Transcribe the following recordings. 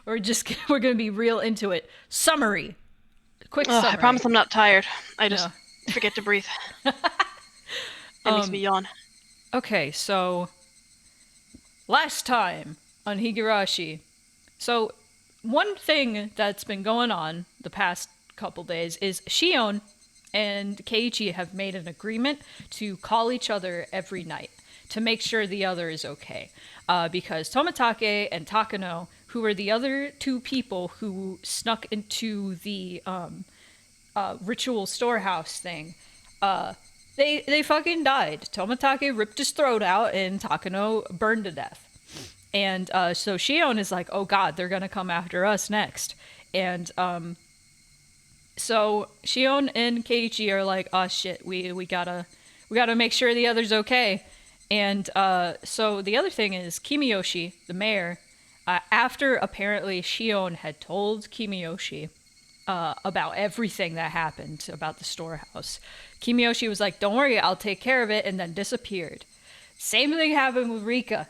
we're gonna be real into it. Summary. Quick summary. I promise I'm not tired. I just No. forget to breathe. It makes me yawn. Okay, so last time on Higurashi. So one thing that's been going on the past couple days is Shion and Keiichi have made an agreement to call each other every night to make sure the other is okay. Because Tomitake and Takano, who were the other two people who snuck into the ritual storehouse thing, they fucking died. Tomitake ripped his throat out and Takano burned to death. And so Shion is like, oh god, they're gonna come after us next. And so Shion and Keiichi are like, oh shit, we gotta make sure the other's okay. And so the other thing is Kimiyoshi, the mayor, after apparently Shion had told Kimiyoshi about everything that happened about the storehouse, Kimiyoshi was like, don't worry, I'll take care of it, and then disappeared. Same thing happened with Rika.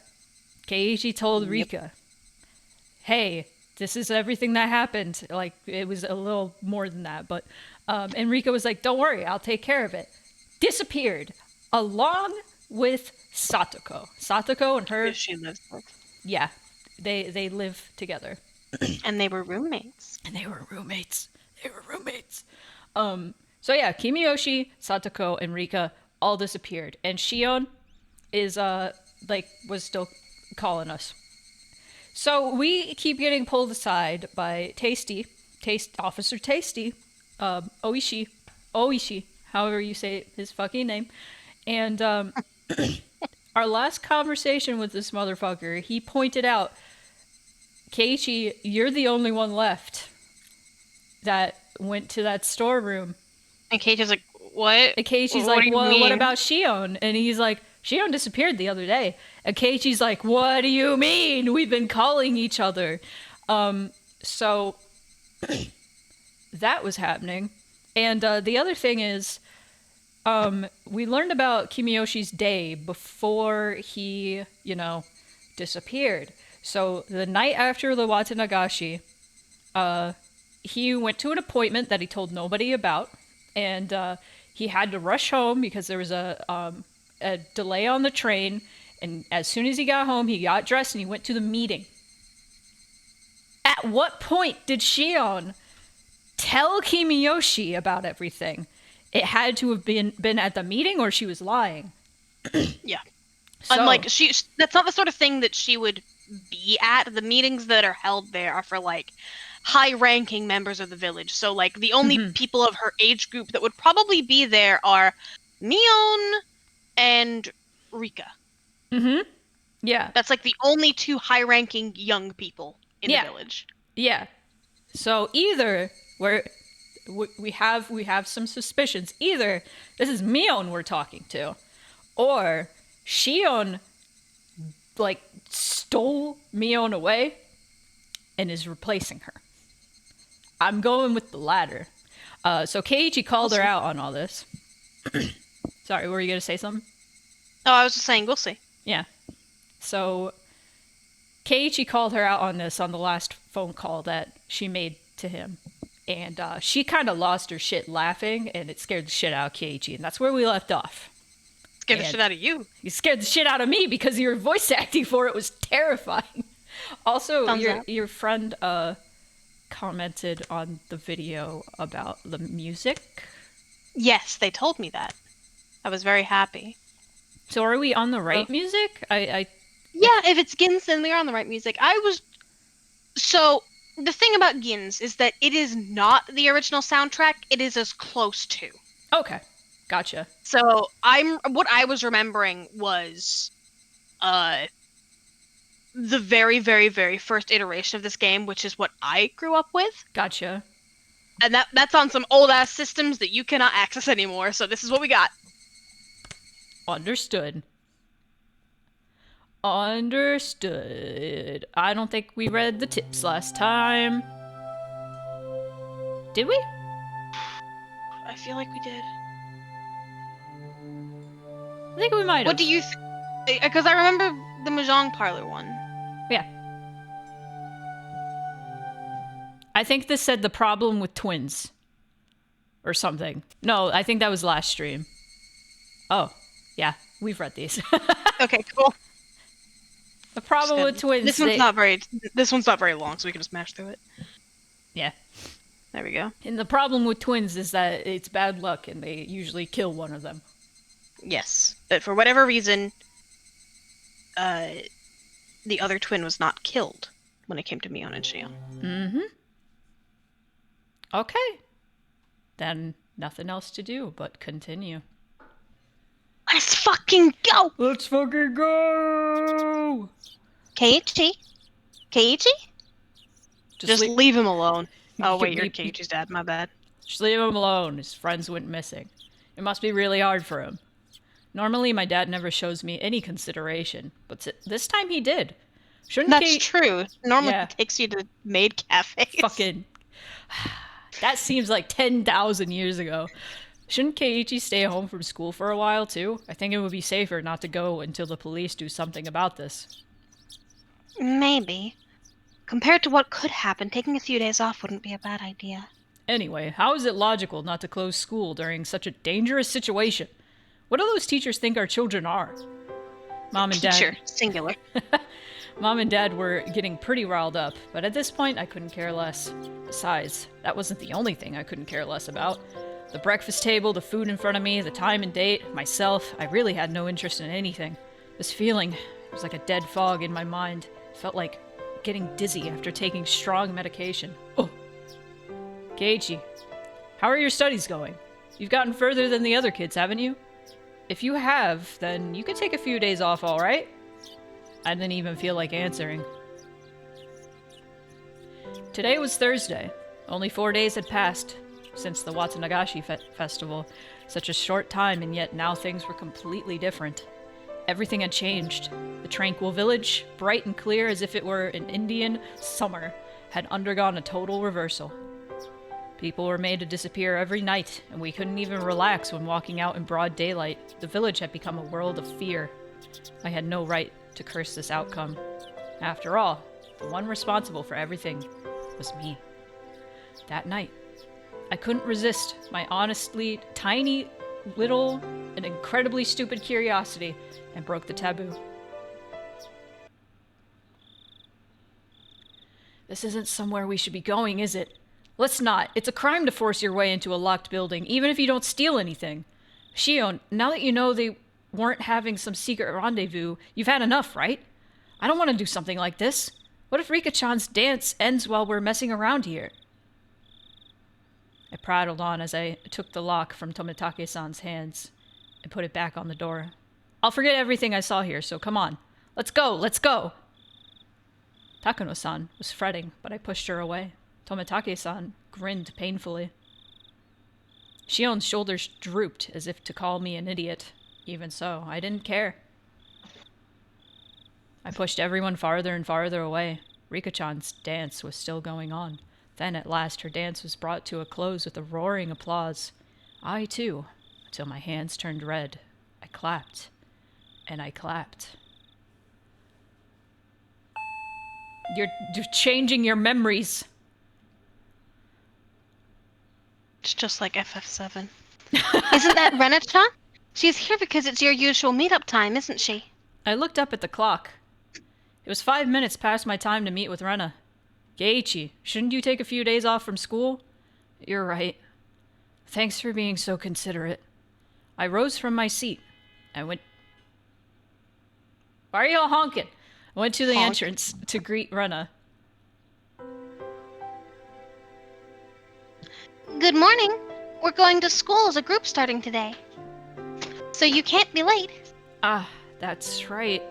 Keiichi told Rika, hey, this is everything that happened. Like, it was a little more than that, but and Rika was like, don't worry, I'll take care of it. Disappeared along with Satoko. Satoko and her, She lives with. yeah, they live together. And they were roommates. So yeah, Kimiyoshi, Satoko, and Rika all disappeared, and Shion is was still calling us. So we keep getting pulled aside by Officer Tasty, Oishi, however you say his fucking name, and our last conversation with this motherfucker, he pointed out, Keiichi, you're the only one left that went to that storeroom. And Keiichi's like, what? And Keiichi's What like, do you well, mean? what about Shion? And he's like, Shion disappeared the other day. And Keiichi's like, what do you mean? We've been calling each other. So that was happening. And the other thing is, we learned about Kimiyoshi's day before he, disappeared. So the night after the Watanagashi, he went to an appointment that he told nobody about, and he had to rush home because there was a delay on the train. And as soon as he got home, he got dressed and he went to the meeting. At what point did Shion tell Kimiyoshi about everything? It had to have been at the meeting, or she was lying. Yeah. So, Unlike that's not the sort of thing that she would be at. The meetings that are held there are for like high-ranking members of the village. So like the only people of her age group that would probably be there are Mion and Rika. Yeah. That's like the only two high-ranking young people in the village. Yeah. So either we have some suspicions. Either this is Mion we're talking to, or Shion stole Mion away and is replacing her. I'm going with the latter. So Keiichi called her out on all this. Sorry, were you gonna say something? Oh, I was just saying, we'll see. Yeah. So Keiichi called her out on this on the last phone call that she made to him. And she kind of lost her shit laughing, and it scared the shit out of Keiichi. And that's where we left off. Scared the shit out of you. You scared the shit out of me because your voice acting for it was terrifying. Also, your friend commented on the video about the music. Yes, they told me that. I was very happy. So are we on the right music? Yeah, if it's Gins, then we're on the right music. So, the thing about Gins is that it is not the original soundtrack, it is as close to. Okay, gotcha. So, what I was remembering was the very, very, very first iteration of this game, which is what I grew up with. Gotcha. And that's on some old-ass systems that you cannot access anymore, so this is what we got. Understood. I don't think we read the tips last time. Did we? I feel like we did. I think we might have. What do you Because I remember the Mahjong Parlor one. Yeah. I think this said the problem with twins. Or something. No, I think that was last stream. Oh, yeah, we've read these. Okay, cool. The problem with twins. This one's not very long, so we can just mash through it. Yeah. There we go. And the problem with twins is that it's bad luck, and they usually kill one of them. Yes, but for whatever reason, the other twin was not killed when it came to Mion and Shion. Mm-hmm. Okay. Then nothing else to do but continue. Let's fucking go! Let's fucking go! Keiichi? Just leave him alone. Oh wait, you're He- Keiichi's dad, my bad. Just leave him alone. His friends went missing. It must be really hard for him. Normally, my dad never shows me any consideration, but this time he did. Shouldn't That's true. Normally Yeah. he takes you to maid cafes. Fucking... That seems like 10,000 years ago. Shouldn't Keiichi stay home from school for a while, too? I think it would be safer not to go until the police do something about this. Maybe. Compared to what could happen, taking a few days off wouldn't be a bad idea. Anyway, how is it logical not to close school during such a dangerous situation? What do those teachers think our children are? Mom and Teacher, Dad... singular. Mom and Dad were getting pretty riled up, but at this point I couldn't care less. Besides, that wasn't the only thing I couldn't care less about. The breakfast table, the food in front of me, the time and date, myself, I really had no interest in anything. This feeling, it was like a dead fog in my mind. It felt like getting dizzy after taking strong medication. Oh. Keiichi, how are your studies going? You've gotten further than the other kids, haven't you? If you have, then you could take a few days off, alright? I didn't even feel like answering. Today was Thursday. Only 4 days had passed since the Watanagashi festival. Such a short time, and yet now things were completely different. Everything had changed. The tranquil village, bright and clear as if it were an Indian summer, had undergone a total reversal. People were made to disappear every night, and we couldn't even relax when walking out in broad daylight. The village had become a world of fear. I had no right to curse this outcome. After all, the one responsible for everything was me. That night, I couldn't resist my honestly tiny, little, and incredibly stupid curiosity and broke the taboo. This isn't somewhere we should be going, is it? Let's not. It's a crime to force your way into a locked building, even if you don't steal anything. Shion, now that you know they weren't having some secret rendezvous, you've had enough, right? I don't want to do something like this. What if Rika-chan's dance ends while we're messing around here? I prattled on as I took the lock from Tomitake-san's hands and put it back on the door. I'll forget everything I saw here, so come on. Let's go, let's go! Takano-san was fretting, but I pushed her away. Tomitake-san grinned painfully. Shion's shoulders drooped as if to call me an idiot. Even so, I didn't care. I pushed everyone farther and farther away. Rika-chan's dance was still going on. Then, at last, her dance was brought to a close with a roaring applause. I, too, until my hands turned red. I clapped. And I clapped. You're changing your memories. It's just like FF7. Isn't that Rena-chan? She's here because it's your usual meetup time, isn't she? I looked up at the clock. It was 5 minutes past my time to meet with Rena. Keiichi, shouldn't you take a few days off from school? You're right. Thanks for being so considerate. I rose from my seat. I went... Why are you all honking? I went to the entrance to greet Rena. Good morning. We're going to school as a group starting today. So you can't be late. Ah, that's right.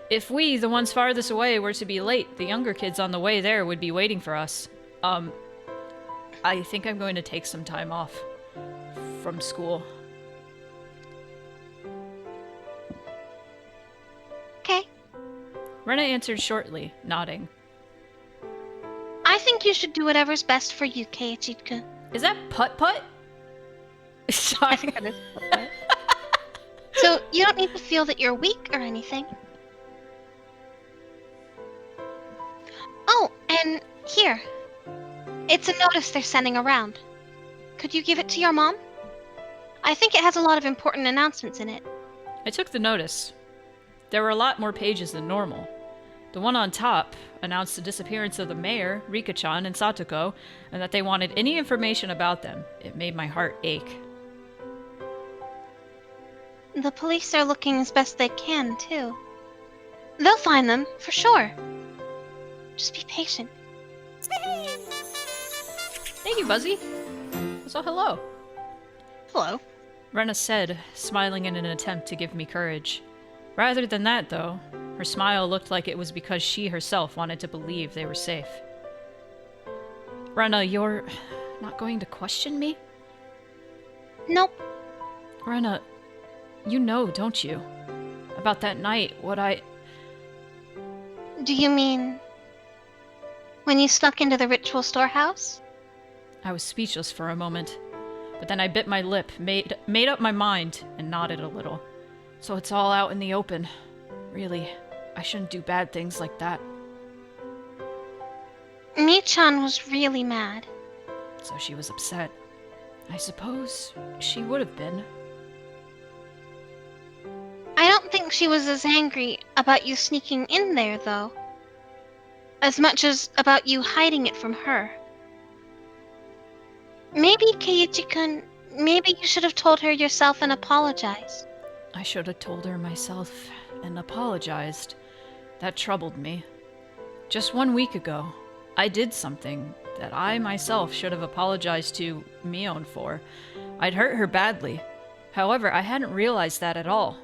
If we, the ones farthest away, were to be late, the younger kids on the way there would be waiting for us. I think I'm going to take some time off from school. Okay. Rena answered shortly, nodding. I think you should do whatever's best for you, Keiichi-kun. Is that putt-putt? Sorry. So you don't need to feel that you're weak or anything. Oh, and here. It's a notice they're sending around. Could you give it to your mom? I think it has a lot of important announcements in it. I took the notice. There were a lot more pages than normal. The one on top announced the disappearance of the mayor, Rika-chan, and Satoko, and that they wanted any information about them. It made my heart ache. The police are looking as best they can, too. They'll find them, for sure. Just be patient. Thank you, Buzzy. So hello. Hello. Rena said, smiling in an attempt to give me courage. Rather than that, though, her smile looked like it was because she herself wanted to believe they were safe. Rena, you're not going to question me? Nope. Rena, you know, don't you? About that night, Do you mean when you snuck into the ritual storehouse? I was speechless for a moment, but then I bit my lip, made up my mind, and nodded a little. So it's all out in the open. Really, I shouldn't do bad things like that. Mi-chan was really mad. So she was upset. I suppose she would have been. I don't think she was as angry about you sneaking in there, though, as much as about you hiding it from her. Maybe, Keiichi-kun, maybe you should have told her yourself and apologized. I should have told her myself and apologized. That troubled me. Just 1 week ago, I did something that I myself should have apologized to Mion for. I'd hurt her badly. However, I hadn't realized that at all.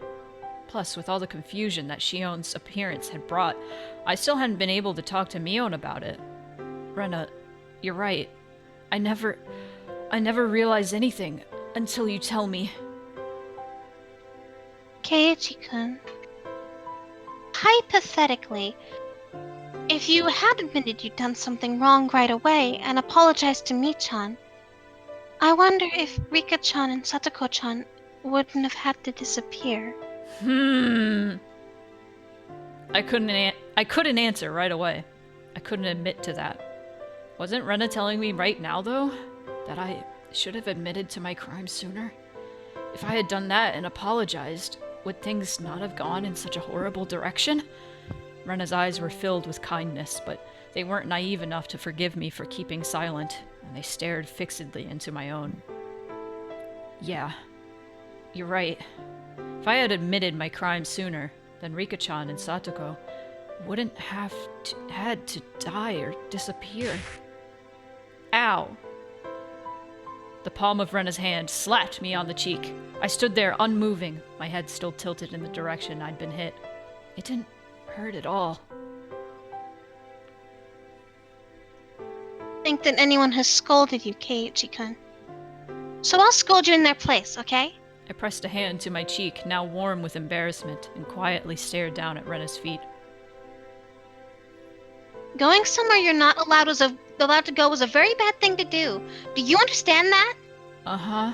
Plus, with all the confusion that Shion's appearance had brought, I still hadn't been able to talk to Mion about it. Rena, you're right. I never realized anything until you tell me. Keiichi-kun, hypothetically, if you had admitted you'd done something wrong right away and apologized to Mi-chan, I wonder if Rika-chan and Satoko-chan wouldn't have had to disappear. I couldn't answer right away. I couldn't admit to that. Wasn't Rena telling me right now, though, that I should have admitted to my crime sooner? If I had done that and apologized, would things not have gone in such a horrible direction? Rena's eyes were filled with kindness, but they weren't naive enough to forgive me for keeping silent, and they stared fixedly into my own. Yeah, you're right. If I had admitted my crime sooner, then Rika-chan and Satoko wouldn't have had to die or disappear. Ow! The palm of Rena's hand slapped me on the cheek. I stood there unmoving, my head still tilted in the direction I'd been hit. It didn't hurt at all. Think that anyone has scolded you, Keiichi-kun. So I'll scold you in their place, okay? I pressed a hand to my cheek, now warm with embarrassment, and quietly stared down at Rena's feet. Going somewhere you're not allowed to go was a very bad thing to do. Do you understand that? Uh-huh.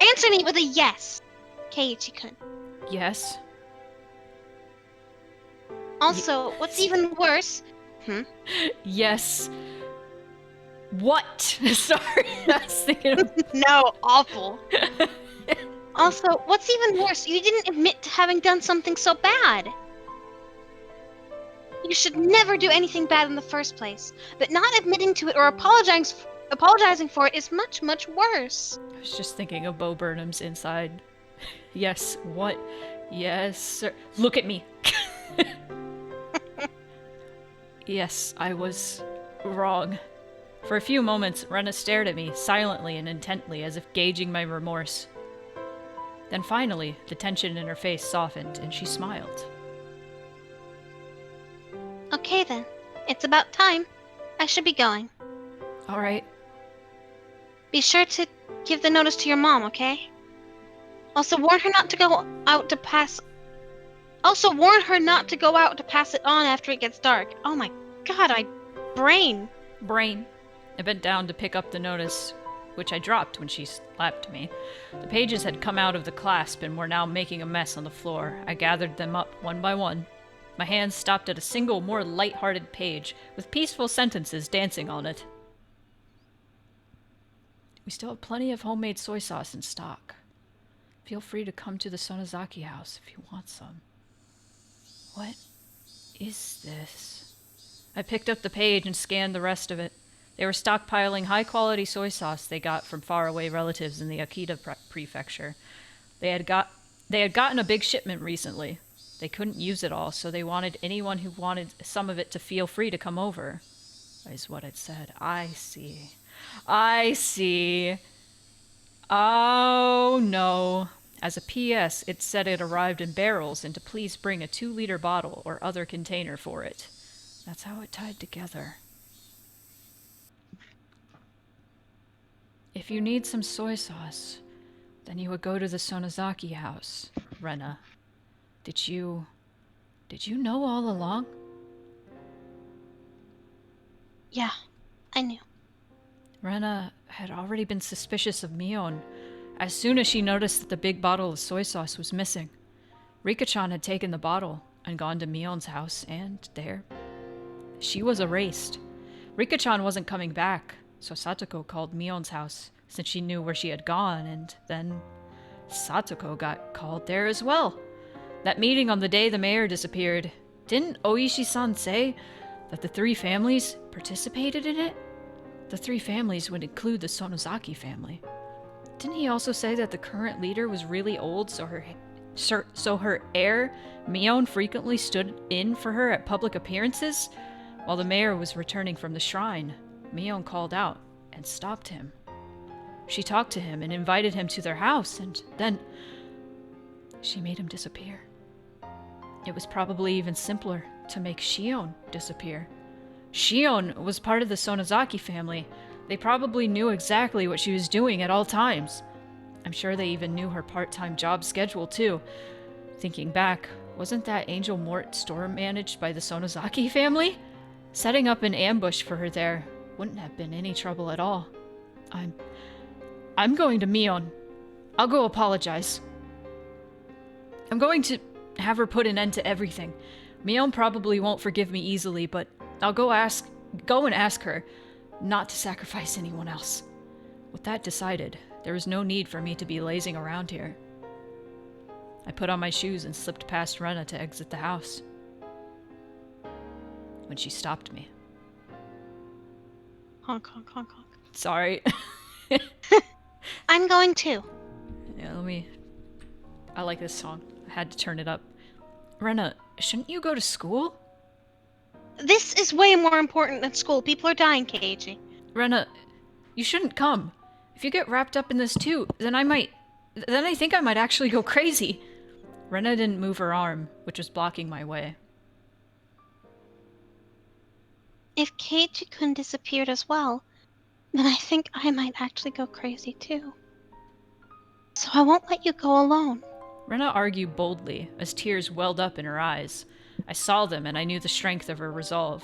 Answer me with a yes, Keiichi-kun. Yes. Also, what's even worse... Yes. What? Sorry, I was thinking of... No, awful. Also, what's even worse, you didn't admit to having done something so bad. You should never do anything bad in the first place, but not admitting to it or apologizing for it is much, much worse. I was just thinking of Bo Burnham's inside. Yes, what? Yes, sir. Look at me. Yes, I was wrong. For a few moments, Rena stared at me, silently and intently, as if gauging my remorse. Then finally, the tension in her face softened, and she smiled. Okay then, it's about time. I should be going. All right. Be sure to give the notice to your mom, okay? Also warn her not to go out to pass it on after it gets dark. Oh my god, brain. I bent down to pick up the notice, which I dropped when she slapped me. The pages had come out of the clasp and were now making a mess on the floor. I gathered them up one by one. My hands stopped at a single, more light-hearted page, with peaceful sentences dancing on it. We still have plenty of homemade soy sauce in stock. Feel free to come to the Sonozaki house if you want some. What is this? I picked up the page and scanned the rest of it. They were stockpiling high-quality soy sauce they got from faraway relatives in the Akita prefecture. They had gotten a big shipment recently. They couldn't use it all, so they wanted anyone who wanted some of it to feel free to come over, is what it said. I see. Oh, no. As a PS, it said it arrived in barrels and to please bring a 2-liter bottle or other container for it. That's how it tied together. If you need some soy sauce, then you would go to the Sonozaki house, Rena. Did you know all along? Yeah, I knew. Rena had already been suspicious of Mion as soon as she noticed that the big bottle of soy sauce was missing. Rika-chan had taken the bottle and gone to Mion's house, and there, she was erased. Rika-chan wasn't coming back, so Satoko called Mion's house since she knew where she had gone, and then Satoko got called there as well. That meeting on the day the mayor disappeared, didn't Oishi-san say that the 3 families participated in it? The 3 families would include the Sonozaki family. Didn't he also say that the current leader was really old, so her heir, Mion, frequently stood in for her at public appearances? While the mayor was returning from the shrine, Mion called out and stopped him. She talked to him and invited him to their house, and then she made him disappear. It was probably even simpler to make Shion disappear. Shion was part of the Sonozaki family. They probably knew exactly what she was doing at all times. I'm sure they even knew her part-time job schedule too. Thinking back, wasn't that Angel Mort store managed by the Sonozaki family? Setting up an ambush for her there wouldn't have been any trouble at all. I'm going to Mion. I'll go apologize. I'm going to have her put an end to everything. Mion probably won't forgive me easily, but I'll go and ask her not to sacrifice anyone else. With that decided, there was no need for me to be lazing around here. I put on my shoes and slipped past Rena to exit the house, when she stopped me. Honk, honk, honk, honk. Sorry. I'm going too. Yeah, I like this song. I had to turn it up. Rena, shouldn't you go to school? This is way more important than school. People are dying, Keiji. Rena, you shouldn't come. If you get wrapped up in this too, then I think I might actually go crazy. Rena didn't move her arm, which was blocking my way. If Keiji-kun disappeared as well, then I think I might actually go crazy too. So I won't let you go alone. Rena argued boldly, as tears welled up in her eyes. I saw them, and I knew the strength of her resolve.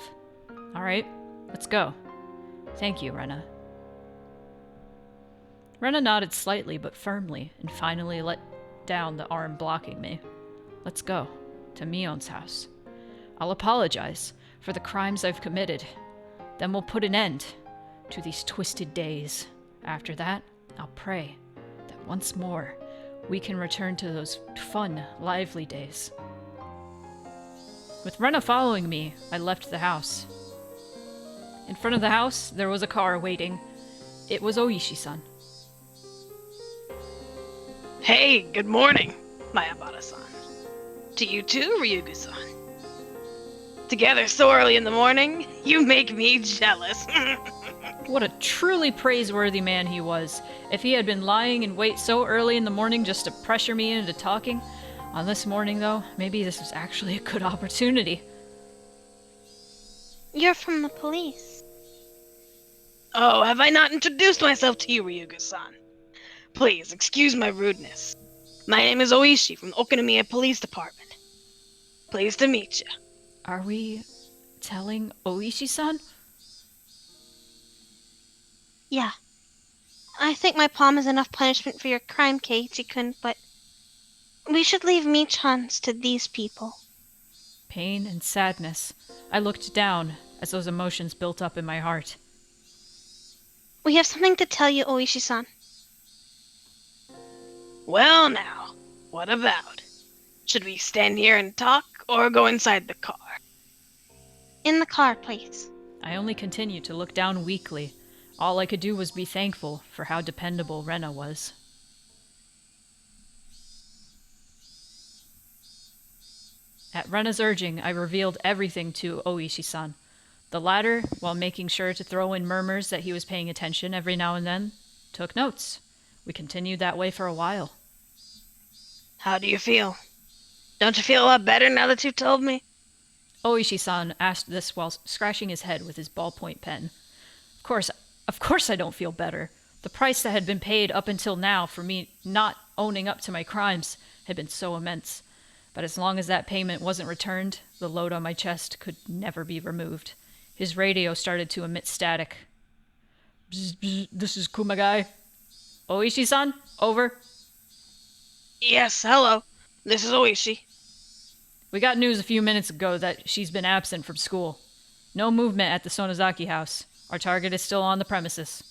All right, let's go. Thank you, Rena. Rena nodded slightly but firmly, and finally let down the arm blocking me. Let's go, to Mion's house. I'll apologize for the crimes I've committed. Then we'll put an end to these twisted days. After that, I'll pray that once more we can return to those fun, lively days. With Rena following me, I left the house. In front of the house, there was a car waiting. It was Oishi-san. Hey, good morning, Mayabara-san. To you too, Ryugu-san. Together so early in the morning, you make me jealous. What a truly praiseworthy man he was. If he had been lying in wait so early in the morning just to pressure me into talking, on this morning though, maybe this was actually a good opportunity. You're from the police. Oh, have I not introduced myself to you, Ryugu-san? Please, excuse my rudeness. My name is Oishi from the Okonomiya Police Department. Pleased to meet you. Are we telling Oishi-san? Yeah. I think my palm is enough punishment for your crime, Keiichi-kun, but we should leave Mi-chan's to these people. Pain and sadness. I looked down as those emotions built up in my heart. We have something to tell you, Oishi-san. Well now, what about? Should we stand here and talk, or go inside the car? In the car, please. I only continued to look down weakly. All I could do was be thankful for how dependable Rena was. At Rena's urging, I revealed everything to Oishi-san. The latter, while making sure to throw in murmurs that he was paying attention every now and then, took notes. We continued that way for a while. How do you feel? Don't you feel a lot better now that you've told me? Oishi-san asked this while scratching his head with his ballpoint pen. Of course I don't feel better. The price that had been paid up until now for me not owning up to my crimes had been so immense. But as long as that payment wasn't returned, the load on my chest could never be removed. His radio started to emit static. Bzz, bzz, this is Kumagai. Oishi-san, over. Yes, hello. This is Oishi. We got news a few minutes ago that she's been absent from school. No movement at the Sonozaki house. Our target is still on the premises.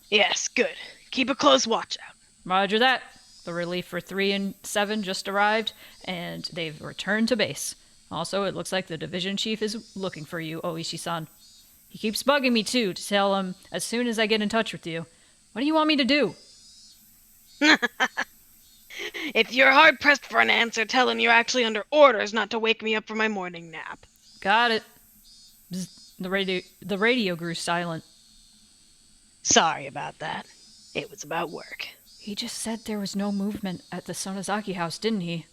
Yes, good. Keep a close watch out. Roger that. The relief for 3 and 7 just arrived, and they've returned to base. Also, it looks like the division chief is looking for you, Oishi-san. He keeps bugging me, too, to tell him as soon as I get in touch with you. What do you want me to do? If you're hard-pressed for an answer, tell him you're actually under orders not to wake me up from my morning nap. Got it. Bzz, the radio grew silent. Sorry about that. It was about work. He just said there was no movement at the Sonozaki house, didn't he?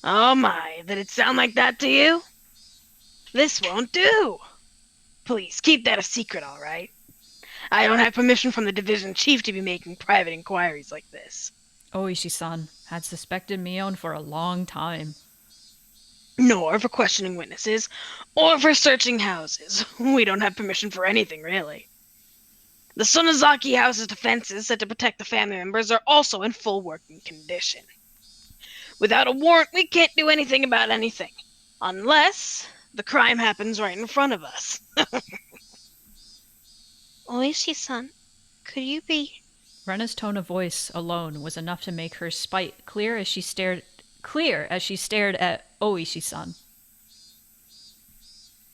Oh my, did it sound like that to you? This won't do. Please, keep that a secret, all right? I don't have permission from the division chief to be making private inquiries like this. Oishi-san had suspected Mion for a long time. Nor for questioning witnesses, or for searching houses. We don't have permission for anything, really. The Sonozaki house's defenses set to protect the family members are also in full working condition. Without a warrant, we can't do anything about anything. Unless the crime happens right in front of us. Oishi-san, could you be... Rena's tone of voice alone was enough to make her spite clear as she stared at Oishi-san.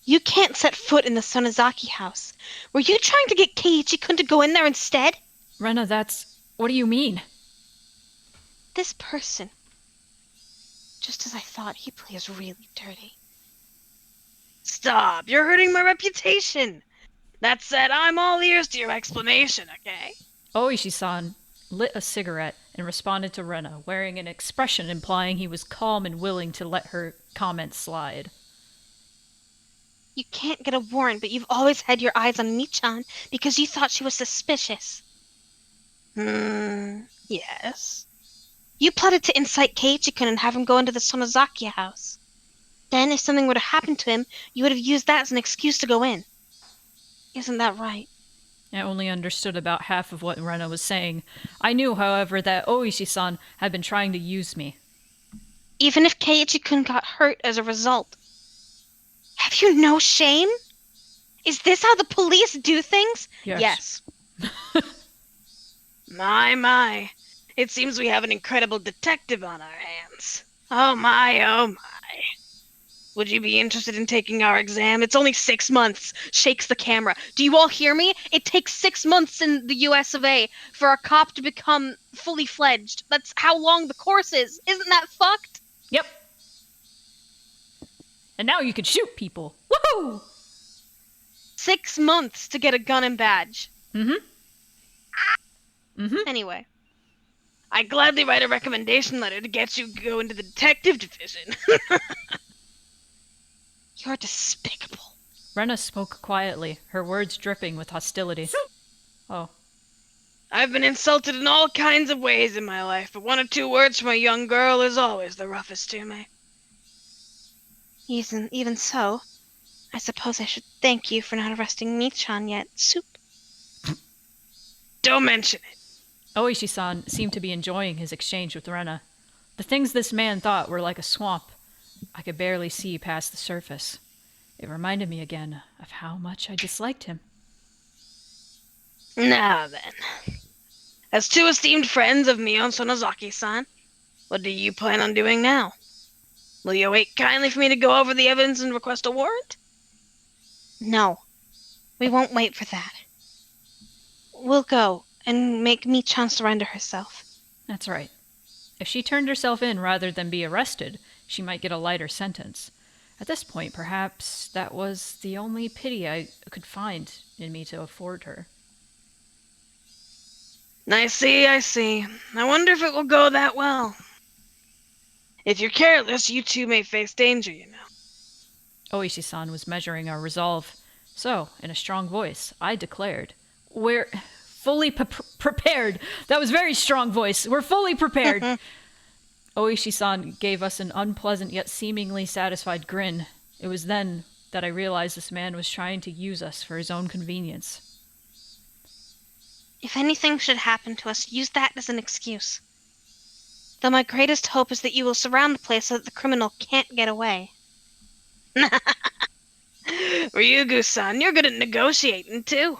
You can't set foot in the Sonozaki house. Were you trying to get Keiichi-kun to go in there instead? Rena, what do you mean? This person. Just as I thought, he plays really dirty. Stop, you're hurting my reputation. That said, I'm all ears to your explanation, okay? Oishi-san lit a cigarette and responded to Rena, wearing an expression implying he was calm and willing to let her comment slide. You can't get a warrant, but you've always had your eyes on Michan because you thought she was suspicious. Yes. You plotted to incite Keiichi-kun and have him go into the Sonozaki house. Then, if something were to happen to him, you would have used that as an excuse to go in. Isn't that right? I only understood about half of what Rena was saying. I knew, however, that Oishi-san had been trying to use me. Even if Keiichi-kun got hurt as a result. Have you no shame? Is this how the police do things? Yes. My. It seems we have an incredible detective on our hands. Oh my. Would you be interested in taking our exam? It's only 6 months. Shakes the camera. Do you all hear me? It takes 6 months in the US of A for a cop to become fully fledged. That's how long the course is. Isn't that fucked? Yep. And now you can shoot people. Woohoo! 6 months to get a gun and badge. Anyway. I'd gladly write a recommendation letter to get you to go into the detective division. You're despicable. Rena spoke quietly, her words dripping with hostility. Oh. I've been insulted in all kinds of ways in my life, but 1 or 2 words from a young girl is always the roughest to me. Even so, I suppose I should thank you for not arresting Michan yet, Soup. Don't mention it. Oishi-san seemed to be enjoying his exchange with Rena. The things this man thought were like a swamp. I could barely see past the surface. It reminded me again of how much I disliked him. Now then, as two esteemed friends of Mion Sonozaki-san, what do you plan on doing now? Will you wait kindly for me to go over the evidence and request a warrant? No, we won't wait for that. We'll go and make Michan surrender herself. That's right. If she turned herself in rather than be arrested, she might get a lighter sentence. At this point, perhaps that was the only pity I could find in me to afford her. I see. I wonder if it will go that well. If you're careless, you two may face danger, you know. Oishi-san was measuring our resolve. So, in a strong voice, I declared, "We're fully prepared." That was very strong voice. "We're fully prepared." Oishi-san gave us an unpleasant yet seemingly satisfied grin. It was then that I realized this man was trying to use us for his own convenience. If anything should happen to us, use that as an excuse. Though my greatest hope is that you will surround the place so that the criminal can't get away. Ryugu-san, you're good at negotiating, too.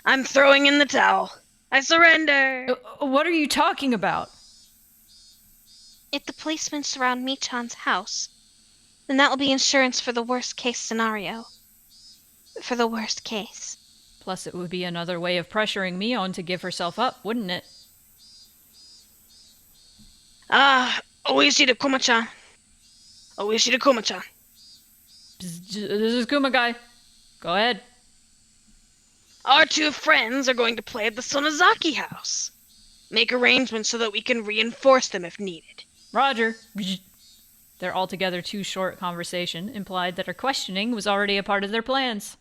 I'm throwing in the towel. I surrender! What are you talking about? If the policemen surround Michan's house, then that will be insurance for the worst case scenario. For the worst case. Plus, it would be another way of pressuring Mion to give herself up, wouldn't it? Oishi to Kuma-chan. Oishi to Kuma-chan. This is Kuma guy. Go ahead. Our two friends are going to play at the Sonozaki house. Make arrangements so that we can reinforce them if needed. Roger. Their altogether too short conversation implied that our questioning was already a part of their plans.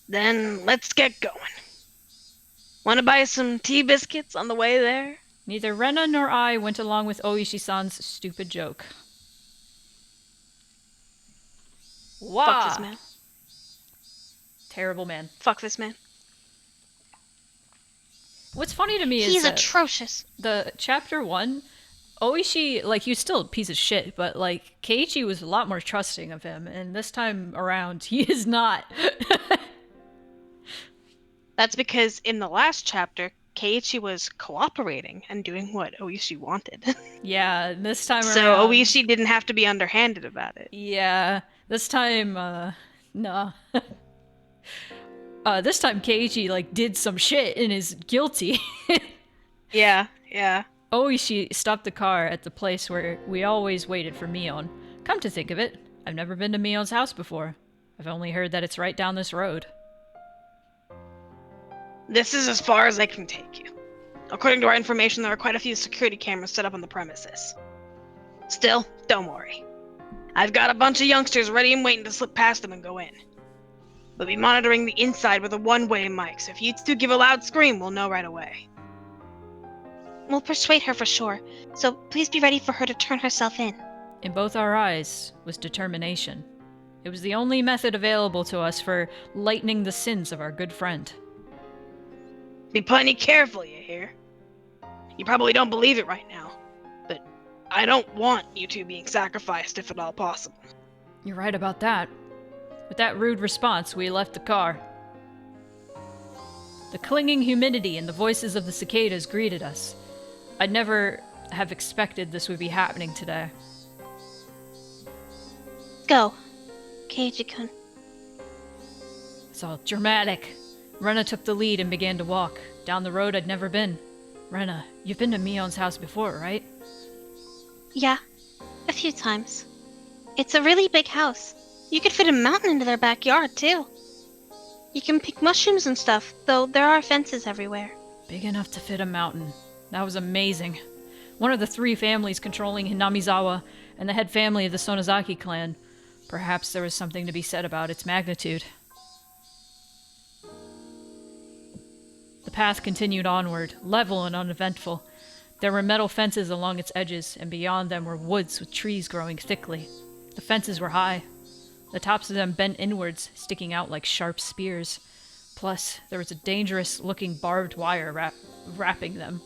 Then let's get going. Want to buy some tea biscuits on the way there? Neither Rena nor I went along with Oishi-san's stupid joke. Wow. Fuck this man. Terrible man. Fuck this man. What's funny to me is He's atrocious. the chapter 1, Oishi, like, he was still a piece of shit, but, like, Keiichi was a lot more trusting of him, and this time around, he is not. That's because in the last chapter, Keiichi was cooperating and doing what Oishi wanted. Yeah, this time around... So Oishi didn't have to be underhanded about it. Yeah, this time, no. This time Keiichi, like, did some shit and is guilty. Yeah. Oishi stopped the car at the place where we always waited for Mion. Come to think of it, I've never been to Mion's house before. I've only heard that it's right down this road. This is as far as I can take you. According to our information, there are quite a few security cameras set up on the premises. Still, don't worry. I've got a bunch of youngsters ready and waiting to slip past them and go in. We'll be monitoring the inside with a one-way mic, so if you two give a loud scream, we'll know right away. We'll persuade her for sure, so please be ready for her to turn herself in. In both our eyes was determination. It was the only method available to us for lightening the sins of our good friend. Be plenty careful, you hear? You probably don't believe it right now, but I don't want you two being sacrificed if at all possible. You're right about that. With that rude response, we left the car. The clinging humidity and the voices of the cicadas greeted us. I'd never have expected this would be happening today. Go, Keiichi-kun. It's all dramatic. Rena took the lead and began to walk, down the road I'd never been. Rena, you've been to Mion's house before, right? Yeah, a few times. It's a really big house. You could fit a mountain into their backyard, too. You can pick mushrooms and stuff, though there are fences everywhere. Big enough to fit a mountain. That was amazing. One of the 3 families controlling Hinamizawa, and the head family of the Sonozaki clan. Perhaps there was something to be said about its magnitude. The path continued onward, level and uneventful. There were metal fences along its edges, and beyond them were woods with trees growing thickly. The fences were high. The tops of them bent inwards, sticking out like sharp spears. Plus, there was a dangerous-looking barbed wire wrapping them.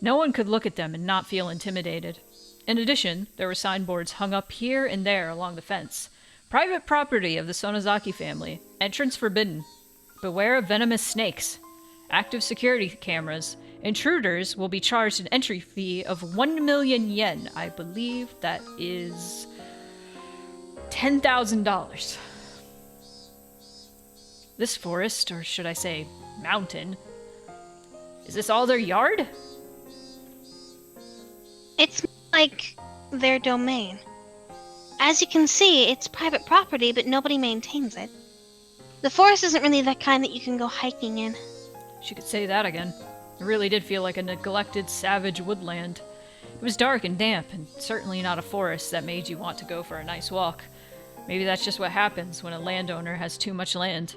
No one could look at them and not feel intimidated. In addition, there were signboards hung up here and there along the fence. Private property of the Sonozaki family. Entrance forbidden. Beware of venomous snakes. Active security cameras. Intruders will be charged an entry fee of 1 million yen. I believe that is $10,000. This forest, or should I say mountain, is this all their yard? It's like their domain. As you can see, it's private property, but nobody maintains it. The forest isn't really that kind that you can go hiking in. She could say that again. It really did feel like a neglected, savage woodland. It was dark and damp, and certainly not a forest that made you want to go for a nice walk. Maybe that's just what happens when a landowner has too much land.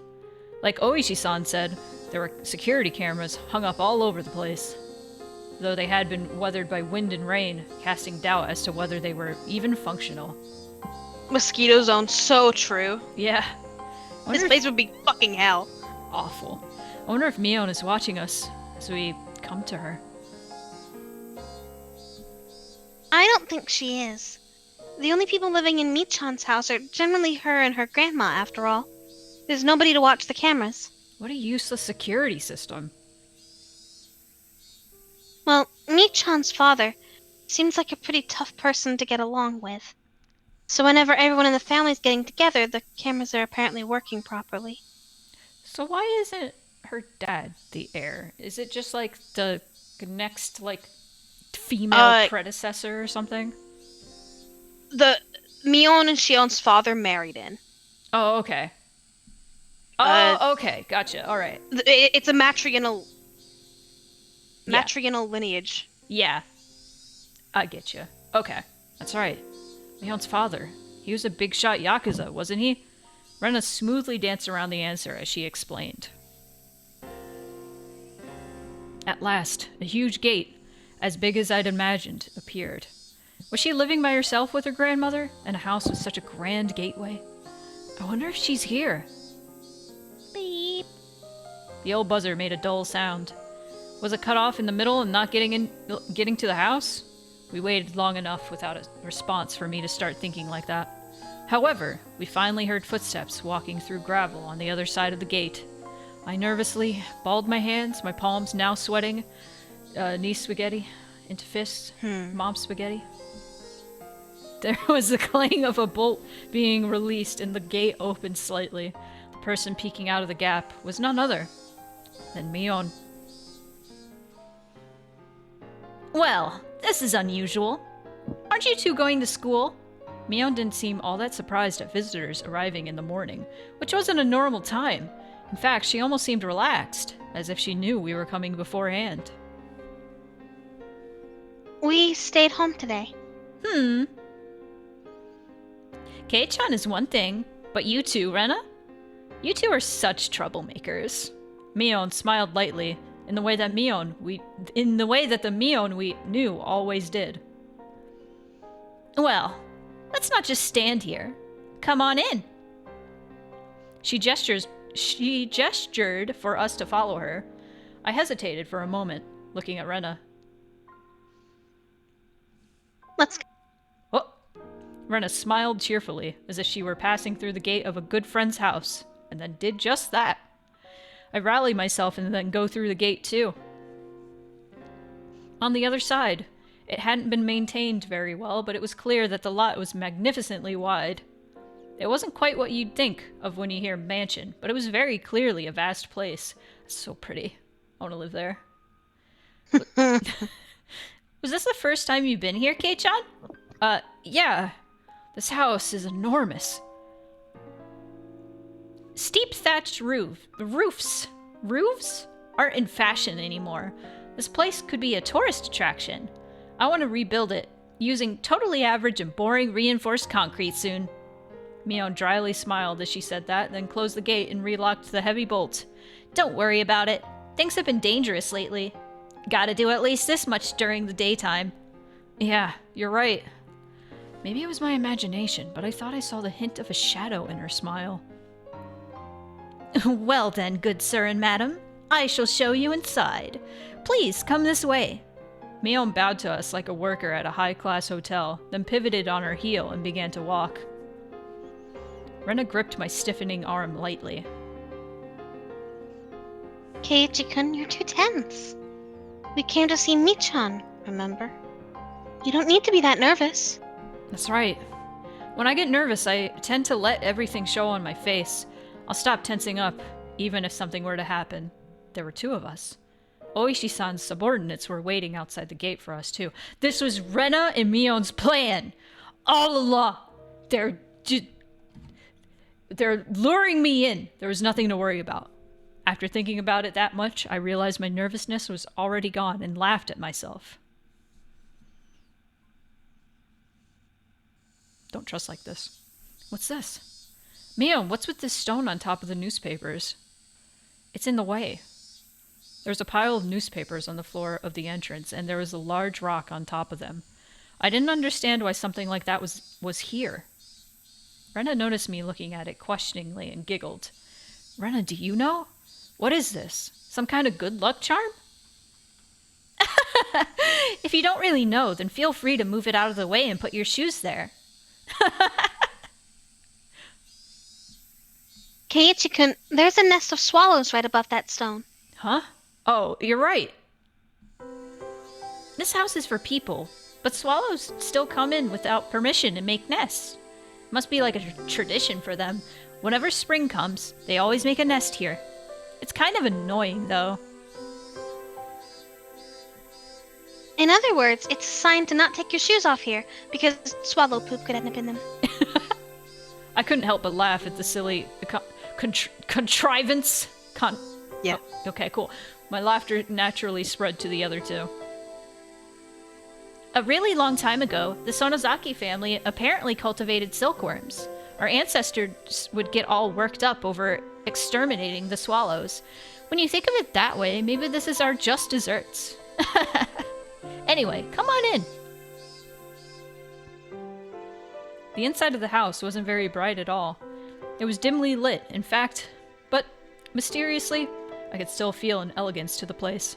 Like Oishi-san said, there were security cameras hung up all over the place. Though they had been weathered by wind and rain, casting doubt as to whether they were even functional. Mosquito zone, so true. Yeah. This place would be fucking hell. Awful. I wonder if Mion is watching us as we come to her. I don't think she is. The only people living in Michan's house are generally her and her grandma, after all. There's nobody to watch the cameras. What a useless security system. Well, Michan's father seems like a pretty tough person to get along with. So whenever everyone in the family's getting together, the cameras are apparently working properly. So why isn't her dad the heir? Is it just like the next, like, female predecessor or something? The Mion and Shion's father married in. Oh, okay. Oh, okay. Gotcha. All right. It's a matrilineal lineage. Yeah. I get you. Okay. That's right. Mion's father. He was a big shot Yakuza, wasn't he? Rena smoothly danced around the answer as she explained. At last, a huge gate, as big as I'd imagined, appeared. Was she living by herself with her grandmother in a house with such a grand gateway? I wonder if she's here. Beep. The old buzzer made a dull sound. Was it cut off in the middle and not getting to the house? We waited long enough without a response for me to start thinking like that. However, we finally heard footsteps walking through gravel on the other side of the gate. I nervously balled my hands, my palms now sweating, knee spaghetti into fists, mom spaghetti. There was the clang of a bolt being released and the gate opened slightly. The person peeking out of the gap was none other than Mion. Well, this is unusual. Aren't you two going to school? Mion didn't seem all that surprised at visitors arriving in the morning, which wasn't a normal time. In fact, she almost seemed relaxed, as if she knew we were coming beforehand. We stayed home today. Kei-chan is one thing, but you two, Rena? You two are such troublemakers. Mion smiled lightly, in the way that the Mion we knew always did. Well, let's not just stand here. Come on in. She gestured for us to follow her. I hesitated for a moment, looking at Rena. Let's go. Oh! Rena smiled cheerfully, as if she were passing through the gate of a good friend's house, and then did just that. I rallied myself and then go through the gate too. On the other side, it hadn't been maintained very well, but it was clear that the lot was magnificently wide. It wasn't quite what you'd think of when you hear mansion, but it was very clearly a vast place. It's so pretty. I want to live there. Was this the first time you've been here, Kei-chan? Yeah. This house is enormous. Steep thatched roofs aren't in fashion anymore. This place could be a tourist attraction. I want to rebuild it, using totally average and boring reinforced concrete soon. Mion dryly smiled as she said that, then closed the gate and relocked the heavy bolt. Don't worry about it. Things have been dangerous lately. Gotta do at least this much during the daytime. Yeah, you're right. Maybe it was my imagination, but I thought I saw the hint of a shadow in her smile. Well then, good sir and madam, I shall show you inside. Please come this way. Mion bowed to us like a worker at a high-class hotel, then pivoted on her heel and began to walk. Rena gripped my stiffening arm lightly. Keiichi-kun, you're too tense. We came to see Michan, remember? You don't need to be that nervous. That's right. When I get nervous, I tend to let everything show on my face. I'll stop tensing up, even if something were to happen. There were two of us. Oishi-san's subordinates were waiting outside the gate for us, too. This was Rena and Mion's plan. All along. They're luring me in. There was nothing to worry about. After thinking about it that much, I realized my nervousness was already gone and laughed at myself. Don't trust like this. What's this? Mion, what's with this stone on top of the newspapers? It's in the way. There's a pile of newspapers on the floor of the entrance, and there was a large rock on top of them. I didn't understand why something like that was here. Rena noticed me looking at it questioningly and giggled. Rena, do you know? What is this? Some kind of good luck charm? If you don't really know, then feel free to move it out of the way and put your shoes there. Keiichi-kun, there's a nest of swallows right above that stone. Huh? Oh, you're right. This house is for people, but swallows still come in without permission and make nests. Must be like a tradition for them. Whenever spring comes, they always make a nest here. It's kind of annoying, though. In other words, it's a sign to not take your shoes off here, because swallow poop could end up in them. I couldn't help but laugh at the silly contrivance. Yeah. Oh, okay, cool. My laughter naturally spread to the other two. A really long time ago, the Sonozaki family apparently cultivated silkworms. Our ancestors would get all worked up over exterminating the swallows. When you think of it that way, maybe this is our just desserts. Anyway, come on in. The inside of the house wasn't very bright at all. It was dimly lit, in fact, but mysteriously, I could still feel an elegance to the place.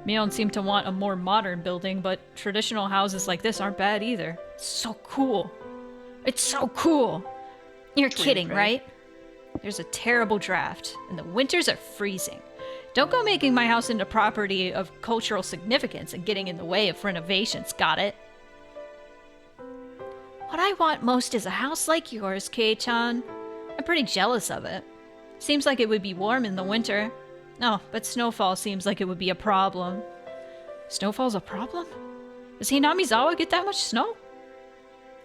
Mion seemed to want a more modern building, but traditional houses like this aren't bad either. It's so cool. It's so cool. You're kidding, right? There's a terrible draft, and the winters are freezing. Don't go making my house into property of cultural significance and getting in the way of renovations, got it? What I want most is a house like yours, Kei-chan. I'm pretty jealous of it. Seems like it would be warm in the winter. Oh, but snowfall seems like it would be a problem. Snowfall's a problem? Does Hinamizawa get that much snow?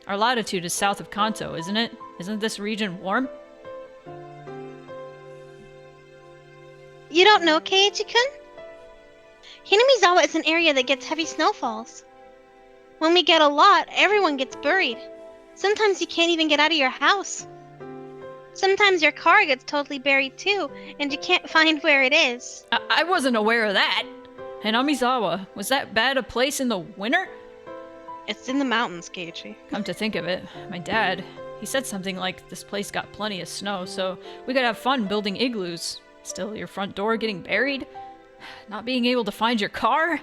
Our latitude is south of Kanto, isn't it? Isn't this region warm? You don't know, Keiichi-kun? Hinamizawa is an area that gets heavy snowfalls. When we get a lot, everyone gets buried. Sometimes you can't even get out of your house. Sometimes your car gets totally buried too, and you can't find where it is. I wasn't aware of that. Hinamizawa, was that bad a place in the winter? It's in the mountains, Keiichi. Come to think of it, my dad, he said something like this place got plenty of snow, so we could have fun building igloos. Still, your front door getting buried? Not being able to find your car?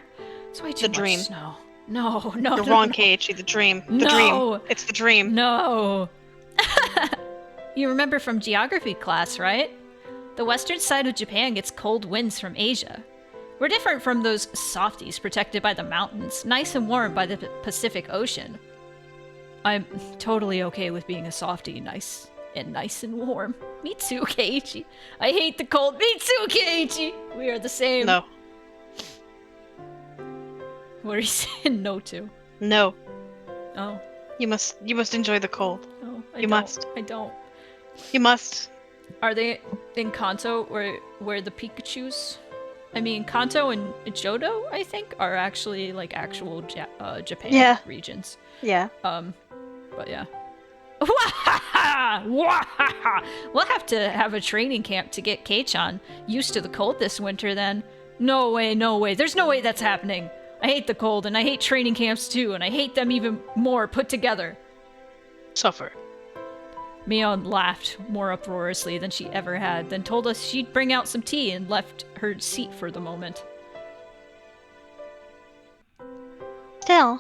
It's way too much snow. No. You're wrong, Keiichi. The dream. The dream. It's the dream. No. You remember from geography class, right? The western side of Japan gets cold winds from Asia. We're different from those softies protected by the mountains, nice and warm by the Pacific Ocean. I'm totally okay with being a softie, nice and warm. Me too, Keiichi. I hate the cold. Me too, Keiichi. We are the same. No. What are you saying no to? No. Oh. You must enjoy the cold. Oh, You must. I don't. You must. Are they in Kanto where the Pikachus? I mean, Kanto and Johto, I think, are actually like actual Japan regions. Yeah. But yeah. We'll have to have a training camp to get Kei-chan used to the cold this winter then. No way. There's no way that's happening. I hate the cold, and I hate training camps too, and I hate them even more put together. Suffer. Mion laughed more uproariously than she ever had, then told us she'd bring out some tea and left her seat for the moment. Still,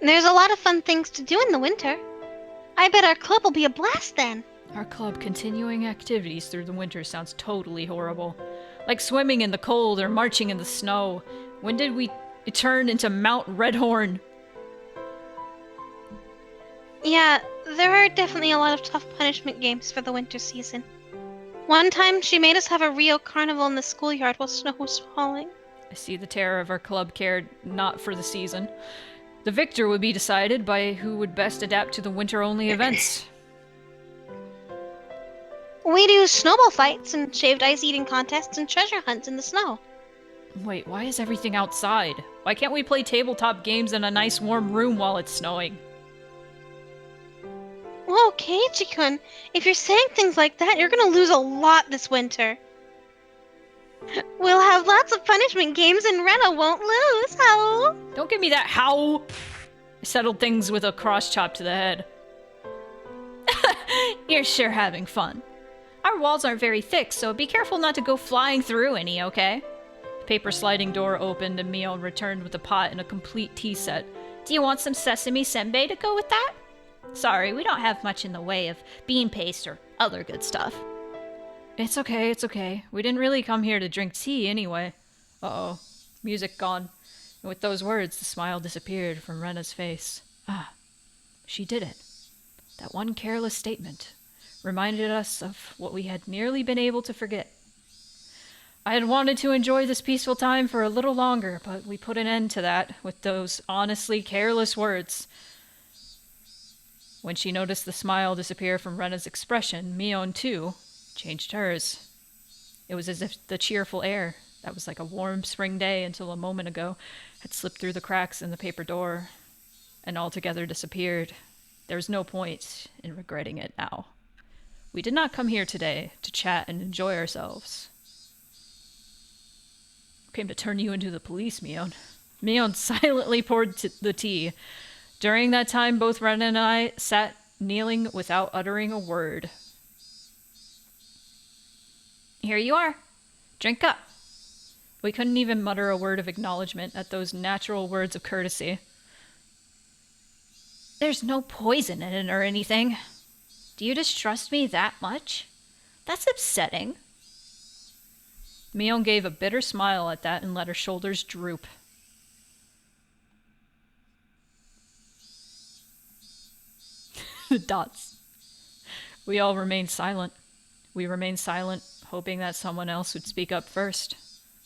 there's a lot of fun things to do in the winter. I bet our club will be a blast then. Our club continuing activities through the winter sounds totally horrible. Like swimming in the cold or marching in the snow. When did we turn into Mount Redhorn? Yeah, there are definitely a lot of tough punishment games for the winter season. One time, she made us have a Rio carnival in the schoolyard while snow was falling. I see the terror of our club cared not for the season. The victor would be decided by who would best adapt to the winter-only events. We do snowball fights and shaved ice eating contests and treasure hunts in the snow. Wait, why is everything outside? Why can't we play tabletop games in a nice warm room while it's snowing? Whoa, Keiichi-kun, if you're saying things like that, you're gonna lose a lot this winter. We'll have lots of punishment games and Rena won't lose, how? Don't give me that how! I settled things with a cross chop to the head. You're sure having fun. Our walls aren't very thick, so be careful not to go flying through any, okay? The paper sliding door opened and Mion returned with a pot and a complete tea set. Do you want some sesame senbei to go with that? Sorry, we don't have much in the way of bean paste or other good stuff. It's okay, it's okay. We didn't really come here to drink tea anyway. Uh-oh. Music gone. And with those words, the smile disappeared from Rena's face. Ah, she did it. That one careless statement reminded us of what we had nearly been able to forget. I had wanted to enjoy this peaceful time for a little longer, but we put an end to that with those honestly careless words. When she noticed the smile disappear from Rena's expression, Mion, too, changed hers. It was as if the cheerful air, that was like a warm spring day until a moment ago, had slipped through the cracks in the paper door and altogether disappeared. There was no point in regretting it now. We did not come here today to chat and enjoy ourselves. Came to turn you into the police, Mion. Mion silently poured the tea. During that time, both Rena and I sat kneeling without uttering a word. Here you are. Drink up. We couldn't even mutter a word of acknowledgement at those natural words of courtesy. There's no poison in it or anything. Do you distrust me that much? That's upsetting. Mion gave a bitter smile at that and let her shoulders droop. The dots. We all remained silent. We remained silent, hoping that someone else would speak up first.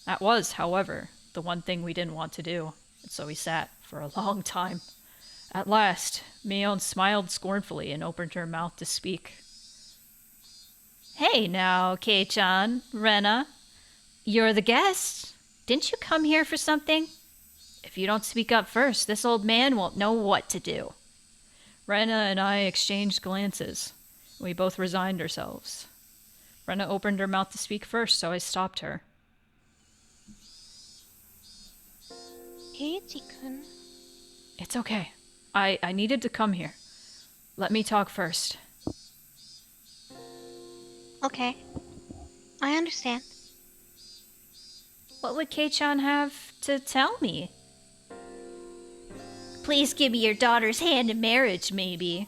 That was, however, the one thing we didn't want to do, and so we sat for a long time. At last, Mion smiled scornfully and opened her mouth to speak. Hey now, Kei-chan, Rena. You're the guest. Didn't you come here for something? If you don't speak up first, this old man won't know what to do. Rena and I exchanged glances. We both resigned ourselves. Rena opened her mouth to speak first, so I stopped her. Keiichi-kun. It's okay. I needed to come here. Let me talk first. Okay. I understand. What would Kei-chan have to tell me? Please give me your daughter's hand in marriage, maybe.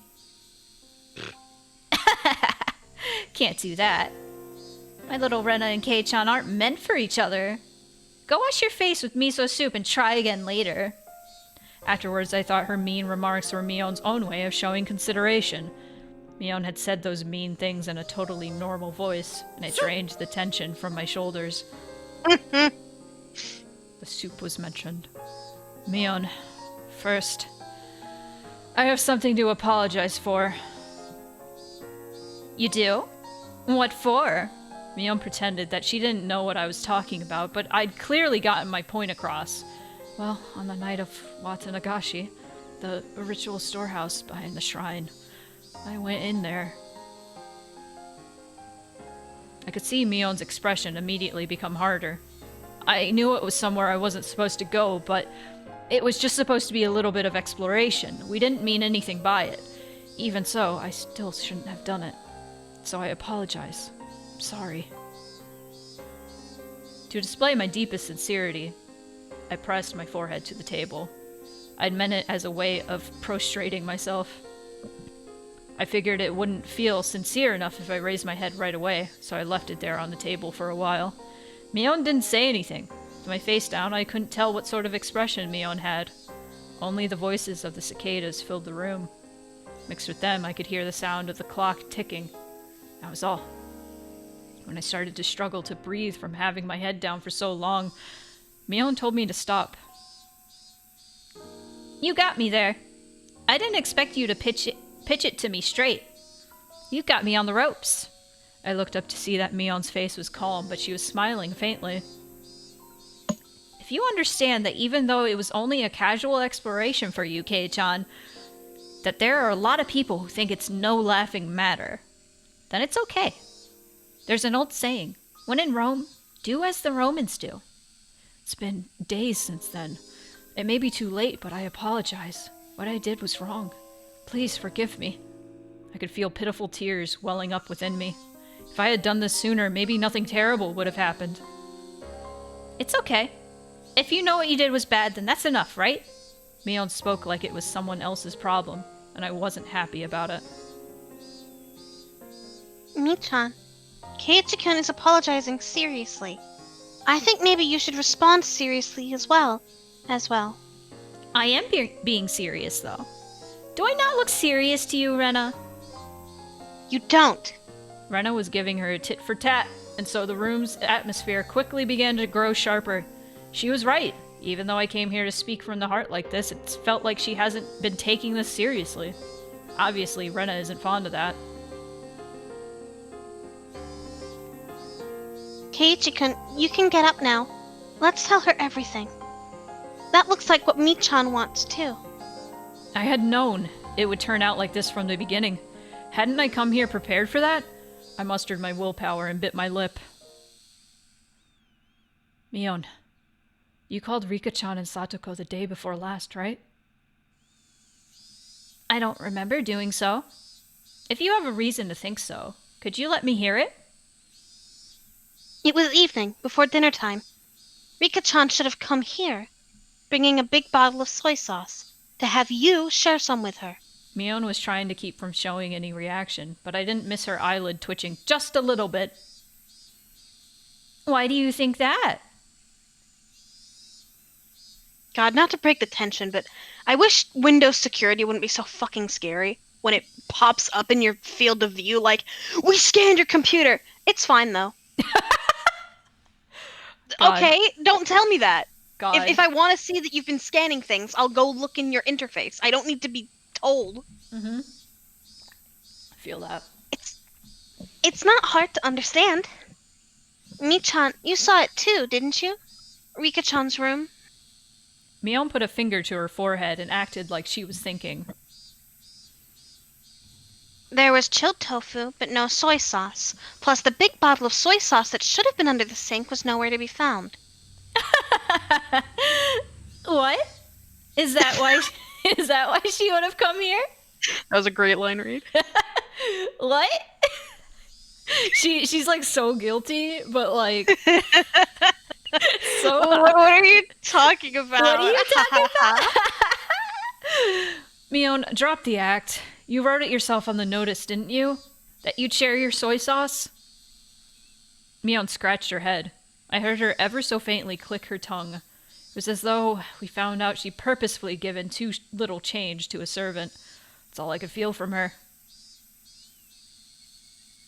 Can't do that. My little Rena and Kei-chan aren't meant for each other. Go wash your face with miso soup and try again later. Afterwards, I thought her mean remarks were Mion's own way of showing consideration. Mion had said those mean things in a totally normal voice, and it drained the tension from my shoulders. The soup was mentioned. Mion, first, I have something to apologize for. You do? What for? Mion pretended that she didn't know what I was talking about, but I'd clearly gotten my point across. Well, on the night of Watanagashi, the ritual storehouse behind the shrine, I went in there. I could see Mion's expression immediately become harder. I knew it was somewhere I wasn't supposed to go, but it was just supposed to be a little bit of exploration. We didn't mean anything by it. Even so, I still shouldn't have done it. So I apologize. Sorry. To display my deepest sincerity, I pressed my forehead to the table. I'd meant it as a way of prostrating myself. I figured it wouldn't feel sincere enough if I raised my head right away, so I left it there on the table for a while. Mion didn't say anything. With my face down, I couldn't tell what sort of expression Mion had. Only the voices of the cicadas filled the room. Mixed with them, I could hear the sound of the clock ticking. That was all. When I started to struggle to breathe from having my head down for so long, Mion told me to stop. You got me there. I didn't expect you to pitch it to me straight. You got me on the ropes. I looked up to see that Mion's face was calm, but she was smiling faintly. If you understand that even though it was only a casual exploration for you, Kei-chan, that there are a lot of people who think it's no laughing matter, then it's okay. There's an old saying, when in Rome, do as the Romans do. It's been days since then. It may be too late, but I apologize. What I did was wrong. Please forgive me. I could feel pitiful tears welling up within me. If I had done this sooner, maybe nothing terrible would have happened. It's okay. If you know what you did was bad, then that's enough, right? Mion spoke like it was someone else's problem, and I wasn't happy about it. Michan, Keiichi-kun is apologizing seriously. I think maybe you should respond seriously as well. I am being serious, though. Do I not look serious to you, Rena? You don't. Rena was giving her a tit for tat, and so the room's atmosphere quickly began to grow sharper. She was right. Even though I came here to speak from the heart like this, it felt like she hasn't been taking this seriously. Obviously, Rena isn't fond of that. Keiichi-kun, you can get up now. Let's tell her everything. That looks like what Michan wants, too. I had known it would turn out like this from the beginning. Hadn't I come here prepared for that? I mustered my willpower and bit my lip. Mion, you called Rika-chan and Satoko the day before last, right? I don't remember doing so. If you have a reason to think so, could you let me hear it? It was evening, before dinner time. Rika-chan should have come here, bringing a big bottle of soy sauce, to have you share some with her. Mion was trying to keep from showing any reaction, but I didn't miss her eyelid twitching just a little bit. Why do you think that? God, not to break the tension, but I wish Windows security wouldn't be so fucking scary when it pops up in your field of view like, we scanned your computer. It's fine, though. Okay, don't tell me that. God. If I want to see that you've been scanning things, I'll go look in your interface. I don't need to be told. Mm-hmm. I feel that. It's not hard to understand. Michan, you saw it too, didn't you? Rika-chan's room. Mion put a finger to her forehead and acted like she was thinking. There was chilled tofu, but no soy sauce. Plus, the big bottle of soy sauce that should have been under the sink was nowhere to be found. What? Is that why? Is that why she would have come here? That was a great line read. What? She's like so guilty, but like so. What are you talking about? What are you talking about? Mion, drop the act. You wrote it yourself on the notice, didn't you? That you'd share your soy sauce? Mion scratched her head. I heard her ever so faintly click her tongue. It was as though we found out she'd purposefully given too little change to a servant. That's all I could feel from her.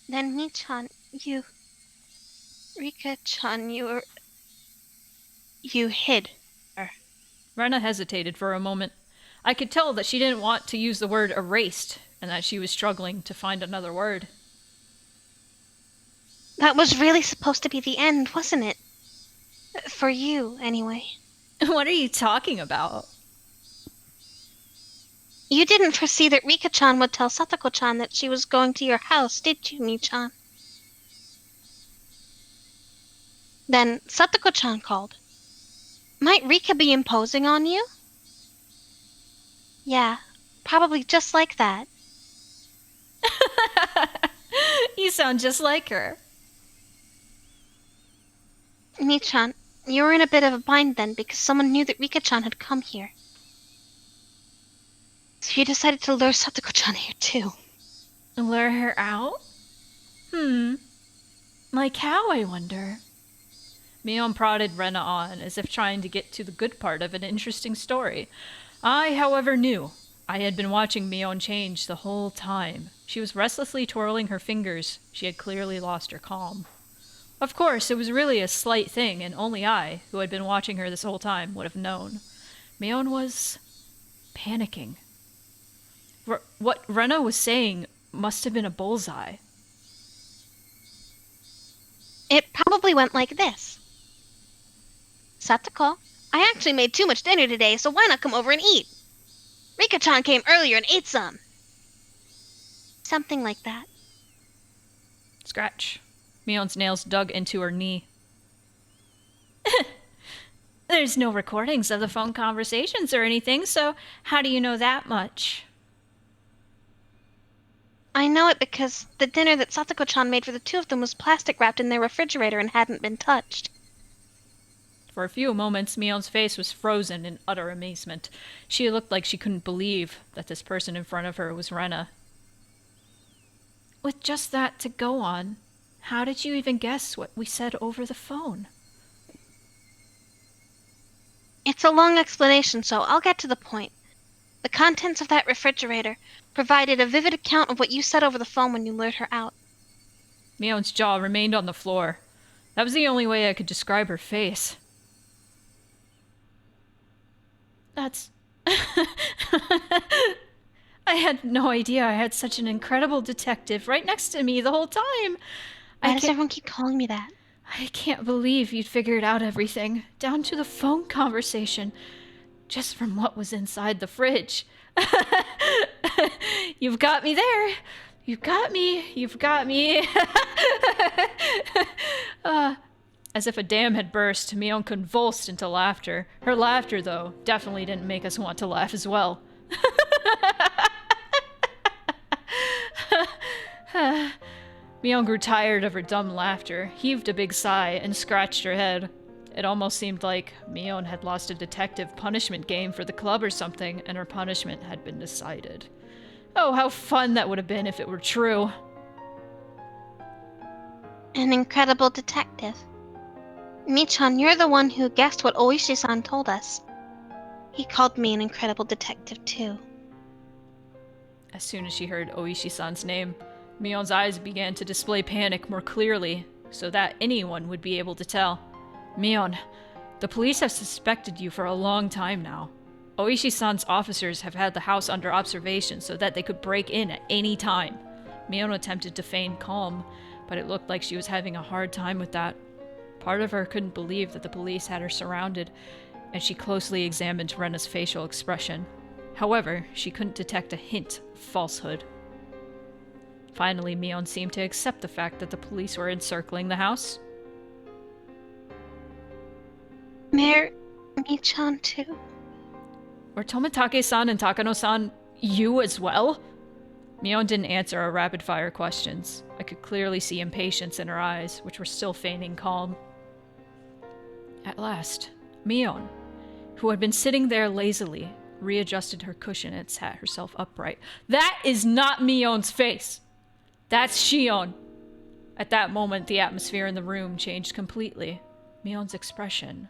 Then Michan, Rika-chan, you hid her. Rena hesitated for a moment. I could tell that she didn't want to use the word erased, and that she was struggling to find another word. That was really supposed to be the end, wasn't it? For you, anyway. What are you talking about? You didn't foresee that Rika-chan would tell Satoko-chan that she was going to your house, did you, Michan? Then Satoko-chan called. Might Rika be imposing on you? Yeah, probably just like that. You sound just like her. Michan, you were in a bit of a bind then because someone knew that Rika-chan had come here. So you decided to lure Satoko-chan here too. Lure her out? Like how, I wonder? Mion prodded Rena on, as if trying to get to the good part of an interesting story. I, however, knew. I had been watching Mion change the whole time. She was restlessly twirling her fingers. She had clearly lost her calm. Of course, it was really a slight thing, and only I, who had been watching her this whole time, would have known. Mion was panicking. What Rena was saying must have been a bullseye. It probably went like this. Satoko, I actually made too much dinner today, so why not come over and eat? Rika-chan came earlier and ate some. Something like that. Scratch. Mion's nails dug into her knee. There's no recordings of the phone conversations or anything, so how do you know that much? I know it because the dinner that Satoko-chan made for the two of them was plastic wrapped in their refrigerator and hadn't been touched. For a few moments, Mion's face was frozen in utter amazement. She looked like she couldn't believe that this person in front of her was Rena. With just that to go on, how did you even guess what we said over the phone? It's a long explanation, so I'll get to the point. The contents of that refrigerator provided a vivid account of what you said over the phone when you lured her out. Mion's jaw remained on the floor. That was the only way I could describe her face. That's... I had no idea I had such an incredible detective right next to me the whole time. Why does everyone keep calling me that? I can't believe you'd figured out everything, down to the phone conversation, just from what was inside the fridge. You've got me there. You've got me. You've got me. As if a dam had burst, Mion convulsed into laughter. Her laughter, though, definitely didn't make us want to laugh as well. Mion grew tired of her dumb laughter, heaved a big sigh, and scratched her head. It almost seemed like Mion had lost a detective punishment game for the club or something, and her punishment had been decided. Oh, how fun that would have been if it were true. An incredible detective. Michan, you're the one who guessed what Oishi-san told us. He called me an incredible detective, too. As soon as she heard Oishi-san's name, Mion's eyes began to display panic more clearly, so that anyone would be able to tell. Mion, the police have suspected you for a long time now. Oishi-san's officers have had the house under observation so that they could break in at any time. Mion attempted to feign calm, but it looked like she was having a hard time with that. Part of her couldn't believe that the police had her surrounded, and she closely examined Rena's facial expression. However, she couldn't detect a hint of falsehood. Finally, Mion seemed to accept the fact that the police were encircling the house. Mayor Michan, too? Were Tomitake-san and Takano-san you as well? Mion didn't answer our rapid-fire questions. I could clearly see impatience in her eyes, which were still feigning calm. At last, Mion, who had been sitting there lazily, readjusted her cushion and sat herself upright. That is not Mion's face! That's Shion! At that moment, the atmosphere in the room changed completely. Mion's expression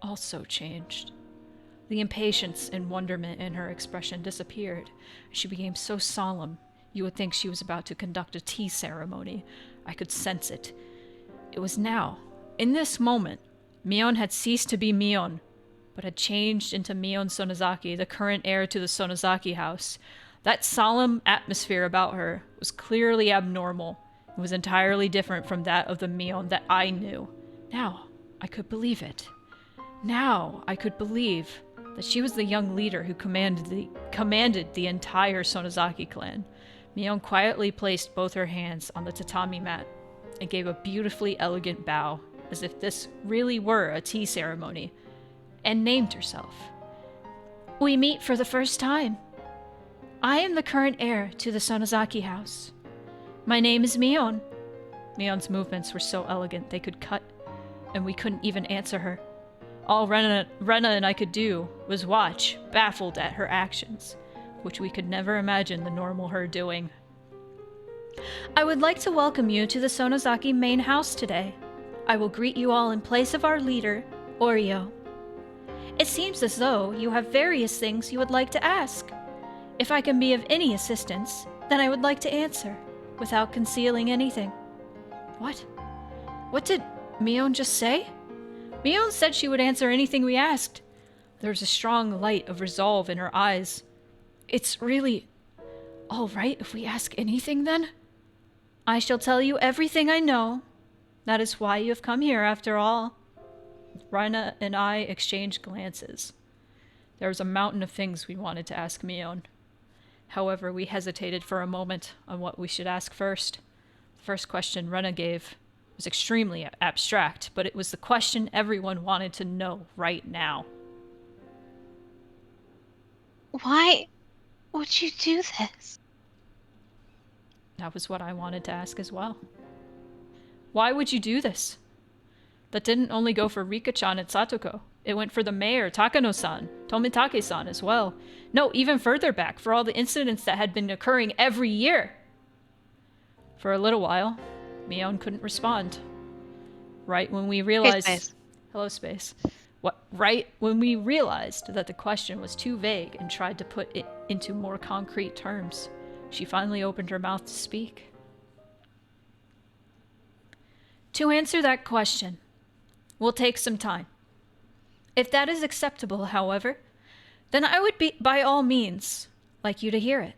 also changed. The impatience and wonderment in her expression disappeared. She became so solemn, you would think she was about to conduct a tea ceremony. I could sense it. It was now, in this moment, Mion had ceased to be Mion, but had changed into Mion Sonozaki, the current heir to the Sonozaki house. That solemn atmosphere about her was clearly abnormal. It was entirely different from that of the Mion that I knew. Now, I could believe it. Now, I could believe that she was the young leader who commanded the entire Sonozaki clan. Mion quietly placed both her hands on the tatami mat and gave a beautifully elegant bow, as if this really were a tea ceremony, and named herself. We meet for the first time. I am the current heir to the Sonozaki house. My name is Mion. Mion's movements were so elegant they could cut, and we couldn't even answer her. All Rena and I could do was watch, baffled at her actions, which we could never imagine the normal her doing. I would like to welcome you to the Sonozaki main house today. I will greet you all in place of our leader, Oreo. It seems as though you have various things you would like to ask. If I can be of any assistance, then I would like to answer, without concealing anything. What? What did Mion just say? Mion said she would answer anything we asked. There was a strong light of resolve in her eyes. It's really all right if we ask anything, then? I shall tell you everything I know. That is why you have come here, after all. Rhina and I exchanged glances. There was a mountain of things we wanted to ask Mion. However, we hesitated for a moment on what we should ask first. The first question Rhina gave was extremely abstract, but it was the question everyone wanted to know right now. Why would you do this? That was what I wanted to ask as well. Why would you do this? That didn't only go for Rika-chan and Satoko. It went for the mayor, Takano-san, Tomitake-san as well. No, even further back, for all the incidents that had been occurring every year. For a little while, Mion couldn't respond. Right when we realized... Hey, Space. Hello, Space. Right when we realized that the question was too vague and tried to put it into more concrete terms, she finally opened her mouth to speak. To answer that question will take some time. If that is acceptable, however, then I would by all means like you to hear it.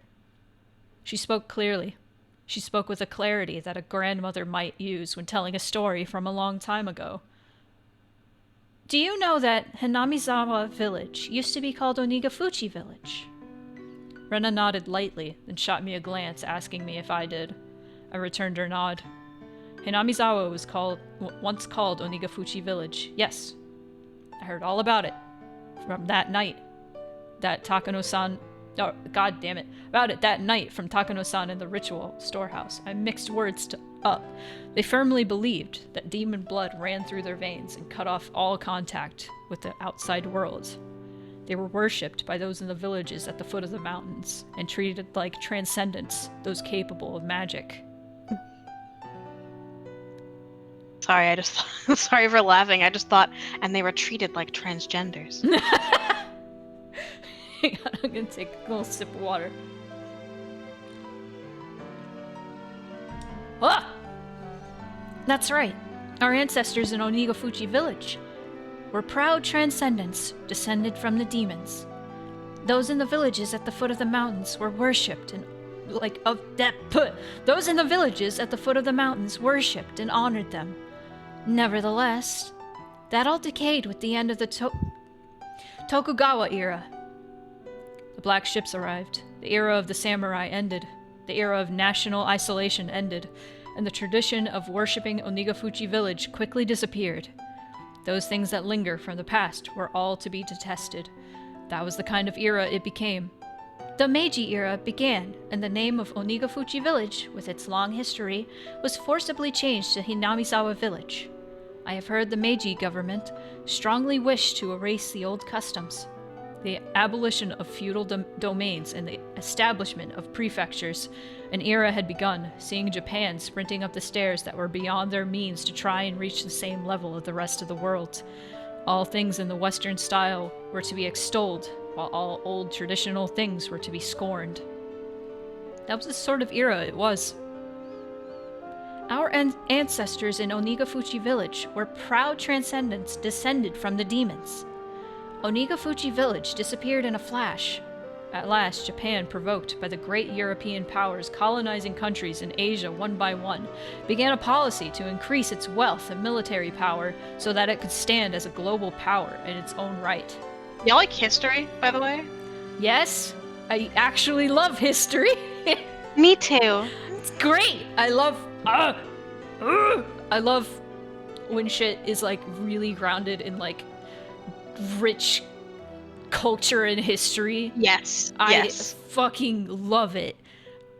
She spoke clearly. She spoke with a clarity that a grandmother might use when telling a story from a long time ago. Do you know that Hinamizawa Village used to be called Onigafuchi Village? Rena nodded lightly, then shot me a glance, asking me if I did. I returned her nod. Hinamizawa was once called Onigafuchi Village. Yes, I heard all about it from that night. That Takano-san... Oh, god damn it. About it that night from Takano-san in the ritual storehouse. I mixed words up. They firmly believed that demon blood ran through their veins and cut off all contact with the outside world. They were worshipped by those in the villages at the foot of the mountains and treated like transcendents, those capable of magic. Sorry, sorry for laughing. I just thought, and they were treated like transgenders. Hang on, I'm gonna take a little sip of water. Ah! That's right. Our ancestors in Onigafuchi Village were proud transcendents descended from the demons. Those in the villages at the foot of the mountains were worshipped and those in the villages at the foot of the mountains worshipped and honored them. Nevertheless, that all decayed with the end of the Tokugawa era. The black ships arrived. The era of the samurai ended. The era of national isolation ended, and the tradition of worshipping Onigafuchi Village quickly disappeared. Those things that linger from the past were all to be detested. That was the kind of era it became. The Meiji era began, and the name of Onigafuchi Village, with its long history, was forcibly changed to Hinamizawa Village. I have heard the Meiji government strongly wished to erase the old customs. The abolition of feudal domains and the establishment of prefectures. An era had begun, seeing Japan sprinting up the stairs that were beyond their means to try and reach the same level of the rest of the world. All things in the Western style were to be extolled, while all old traditional things were to be scorned. That was the sort of era it was. Our ancestors in Onigafuchi Village were proud transcendents descended from the demons. Onigafuchi Village disappeared in a flash. At last, Japan, provoked by the great European powers colonizing countries in Asia one by one, began a policy to increase its wealth and military power so that it could stand as a global power in its own right. Y'all like history, by the way? Yes, I actually love history. Me too. It's great. I love when shit is like really grounded in like rich culture and history. Yes. I fucking love it.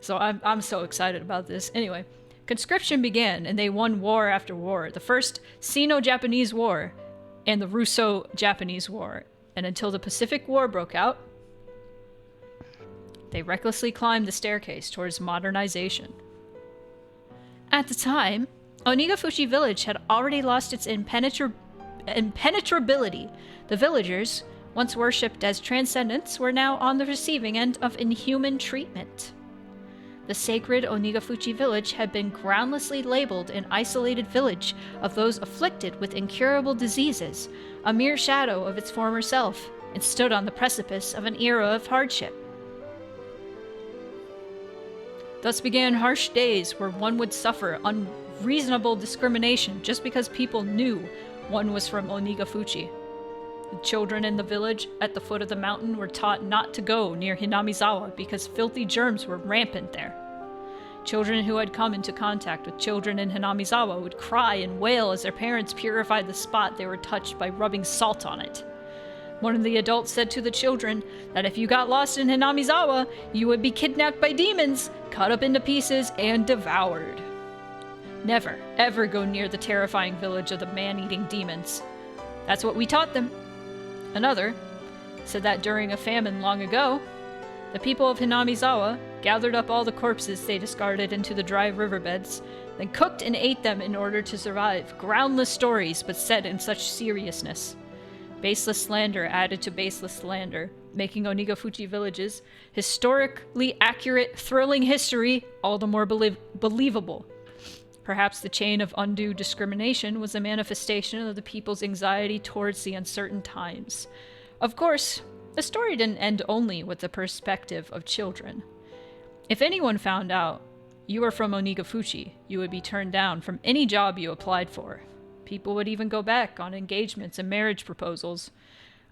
So I'm so excited about this. Anyway, conscription began and they won war after war. The first Sino-Japanese War and the Russo-Japanese War. And until the Pacific War broke out, they recklessly climbed the staircase towards modernization. At the time, Onigafuchi village had already lost its impenetrability. The villagers, once worshipped as transcendents, were now on the receiving end of inhuman treatment. The sacred Onigafuchi village had been groundlessly labeled an isolated village of those afflicted with incurable diseases, a mere shadow of its former self, and stood on the precipice of an era of hardship. Thus began harsh days where one would suffer unreasonable discrimination just because people knew one was from Onigafuchi. The children in the village at the foot of the mountain were taught not to go near Hinamizawa because filthy germs were rampant there. Children who had come into contact with children in Hinamizawa would cry and wail as their parents purified the spot they were touched by rubbing salt on it. One of the adults said to the children that if you got lost in Hinamizawa, you would be kidnapped by demons, cut up into pieces, and devoured. Never, ever go near the terrifying village of the man-eating demons. That's what we taught them. Another said that during a famine long ago, the people of Hinamizawa gathered up all the corpses they discarded into the dry riverbeds, then cooked and ate them in order to survive. Groundless stories, but said in such seriousness. Baseless slander added to baseless slander, making Onigafuchi village's historically accurate, thrilling history all the more believable. Perhaps the chain of undue discrimination was a manifestation of the people's anxiety towards the uncertain times. Of course, the story didn't end only with the perspective of children. If anyone found out you were from Onigafuchi, you would be turned down from any job you applied for. People would even go back on engagements and marriage proposals.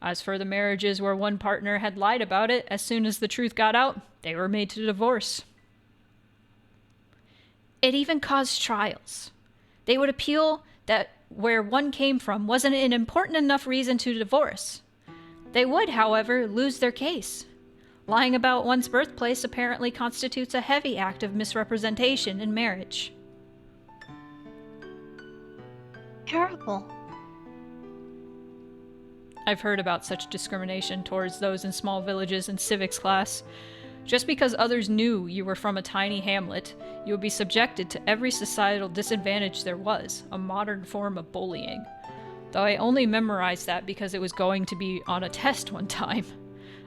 As for the marriages where one partner had lied about it, as soon as the truth got out, they were made to divorce. It even caused trials. They would appeal that where one came from wasn't an important enough reason to divorce. They would, however, lose their case. Lying about one's birthplace apparently constitutes a heavy act of misrepresentation in marriage. Terrible. I've heard about such discrimination towards those in small villages in civics class. Just because others knew you were from a tiny hamlet, you would be subjected to every societal disadvantage there was, a modern form of bullying. Though I only memorized that because it was going to be on a test one time.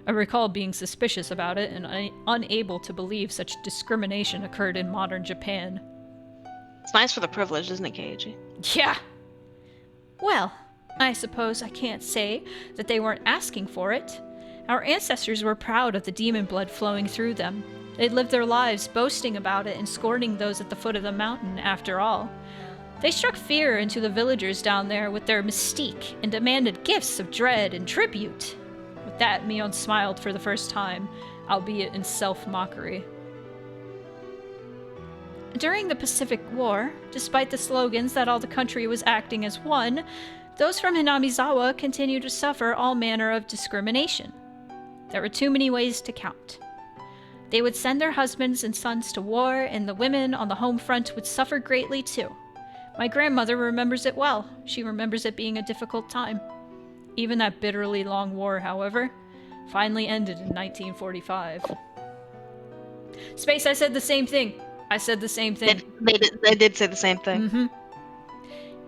I recall being suspicious about it and unable to believe such discrimination occurred in modern Japan. It's nice for the privileged, isn't it, Keiji? Yeah. Well, I suppose I can't say that they weren't asking for it. Our ancestors were proud of the demon blood flowing through them. They lived their lives boasting about it and scorning those at the foot of the mountain, after all. They struck fear into the villagers down there with their mystique and demanded gifts of dread and tribute. With that, Mion smiled for the first time, albeit in self-mockery. During the Pacific War, despite the slogans that all the country was acting as one, those from Hinamizawa continued to suffer all manner of discrimination. There were too many ways to count. They would send their husbands and sons to war, and the women on the home front would suffer greatly too. My grandmother remembers it well. She remembers it being a difficult time. Even that bitterly long war, however, finally ended in 1945. Space, I said the same thing. I said the same thing. They did say the same thing. Mm-hmm.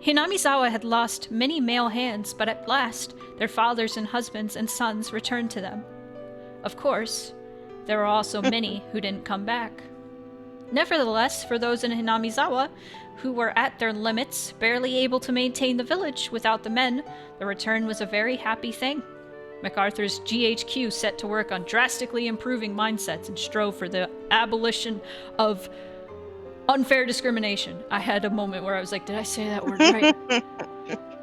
Hinamizawa had lost many male hands, but at last their fathers and husbands and sons returned to them. Of course, there were also many who didn't come back. Nevertheless, for those in Hinamizawa who were at their limits, barely able to maintain the village without the men, the return was a very happy thing. MacArthur's GHQ set to work on drastically improving mindsets and strove for the abolition of unfair discrimination. I had a moment where I was like, did I say that word right?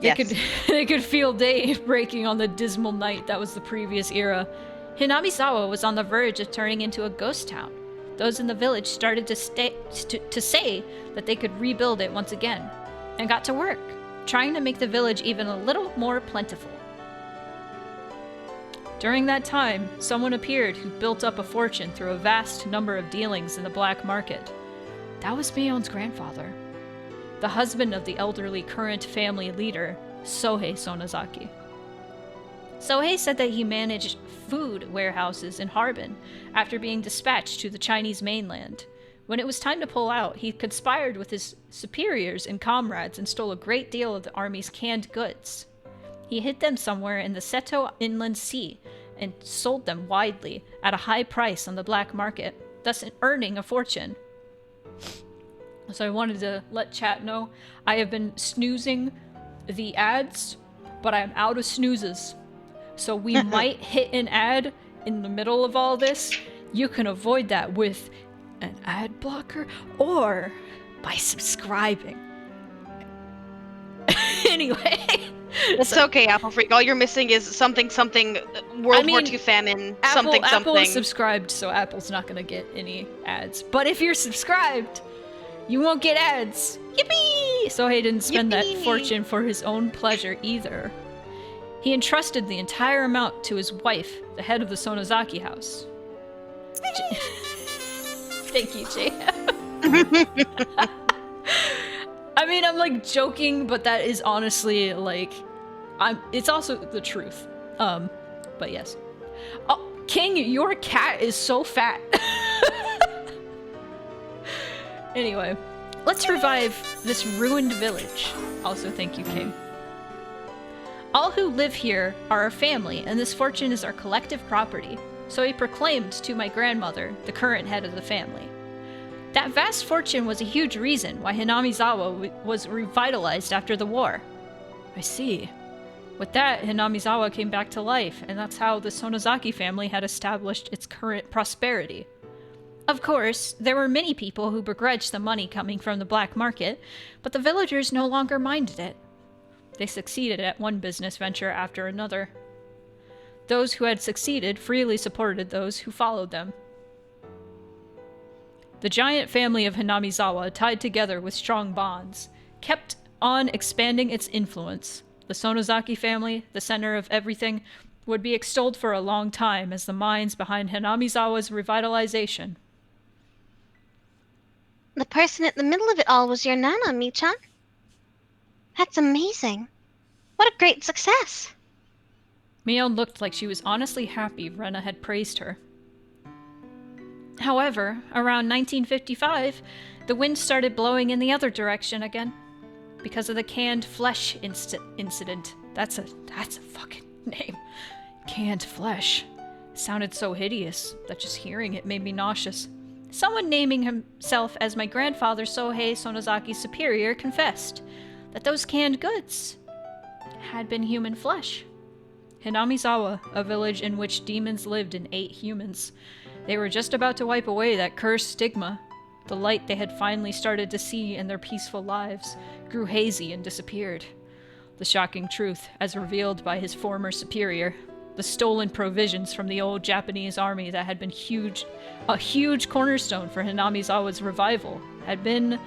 Yes. They could feel day breaking on the dismal night that was the previous era. Hinamizawa was on the verge of turning into a ghost town. Those in the village started to say that they could rebuild it once again, and got to work, trying to make the village even a little more plentiful. During that time, someone appeared who built up a fortune through a vast number of dealings in the black market. That was Mion's grandfather, the husband of the elderly current family leader, Sohei Sonozaki. Sohei said that he managed food warehouses in Harbin after being dispatched to the Chinese mainland. When it was time to pull out, he conspired with his superiors and comrades and stole a great deal of the army's canned goods. He hid them somewhere in the Seto Inland Sea and sold them widely at a high price on the black market, thus earning a fortune. So I wanted to let chat know I have been snoozing the ads, but I'm out of snoozes. So we might hit an ad in the middle of all this. You can avoid that with an ad blocker or by subscribing. Anyway. It's okay, Apple Freak. All you're missing is something, World War II famine, something. Apple is subscribed, so Apple's not gonna get any ads. But if you're subscribed, you won't get ads. Yippee! Sohei didn't spend that fortune for his own pleasure either. He entrusted the entire amount to his wife, the head of the Sonozaki house. Thank you, Jay. I mean, I'm like joking, but that is honestly like, it's also the truth. But yes. Oh, King, your cat is so fat. Anyway, let's revive this ruined village. Also, thank you, King. All who live here are our family, and this fortune is our collective property. So he proclaimed to my grandmother, the current head of the family. That vast fortune was a huge reason why Hinamizawa was revitalized after the war. I see. With that, Hinamizawa came back to life, and that's how the Sonozaki family had established its current prosperity. Of course, there were many people who begrudged the money coming from the black market, but the villagers no longer minded it. They succeeded at one business venture after another. Those who had succeeded freely supported those who followed them. The giant family of Hinamizawa, tied together with strong bonds, kept on expanding its influence. The Sonozaki family, the center of everything, would be extolled for a long time as the minds behind Hinamizawa's revitalization. The person at the middle of it all was your Nana, Michan. That's amazing. What a great success. Mion looked like she was honestly happy Rena had praised her. However, around 1955, the wind started blowing in the other direction again. Because of the canned flesh incident. That's a fucking name. Canned flesh. It sounded so hideous that just hearing it made me nauseous. Someone naming himself as my grandfather Sohei Sonozaki's superior confessed that those canned goods had been human flesh. Hinamizawa, a village in which demons lived and ate humans. They were just about to wipe away that cursed stigma. The light they had finally started to see in their peaceful lives grew hazy and disappeared. The shocking truth, as revealed by his former superior, the stolen provisions from the old Japanese army that had been a huge cornerstone for Hinamizawa's revival, had been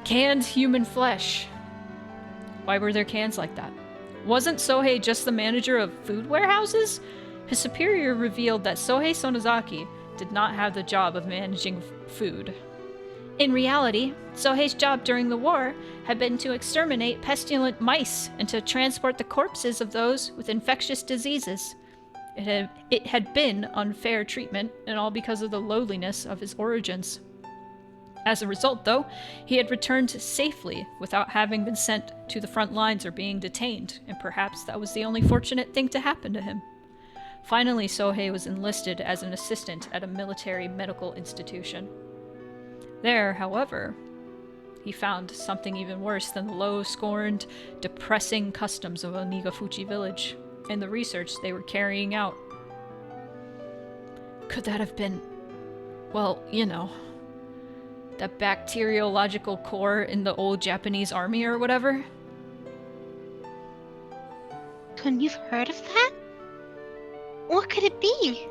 canned human flesh. Why were there cans like that? Wasn't Sohei just the manager of food warehouses? His superior revealed that Sohei Sonozaki did not have the job of managing food. In reality, Sohei's job during the war had been to exterminate pestilent mice and to transport the corpses of those with infectious diseases. It had been unfair treatment, and all because of the lowliness of his origins. As a result, though, he had returned safely without having been sent to the front lines or being detained, and perhaps that was the only fortunate thing to happen to him. Finally, Sohei was enlisted as an assistant at a military medical institution. There, however, he found something even worse than the low, scorned, depressing customs of Onigafuchi village, and the research they were carrying out. Could that have been, well, you know, the bacteriological core in the old Japanese army or whatever? Couldn't you've heard of that? What could it be?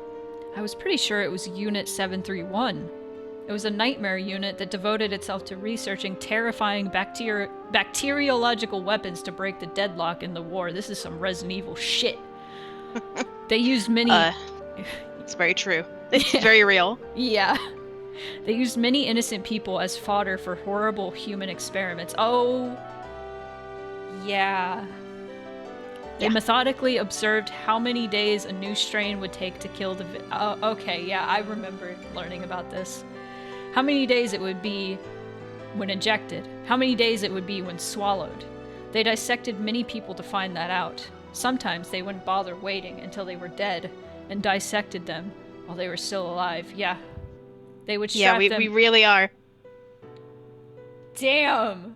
I was pretty sure it was Unit 731. It was a nightmare unit that devoted itself to researching terrifying bacteriological weapons to break the deadlock in the war. This is some Resident Evil shit. They used many... It's very true. It's very real. Yeah. They used many innocent people as fodder for horrible human experiments. Oh... yeah. They methodically observed how many days a new strain would take to kill the... okay, yeah, I remember learning about this. how many days it would be when injected, how many days it would be when swallowed. They dissected many people to find that out. Sometimes they wouldn't bother waiting until they were dead and dissected them while they were still alive. Yeah. They would strap them. We really are. Damn.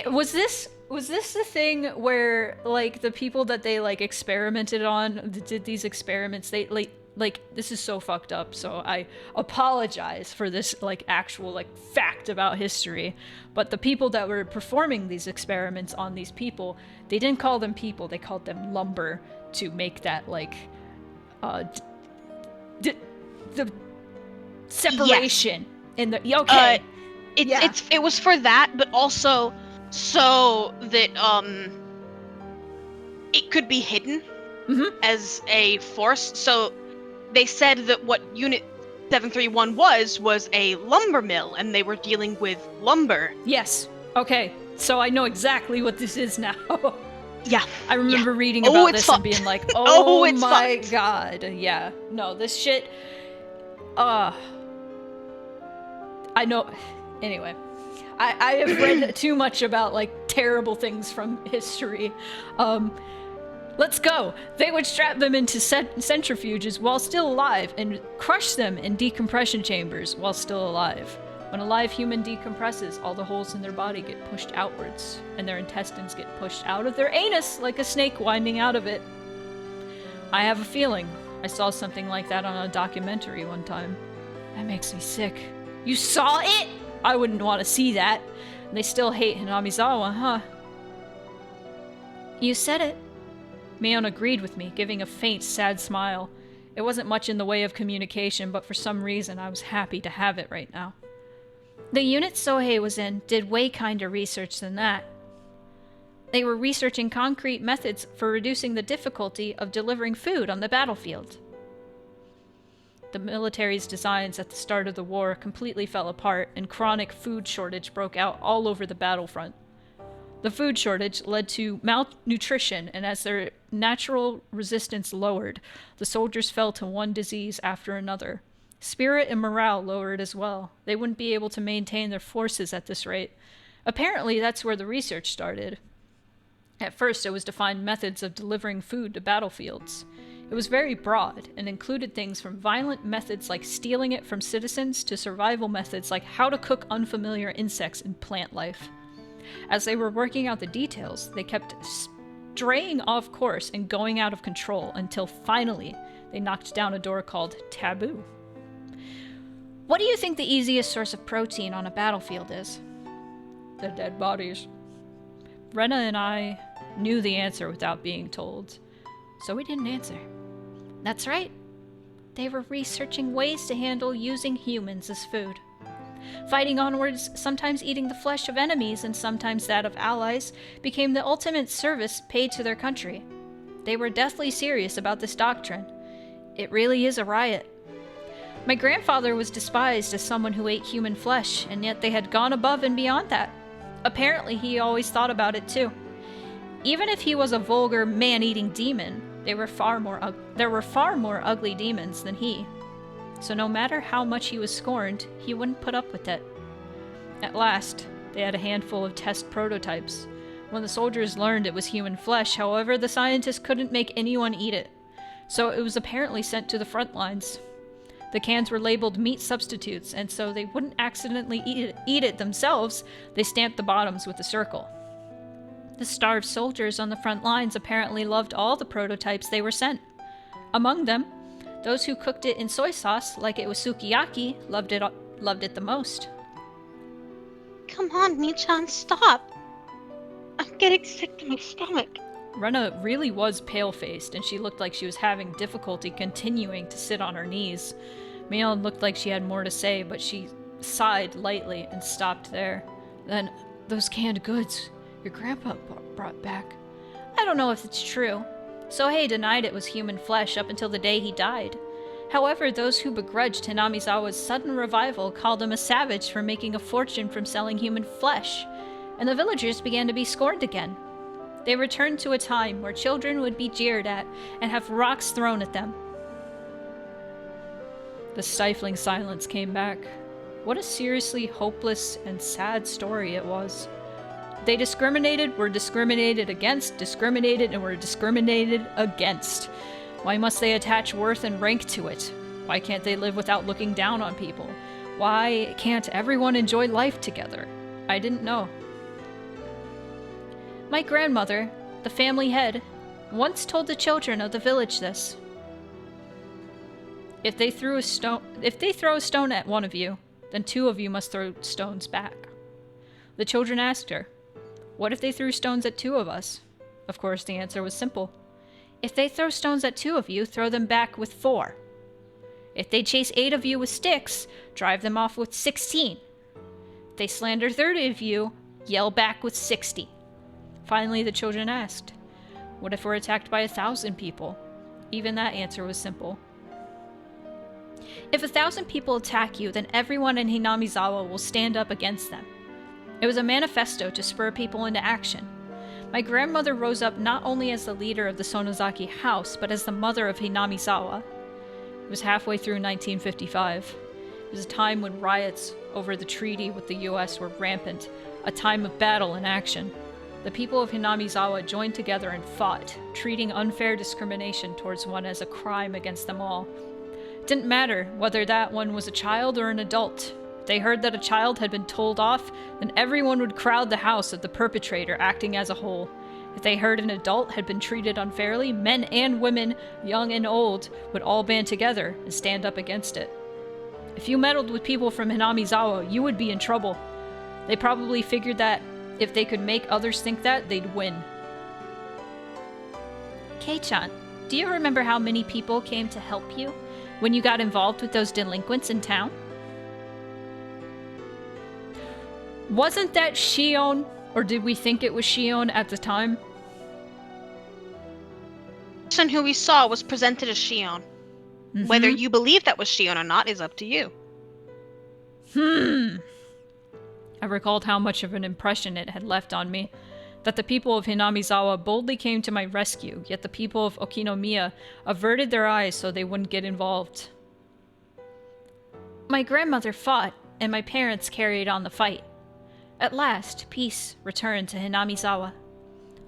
Was this the thing where, like, the people that they, like, experimented on, did these experiments, they, like, this is so fucked up, so I apologize for this, like, actual, like, fact about history, but the people that were performing these experiments on these people, they didn't call them people, they called them lumber to make that, like, the separation in the, okay. It was for that, but also so that, it could be hidden as a force, so they said that what Unit 731 was a lumber mill, and they were dealing with lumber. Yes. Okay. So I know exactly what this is now. Yeah. I remember reading about this and being like, oh it's my fucked. god. Yeah. No, this shit. I know. Anyway. I have read too much about, like, terrible things from history. Let's go. They would strap them into centrifuges while still alive and crush them in decompression chambers while still alive. When a live human decompresses, all the holes in their body get pushed outwards, and their intestines get pushed out of their anus like a snake winding out of it. I have a feeling I saw something like that on a documentary one time. That makes me sick. You saw it? I wouldn't want to see that. And they still hate Hinamizawa, huh? You said it. Mion agreed with me, giving a faint, sad smile. It wasn't much in the way of communication, but for some reason I was happy to have it right now. The unit Sohei was in did way kinder research than that. They were researching concrete methods for reducing the difficulty of delivering food on the battlefield. The military's designs at the start of the war completely fell apart, and chronic food shortage broke out all over the battlefront. The food shortage led to malnutrition, and as their natural resistance lowered, the soldiers fell to one disease after another. Spirit and morale lowered as well. They wouldn't be able to maintain their forces at this rate. Apparently, that's where the research started. At first, it was to find methods of delivering food to battlefields. It was very broad and included things from violent methods like stealing it from citizens to survival methods like how to cook unfamiliar insects and plant life. As they were working out the details, they kept straying off course and going out of control until finally they knocked down a door called Taboo. What do you think the easiest source of protein on a battlefield is? The dead bodies. Rena and I knew the answer without being told, so we didn't answer. That's right. They were researching ways to handle using humans as food. Fighting onwards, sometimes eating the flesh of enemies and sometimes that of allies, became the ultimate service paid to their country. They were deathly serious about this doctrine. It really is a riot. My grandfather was despised as someone who ate human flesh, and yet they had gone above and beyond that. Apparently, he always thought about it too. Even if he was a vulgar, man-eating demon, there were far more ugly demons than he. So no matter how much he was scorned, he wouldn't put up with it. At last, they had a handful of test prototypes. When the soldiers learned it was human flesh, however, the scientists couldn't make anyone eat it. So it was apparently sent to the front lines. The cans were labeled meat substitutes, and so they wouldn't accidentally eat it themselves, they stamped the bottoms with a circle. The starved soldiers on the front lines apparently loved all the prototypes they were sent. Among them, those who cooked it in soy sauce like it was sukiyaki loved it the most. Come on, Michan, stop. I'm getting sick to my stomach. Rena really was pale-faced, and she looked like she was having difficulty continuing to sit on her knees. Mion looked like she had more to say, but she sighed lightly and stopped there. Then, those canned goods your grandpa brought back. I don't know if it's true. Sohei denied it was human flesh up until the day he died. However, those who begrudged Hinamizawa's sudden revival called him a savage for making a fortune from selling human flesh, and the villagers began to be scorned again. They returned to a time where children would be jeered at and have rocks thrown at them. The stifling silence came back. What a seriously hopeless and sad story it was. They discriminated, were discriminated against, discriminated, and were discriminated against. Why must they attach worth and rank to it? Why can't they live without looking down on people? Why can't everyone enjoy life together? I didn't know. My grandmother, the family head, once told the children of the village this. If they throw a stone at one of you, then 2 of you must throw stones back. The children asked her, what if they threw stones at 2 of us? Of course, the answer was simple. If they throw stones at 2 of you, throw them back with 4. If they chase 8 of you with sticks, drive them off with 16. If they slander 30 of you, yell back with 60. Finally, the children asked, what if we're attacked by 1,000 people? Even that answer was simple. If 1,000 people attack you, then everyone in Hinamizawa will stand up against them. It was a manifesto to spur people into action. My grandmother rose up not only as the leader of the Sonozaki house, but as the mother of Hinamizawa. It was halfway through 1955. It was a time when riots over the treaty with the US were rampant, a time of battle and action. The people of Hinamizawa joined together and fought, treating unfair discrimination towards one as a crime against them all. It didn't matter whether that one was a child or an adult. If they heard that a child had been told off, then everyone would crowd the house of the perpetrator, acting as a whole. If they heard an adult had been treated unfairly, men and women, young and old, would all band together and stand up against it. If you meddled with people from Hinamizawa, you would be in trouble. They probably figured that if they could make others think that, they'd win. Kei-chan, do you remember how many people came to help you when you got involved with those delinquents in town? Wasn't that Shion, or did we think it was Shion at the time? The person who we saw was presented as Shion. Whether you believe that was Shion or not is up to you. I recalled how much of an impression it had left on me. That the people of Hinamizawa boldly came to my rescue, yet the people of Okinomiya averted their eyes so they wouldn't get involved. My grandmother fought, and my parents carried on the fight. At last, peace returned to Hinamizawa.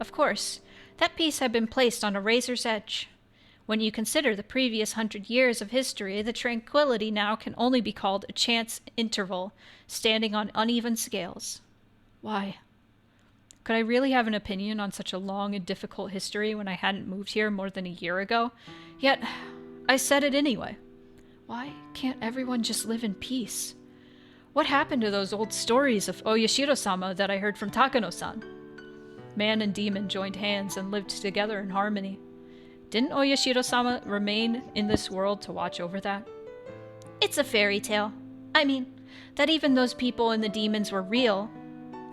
Of course, that peace had been placed on a razor's edge. When you consider the previous 100 years of history, the tranquility now can only be called a chance interval, standing on uneven scales. Why? Could I really have an opinion on such a long and difficult history when I hadn't moved here more than a year ago? Yet, I said it anyway. Why can't everyone just live in peace? What happened to those old stories of Oyashiro-sama that I heard from Takano-san? Man and demon joined hands and lived together in harmony. Didn't Oyashiro-sama remain in this world to watch over that? It's a fairy tale. I mean, that even those people and the demons were real.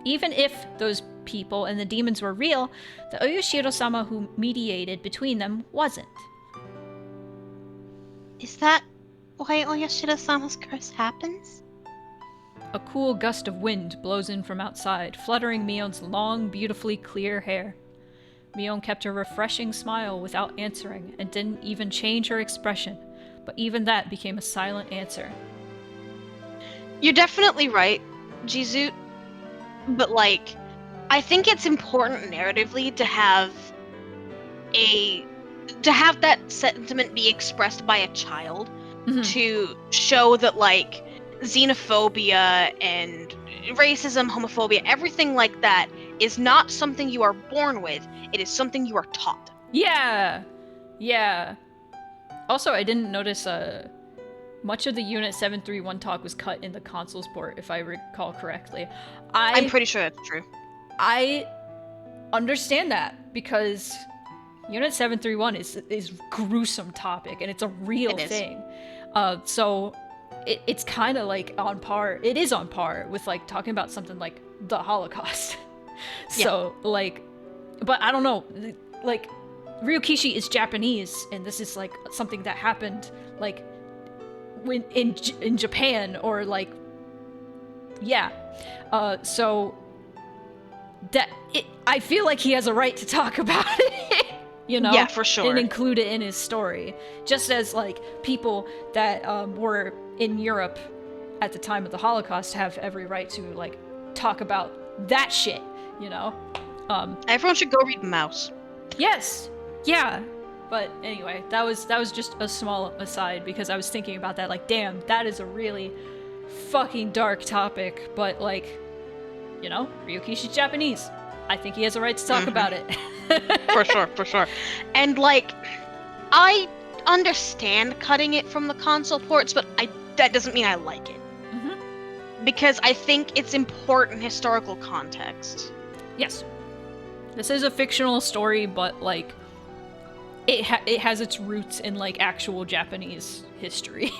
Even if those people and the demons were real, the Oyashiro-sama who mediated between them wasn't. Is that why Oyashiro-sama's curse happens? A cool gust of wind blows in from outside, fluttering Mion's long, beautifully clear hair. Mion kept a refreshing smile without answering, and didn't even change her expression, but even that became a silent answer. You're definitely right, Jizu. But, I think it's important narratively to have that sentiment be expressed by a child to show that, xenophobia and racism, homophobia, everything like that is not something you are born with. It is something you are taught. Yeah. Also, I didn't notice much of the Unit 731 talk was cut in the consoles port, if I recall correctly. I'm pretty sure that's true. I understand that because Unit 731 is gruesome topic and it's a real thing. So it's kind of on par. It is on par with talking about something like the Holocaust. So but I don't know. Ryukishi is Japanese, and this is something that happened when in Japan or so that I feel like he has a right to talk about it. you know? Yeah, for sure. And include it in his story. Just as, like, people that were in Europe at the time of the Holocaust have every right to, like, talk about that shit, you know? Everyone should go read Mouse. Yes! Yeah! But anyway, that was just a small aside because I was thinking about that, like, damn, that is a really fucking dark topic, but, like, you know, Ryukishi's Japanese. I think he has a right to talk about it. For sure. And, like, I understand cutting it from the console ports, but that doesn't mean I like it. Because I think it's important historical context. Yes. This is a fictional story, but, like, it has its roots in, like, actual Japanese history.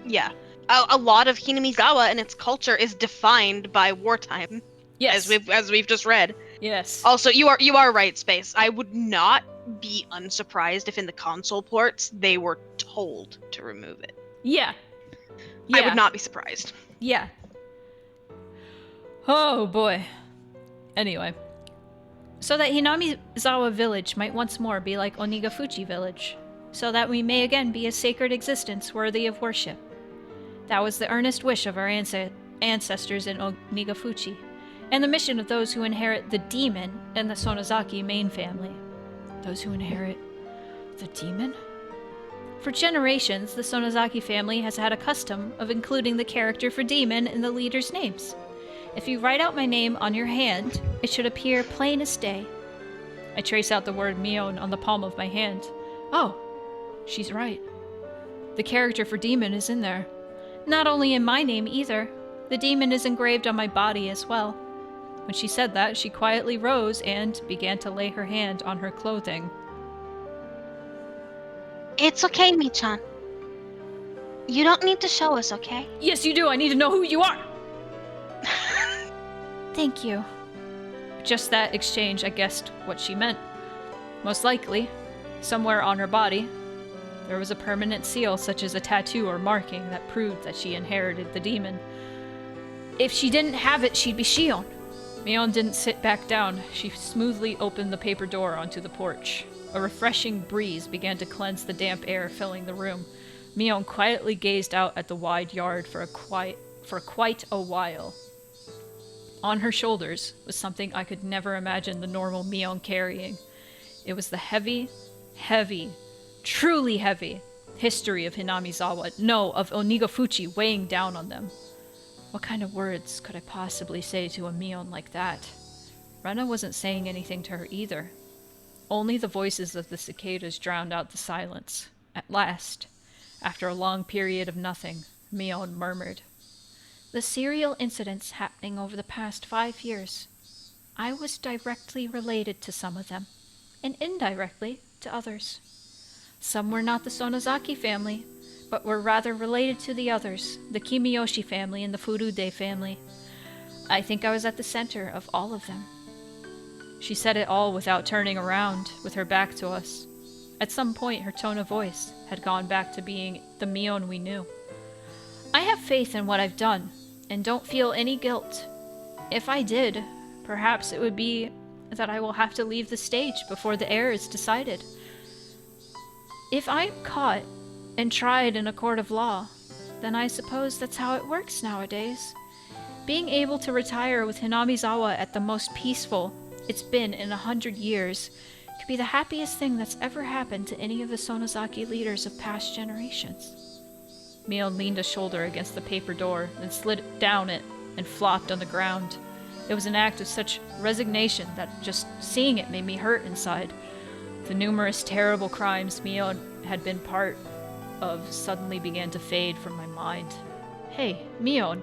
Yeah. A lot of Hinamizawa and its culture is defined by wartime. Yes. As we've just read. Yes. Also, you are right, Space. I would not be unsurprised if in the console ports they were told to remove it. Yeah. I would not be surprised. Yeah. Oh boy. Anyway. So that Hinamizawa village might once more be like Onigafuchi village, so that we may again be a sacred existence worthy of worship. That was the earnest wish of our ancestors in Onigafuchi, and the mission of those who inherit the demon in the Sonozaki main family. Those who inherit the demon? For generations, the Sonozaki family has had a custom of including the character for demon in the leaders' names. If you write out my name on your hand, it should appear plain as day. I trace out the word Mion on the palm of my hand. Oh, she's right. The character for demon is in there. Not only in my name either. The demon is engraved on my body as well. When she said that, she quietly rose and began to lay her hand on her clothing. It's okay, Michan. You don't need to show us, okay? Yes, you do. I need to know who you are. Thank you. Just that exchange, I guessed what she meant. Most likely, somewhere on her body, there was a permanent seal, such as a tattoo or marking, that proved that she inherited the demon. If she didn't have it, she'd be Shion. Mion didn't sit back down. She smoothly opened the paper door onto the porch. A refreshing breeze began to cleanse the damp air filling the room. Mion quietly gazed out at the wide yard for quite a while. On her shoulders was something I could never imagine the normal Mion carrying. It was the heavy, truly heavy history of Hinamizawa, no, of Onigafuchi weighing down on them. What kind of words could I possibly say to a Mion like that? Rena wasn't saying anything to her either. Only the voices of the cicadas drowned out the silence. At last, after a long period of nothing, Mion murmured, "The serial incidents happening over the past 5 years. I was directly related to some of them, and indirectly to others. Some were not the Sonozaki family, but were rather related to the others, the Kimiyoshi family and the Furude family. I think I was at the center of all of them." She said it all without turning around, with her back to us. At some point, her tone of voice had gone back to being the Mion we knew. I have faith in what I've done, and don't feel any guilt. If I did, perhaps it would be that I will have to leave the stage before the heir is decided. If I'm caught and tried in a court of law, then I suppose that's how it works nowadays. Being able to retire with Hinamizawa at the most peaceful it's been in 100 years could be the happiest thing that's ever happened to any of the Sonozaki leaders of past generations. Mion leaned a shoulder against the paper door, then slid down it and flopped on the ground. It was an act of such resignation that just seeing it made me hurt inside. The numerous terrible crimes Mion had been part of suddenly began to fade from my mind. Hey, Mion,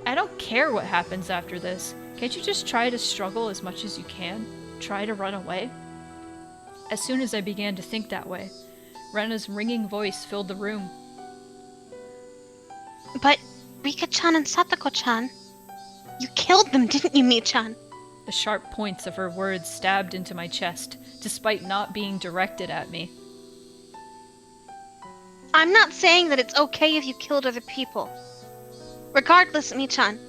I don't care what happens after this. Can't you just try to struggle as much as you can? Try to run away? As soon as I began to think that way, Rena's ringing voice filled the room. But Rika-chan and Satoko-chan, you killed them, didn't you, Mi-chan? The sharp points of her words stabbed into my chest, despite not being directed at me. I'm not saying that it's okay if you killed other people. Regardless, Mi-chan,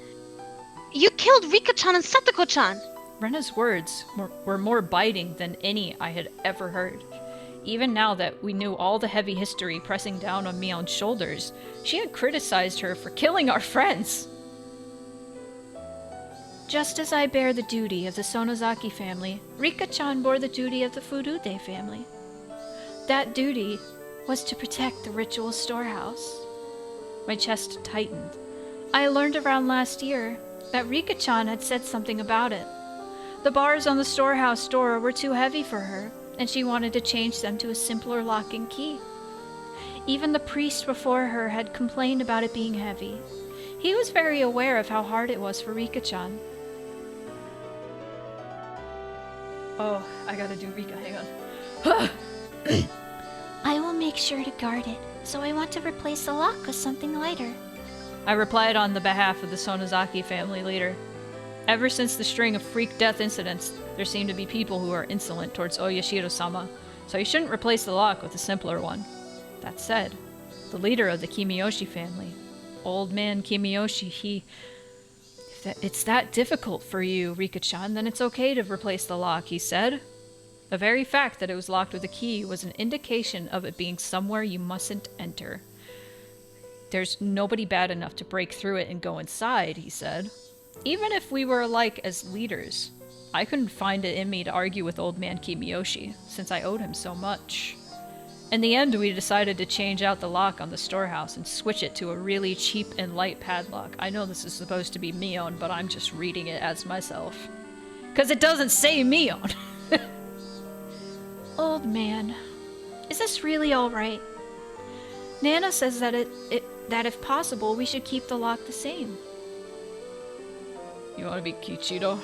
you killed Rika-chan and Satoko-chan. Rena's words were more biting than any I had ever heard. Even now that we knew all the heavy history pressing down on Mion's shoulders, she had criticized her for killing our friends. Just as I bear the duty of the Sonozaki family, Rika-chan bore the duty of the Furude family. That duty was to protect the ritual storehouse. My chest tightened. I learned around last year that Rika-chan had said something about it. The bars on the storehouse door were too heavy for her, and she wanted to change them to a simpler lock and key. Even the priest before her had complained about it being heavy. He was very aware of how hard it was for Rika-chan. Oh, I gotta do Rika, hang on. I will make sure to guard it, so I want to replace the lock with something lighter. I replied on the behalf of the Sonozaki family leader. Ever since the string of freak death incidents, there seem to be people who are insolent towards Oyashiro-sama, so you shouldn't replace the lock with a simpler one. That said, the leader of the Kimiyoshi family, Old Man Kimiyoshi, if it's that difficult for you, Rika-chan, then it's okay to replace the lock, he said. The very fact that it was locked with a key was an indication of it being somewhere you mustn't enter. There's nobody bad enough to break through it and go inside, he said. Even if we were alike as leaders, I couldn't find it in me to argue with Old Man Kimiyoshi, since I owed him so much. In the end, we decided to change out the lock on the storehouse and switch it to a really cheap and light padlock. I know this is supposed to be Mion, but I'm just reading it as myself. 'Cause it doesn't say Mion! Old man, is this really alright? Nana says that that if possible, we should keep the lock the same. You wanna be Kichiro?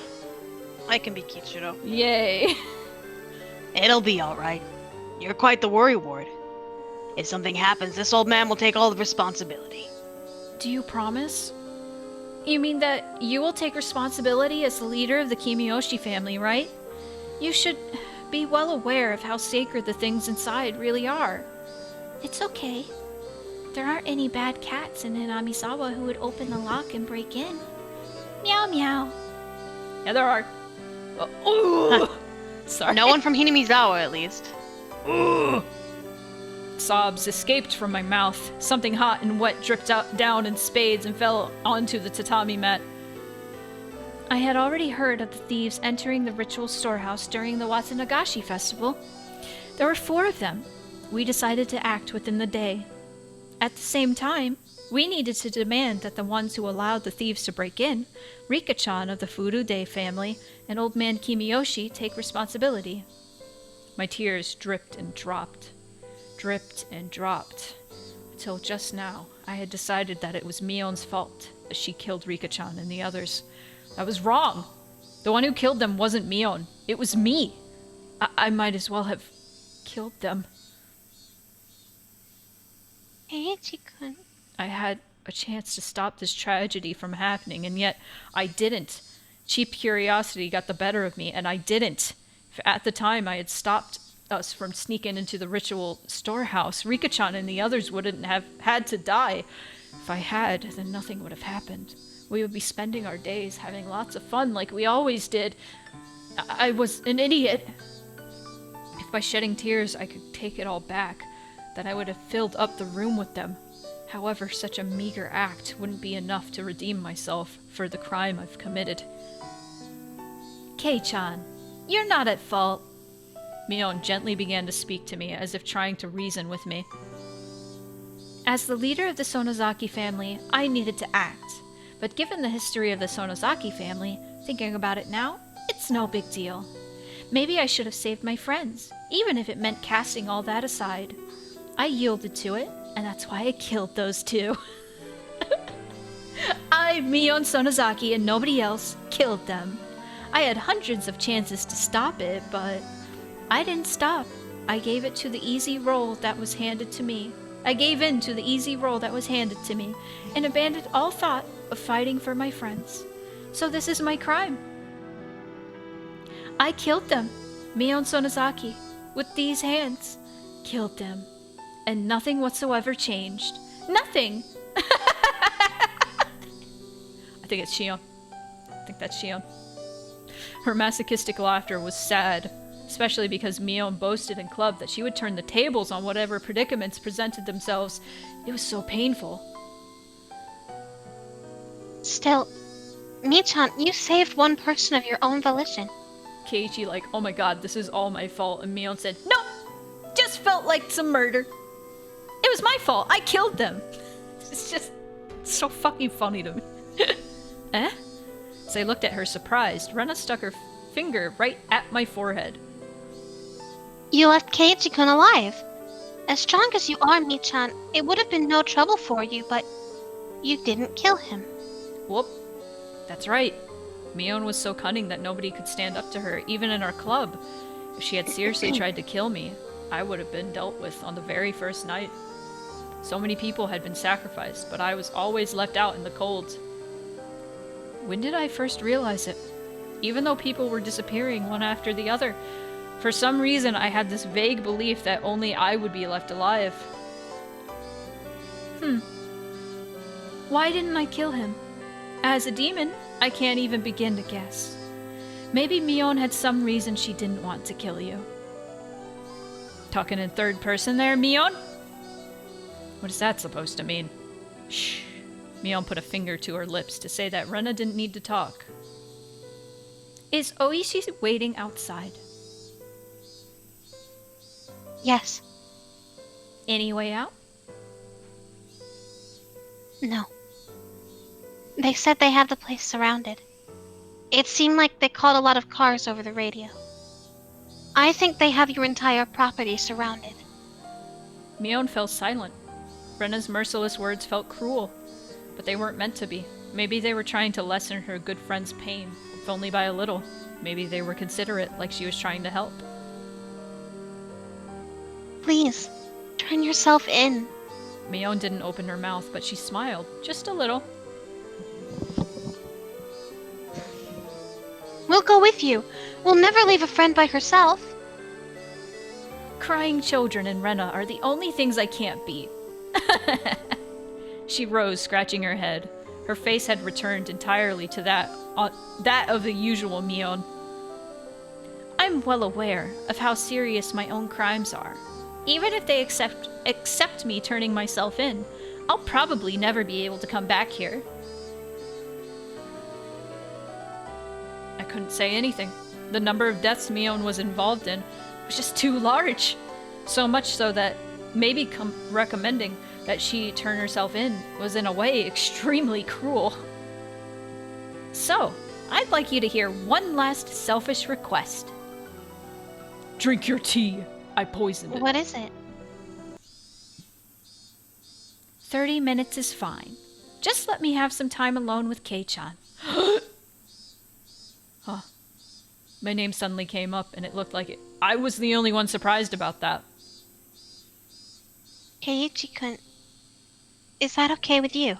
I can be Kichiro. Yay! It'll be alright. You're quite the worrywart. If something happens, this old man will take all the responsibility. Do you promise? You mean that you will take responsibility as the leader of the Kimiyoshi family, right? You should be well aware of how sacred the things inside really are. It's okay. There aren't any bad cats in Inamizawa who would open the lock and break in. Meow meow. Yeah, there are. Ooh! Sorry. No one from Hinamizawa, at least. Ooh! Sobs escaped from my mouth. Something hot and wet dripped down in spades and fell onto the tatami mat. I had already heard of the thieves entering the ritual storehouse during the Watsunagashi festival. There were 4 of them. We decided to act within the day. At the same time, we needed to demand that the ones who allowed the thieves to break in, Rika-chan of the Furude family and Old Man Kimiyoshi, take responsibility. My tears dripped and dropped, until just now I had decided that it was Mion's fault that she killed Rika-chan and the others. I was wrong. The one who killed them wasn't Mion. It was me. I might as well have killed them. Eiichi-kun. I had a chance to stop this tragedy from happening, and yet I didn't. Cheap curiosity got the better of me, and I didn't. If at the time I had stopped us from sneaking into the ritual storehouse, Rika-chan and the others wouldn't have had to die. If I had, then nothing would have happened. We would be spending our days having lots of fun like we always did. I was an idiot. If by shedding tears I could take it all back, then I would have filled up the room with them. However, such a meager act wouldn't be enough to redeem myself for the crime I've committed. Kei-chan, you're not at fault. Mion gently began to speak to me, as if trying to reason with me. As the leader of the Sonozaki family, I needed to act. But given the history of the Sonozaki family, thinking about it now, it's no big deal. Maybe I should have saved my friends, even if it meant casting all that aside. I yielded to it, and that's why I killed those 2. I, Mion Sonozaki, and nobody else, killed them. I had hundreds of chances to stop it, but I didn't stop. I gave it to the easy role that was handed to me. I gave in to the easy role that was handed to me, and abandoned all thought of fighting for my friends. So this is my crime. I killed them, Mion Sonozaki, with these hands. Killed them. And nothing whatsoever changed. Nothing! I think it's Shion. I think that's Shion. Her masochistic laughter was sad, especially because Mion boasted in club that she would turn the tables on whatever predicaments presented themselves. It was so painful. Still, Michan, you saved one person of your own volition. Keiichi like, oh my god, this is all my fault. And Mion said, no, just felt like some murder. It was my fault. I killed them. It's just so fucking funny to me. Eh? As I looked at her surprised, Rena stuck her finger right at my forehead. You left Keiichi-kun alive. As strong as you are, Michan, it would have been no trouble for you, but you didn't kill him. Whoop. That's right. Mion was so cunning that nobody could stand up to her, even in our club. If she had seriously tried to kill me, I would have been dealt with on the very first night. So many people had been sacrificed, but I was always left out in the cold. When did I first realize it? Even though people were disappearing one after the other, for some reason I had this vague belief that only I would be left alive. Why didn't I kill him? As a demon, I can't even begin to guess. Maybe Mion had some reason she didn't want to kill you. Talking in third person there, Mion? What is that supposed to mean? Shh. Mion put a finger to her lips to say that Rena didn't need to talk. Is Oishi waiting outside? Yes. Any way out? No. They said they have the place surrounded. It seemed like they called a lot of cars over the radio. I think they have your entire property surrounded. Mion fell silent. Rena's merciless words felt cruel, but they weren't meant to be. Maybe they were trying to lessen her good friend's pain, if only by a little. Maybe they were considerate, like she was trying to help. Please, turn yourself in. Mion didn't open her mouth, but she smiled, just a little. We'll go with you. We'll never leave a friend by herself. Crying children and Rena are the only things I can't beat. She rose, scratching her head. Her face had returned entirely to that of the usual Mion. I'm well aware of how serious my own crimes are. Even if they accept me turning myself in, I'll probably never be able to come back here. I couldn't say anything. The number of deaths Mion was involved in was just too large. So much so that maybe recommending that she turn herself in was in a way extremely cruel. So, I'd like you to hear one last selfish request. Drink your tea. I poisoned it. What is it? 30 minutes is fine. Just let me have some time alone with Kei-chan. Huh. My name suddenly came up, and it looked like I was the only one surprised about that. Keiichi-kun, is that okay with you?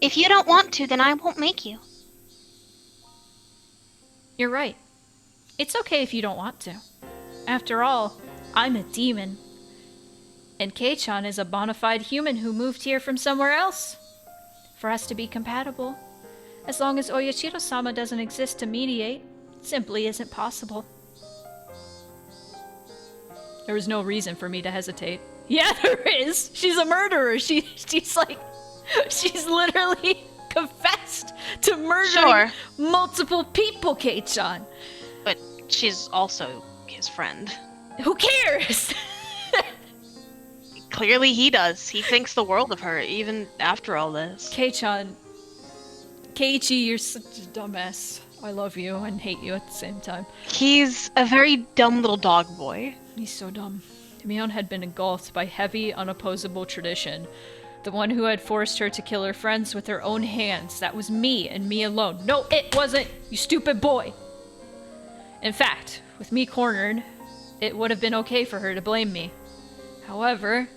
If you don't want to, then I won't make you. You're right. It's okay if you don't want to. After all, I'm a demon. And Kei-chan is a bona fide human who moved here from somewhere else. For us to be compatible, as long as Oyashiro-sama doesn't exist to mediate, it simply isn't possible. There was no reason for me to hesitate. Yeah, there is! She's a murderer! She's literally confessed to murdering multiple people, Kei-chan! But she's also his friend. Who cares? Clearly he does. He thinks the world of her, even after all this. Kei-chan. Keiichi, you're such a dumbass. I love you and hate you at the same time. He's a very dumb little dog boy. He's so dumb. Mion had been engulfed by heavy, unopposable tradition. The one who had forced her to kill her friends with her own hands. That was me, and me alone. No, it wasn't, you stupid boy! In fact, with me cornered, it would have been okay for her to blame me. However,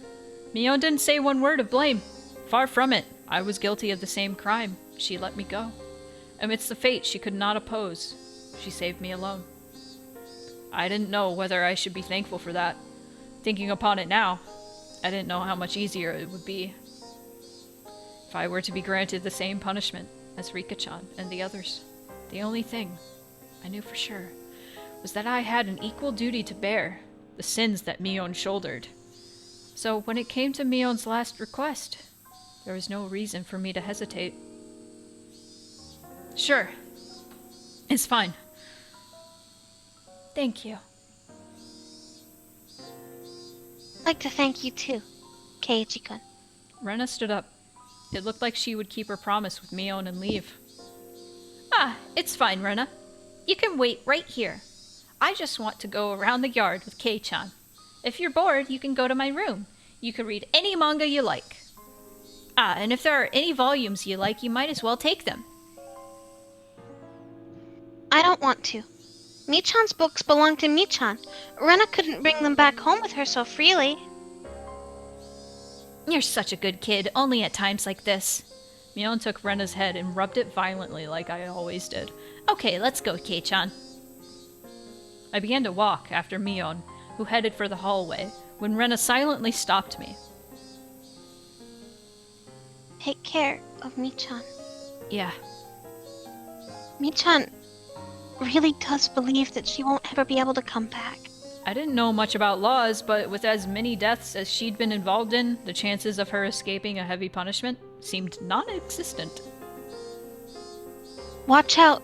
Mion didn't say one word of blame. Far from it. I was guilty of the same crime. She let me go. Amidst the fate she could not oppose, she saved me alone. I didn't know whether I should be thankful for that. Thinking upon it now, I didn't know how much easier it would be if I were to be granted the same punishment as Rika-chan and the others. The only thing I knew for sure, was that I had an equal duty to bear, the sins that Mion shouldered. So when it came to Mion's last request, there was no reason for me to hesitate. Sure. It's fine. Thank you. I'd like to thank you too, Keiichi-kun. Rena stood up. It looked like she would keep her promise with Mion and leave. Ah, it's fine, Rena. You can wait right here. I just want to go around the yard with Kei-chan. If you're bored, you can go to my room. You can read any manga you like. Ah, and if there are any volumes you like, you might as well take them. I don't want to. Michan's books belong to Michan. Rena couldn't bring them back home with her so freely. You're such a good kid, only at times like this. Mion took Rena's head and rubbed it violently like I always did. Okay, let's go, Kei-chan. I began to walk after Mion, who headed for the hallway, when Rena silently stopped me. Take care of Michan. Yeah. Michan really does believe that she won't ever be able to come back. I didn't know much about laws, but with as many deaths as she'd been involved in, the chances of her escaping a heavy punishment seemed non-existent. Watch out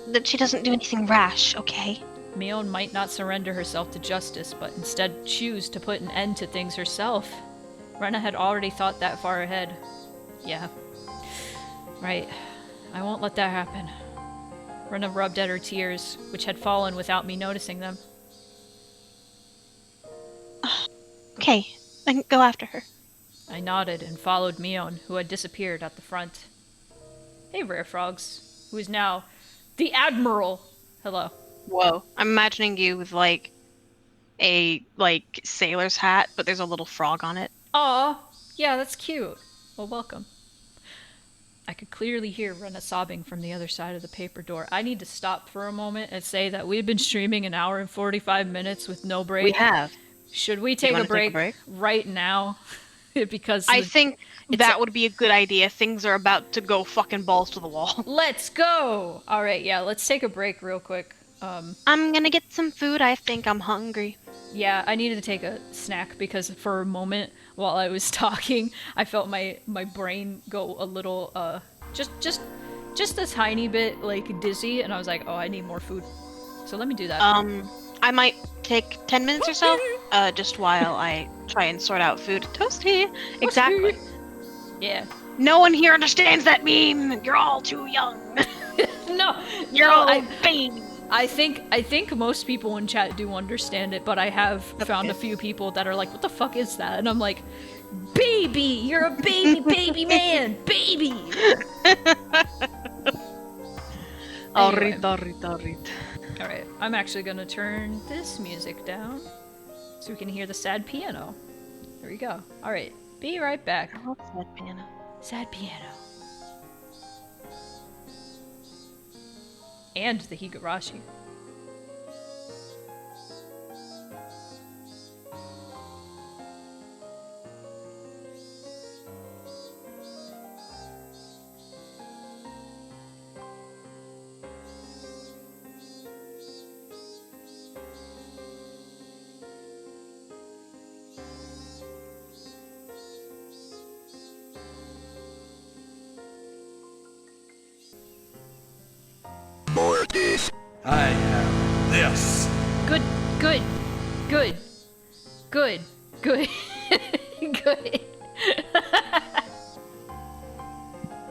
that she doesn't do anything rash, okay? Mion might not surrender herself to justice, but instead choose to put an end to things herself. Rena had already thought that far ahead. Yeah. Right. I won't let that happen. Rena rubbed at her tears, which had fallen without me noticing them. Okay, then go after her. I nodded and followed Mion, who had disappeared at the front. Hey, Rare Frogs, who is now the Admiral. Hello. Whoa. I'm imagining you with, like, a, sailor's hat, but there's a little frog on it. Aw, yeah, that's cute. Well, welcome. I could clearly hear Rena sobbing from the other side of the paper door. I need to stop for a moment and say that we've been streaming an hour and 45 minutes with no break. We have. Should we take a break right now? Because I think that would be a good idea. Things are about to go fucking balls to the wall. Let's go! Alright, yeah, let's take a break real quick. I'm gonna get some food. I think I'm hungry. Yeah, I needed to take a snack because for a moment while I was talking, I felt my brain go a little, just a tiny bit, like, dizzy, and I was like, oh, I need more food. So let me do that. I might take 10 minutes or so, just while I try and sort out food. Toasty! Exactly. Yeah. No one here understands that meme! You're all too young! No! You're no, all baby! I think most people in chat do understand it, but I have found a few people that are like, what the fuck is that? And I'm like, baby! You're a baby man! Baby! Anyway. Alright, I'm actually gonna turn this music down so we can hear the sad piano. There we go. Alright, be right back. I love sad piano. Sad piano. And the Higurashi. I have this. Good. Good.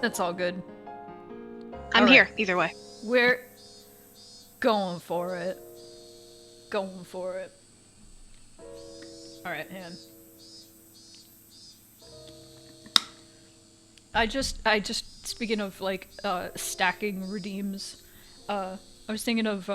That's all good. I'm Alright. here, either way. We're going for it. Alright, hang on. I just speaking of like stacking redeems, I was thinking of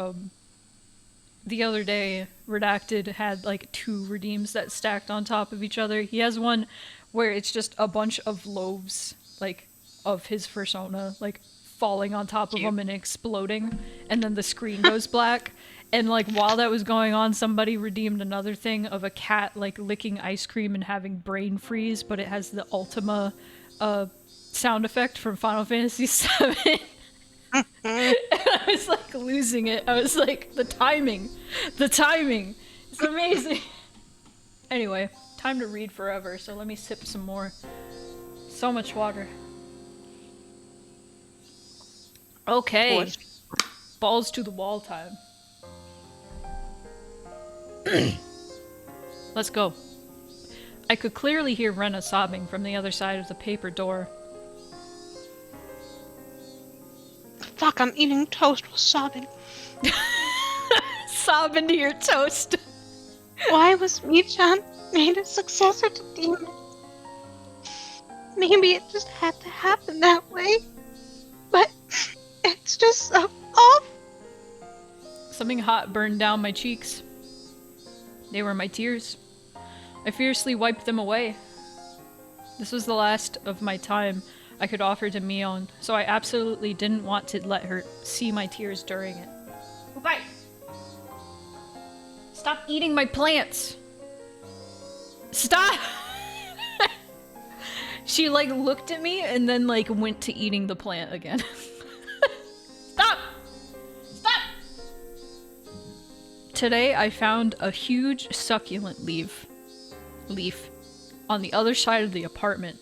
the other day Redacted had like 2 redeems that stacked on top of each other. He has one where it's just a bunch of loaves like of his persona like falling on top of him and exploding, and then the screen goes black. And like while that was going on, somebody redeemed another thing of a cat like licking ice cream and having brain freeze, but it has the Ultima sound effect from Final Fantasy VII. I was like losing it. I was like, the timing. It's amazing. Anyway, time to read forever, so let me sip some more. So much water. Okay. Forced. Balls to the wall time. Let's go. I could clearly hear Rena sobbing from the other side of the paper door. Fuck, I'm eating toast while sobbing. Sob into your toast. Why was Michan made a successor to Demon? Maybe it just had to happen that way. But it's just so awful. Something hot burned down my cheeks. They were my tears. I fiercely wiped them away. This was the last of my time I could offer to Mion, so I absolutely didn't want to let her see my tears during it. Bye. Stop eating my plants. Stop. She like looked at me and then like went to eating the plant again. Stop. Stop. Today I found a huge succulent leaf on the other side of the apartment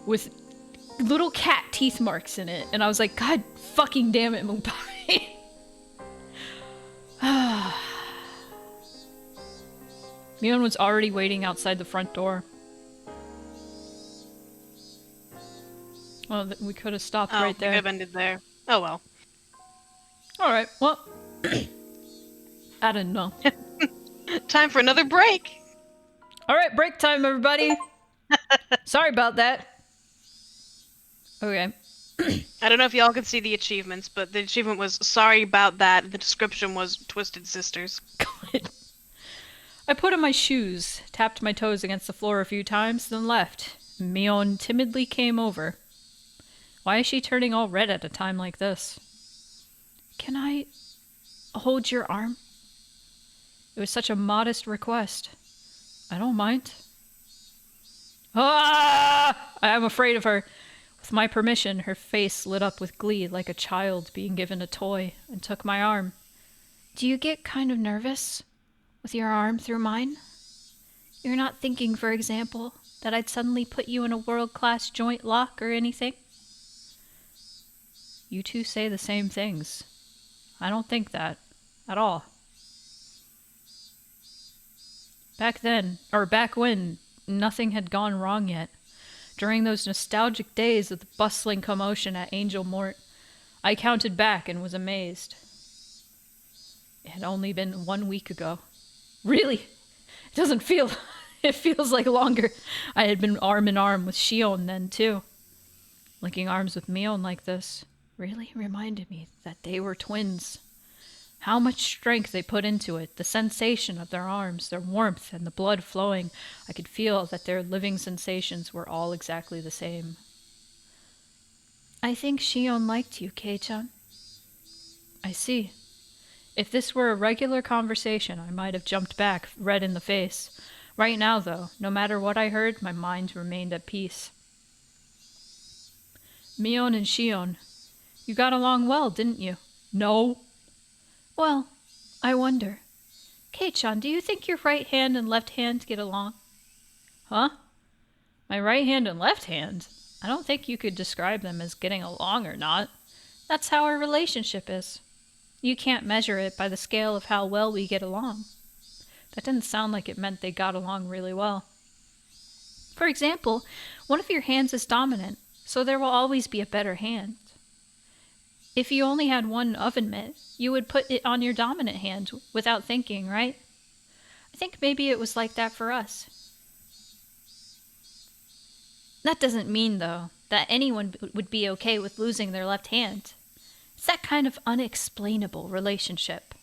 with little cat teeth marks in it, and I was like, God fucking damn it, Mubai. Mion was already waiting outside the front door. Well, we could have stopped right there. Could have ended there. Oh well. Alright, well. I didn't know. Time for another break. Alright, break time, everybody. Sorry about that. Okay. I don't know if y'all can see the achievements, but the achievement was sorry about that. The description was Twisted Sisters. Good. I put on my shoes, tapped my toes against the floor a few times, then left. Mion timidly came over. Why is she turning all red at a time like this? Can I hold your arm? It was such a modest request. I don't mind. Ah! I am afraid of her. With my permission, her face lit up with glee like a child being given a toy, and took my arm. Do you get kind of nervous with your arm through mine? You're not thinking, for example, that I'd suddenly put you in a world-class joint lock or anything? You two say the same things. I don't think that. At all. Back when, nothing had gone wrong yet. During those nostalgic days of the bustling commotion at Angel Mort, I counted back and was amazed. It had only been 1 week ago. Really? It doesn't feel... It feels like longer. I had been arm in arm with Shion then, too. Linking arms with Mion like this really reminded me that they were twins. How much strength they put into it, the sensation of their arms, their warmth, and the blood flowing. I could feel that their living sensations were all exactly the same. I think Shion liked you, Kei-chan. I see. If this were a regular conversation, I might have jumped back, red in the face. Right now, though, no matter what I heard, my mind remained at peace. Mion and Shion, you got along well, didn't you? No. Well, I wonder. Kei-chan, do you think your right hand and left hand get along? Huh? My right hand and left hand? I don't think you could describe them as getting along or not. That's how our relationship is. You can't measure it by the scale of how well we get along. That didn't sound like it meant they got along really well. For example, one of your hands is dominant, so there will always be a better hand. If you only had one oven mitt, you would put it on your dominant hand without thinking, right? I think maybe it was like that for us. That doesn't mean, though, that anyone would be okay with losing their left hand. It's that kind of unexplainable relationship.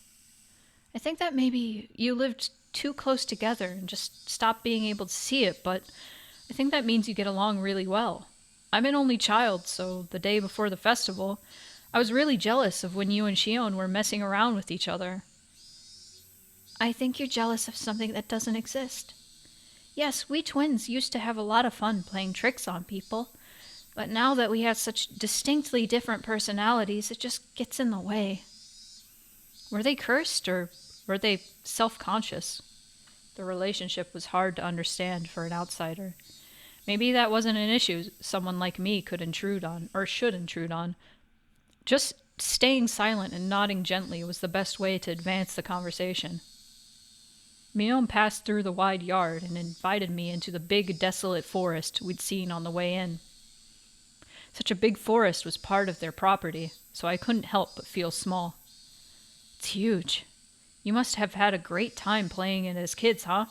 I think that maybe you lived too close together and just stopped being able to see it, but I think that means you get along really well. I'm an only child, so the day before the festival, I was really jealous of when you and Shion were messing around with each other. I think you're jealous of something that doesn't exist. Yes, we twins used to have a lot of fun playing tricks on people, But now that we have such distinctly different personalities, it just gets in the way. Were they cursed or were they self-conscious? The relationship was hard to understand for an outsider. Maybe that wasn't an issue someone like me could intrude on, or should intrude on. Just staying silent and nodding gently was the best way to advance the conversation. Mion passed through the wide yard and invited me into the big, desolate forest we'd seen on the way in. Such a big forest was part of their property, so I couldn't help but feel small. It's huge. You must have had a great time playing it as kids, huh?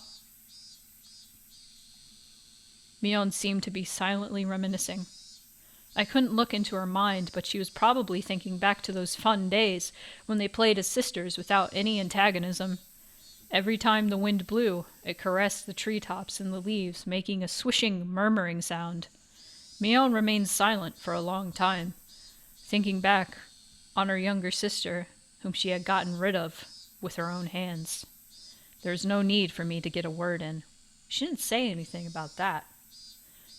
Mion seemed to be silently reminiscing. I couldn't look into her mind, but she was probably thinking back to those fun days when they played as sisters without any antagonism. Every time the wind blew, it caressed the treetops and the leaves, making a swishing, murmuring sound. Mion remained silent for a long time, thinking back on her younger sister, whom she had gotten rid of with her own hands. There was no need for me to get a word in. She didn't say anything about that.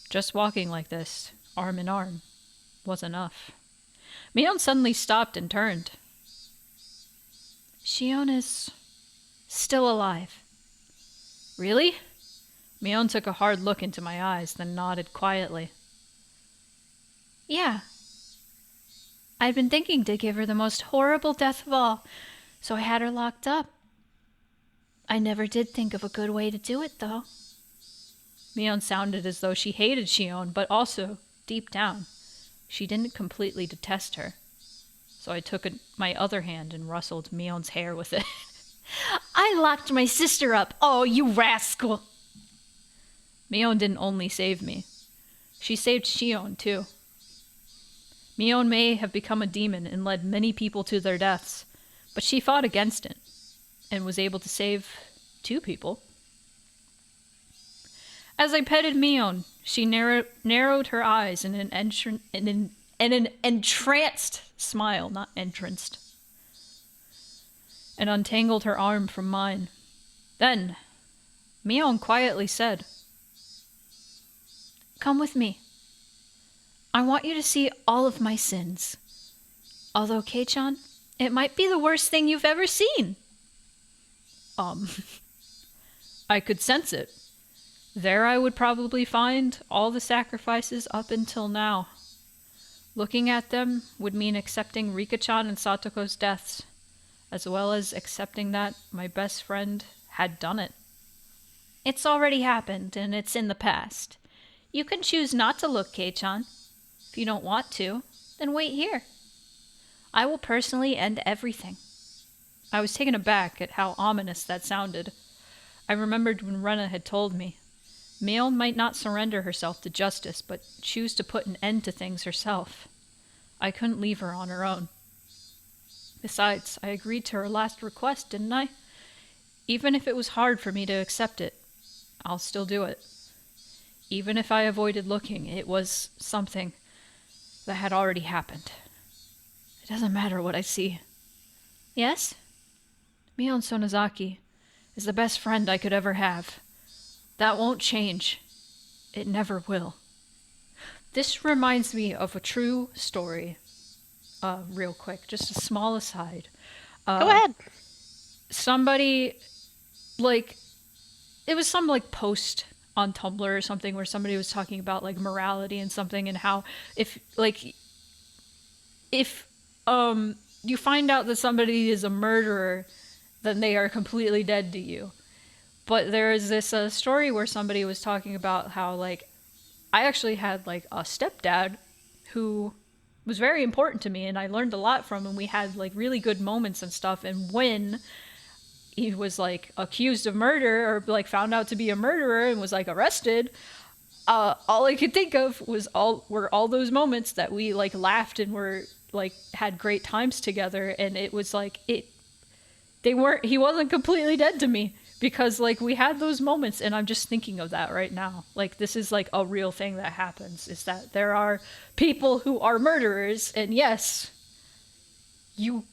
Just walking like this, arm in arm, was enough. Mion suddenly stopped and turned. Shion is still alive. Really? Mion took a hard look into my eyes, then nodded quietly. Yeah. I'd been thinking to give her the most horrible death of all, so I had her locked up. I never did think of a good way to do it, though. Mion sounded as though she hated Shion, but also, deep down, she didn't completely detest her. So I took my other hand and rustled Mion's hair with it. I locked my sister up. Oh, you rascal! Mion didn't only save me. She saved Shion, too. Mion may have become a demon and led many people to their deaths, but she fought against it and was able to save 2 people. As I petted Mion, she narrowed her eyes in an entranced smile, not entranced, and untangled her arm from mine. Then, Mion quietly said, "Come with me. I want you to see all of my sins. Although, Kei-chan, it might be the worst thing you've ever seen." I could sense it. There I would probably find all the sacrifices up until now. Looking at them would mean accepting Rika-chan and Satoko's deaths, as well as accepting that my best friend had done it. It's already happened, and it's in the past. You can choose not to look, Kei-chan. If you don't want to, then wait here. I will personally end everything. I was taken aback at how ominous that sounded. I remembered when Rena had told me, Mion might not surrender herself to justice, but choose to put an end to things herself. I couldn't leave her on her own. Besides, I agreed to her last request, didn't I? Even if it was hard for me to accept it, I'll still do it. Even if I avoided looking, it was something that had already happened. It doesn't matter what I see. Yes? Mion Sonozaki is the best friend I could ever have. That won't change. It never will. This reminds me of a true story. Real quick, just a small aside. Go ahead. Somebody, it was some, post on Tumblr or something where somebody was talking about, morality and something and how if you find out that somebody is a murderer, then they are completely dead to you. But there is this story where somebody was talking about how, I actually had, a stepdad who was very important to me, and I learned a lot from him. We had, really good moments and stuff, and when he was, accused of murder or, found out to be a murderer and was, arrested, all I could think of were all those moments that we, laughed and were, had great times together, and it was, he wasn't completely dead to me. Because, we had those moments, and I'm just thinking of that right now. This is, a real thing that happens, is that there are people who are murderers, and yes, you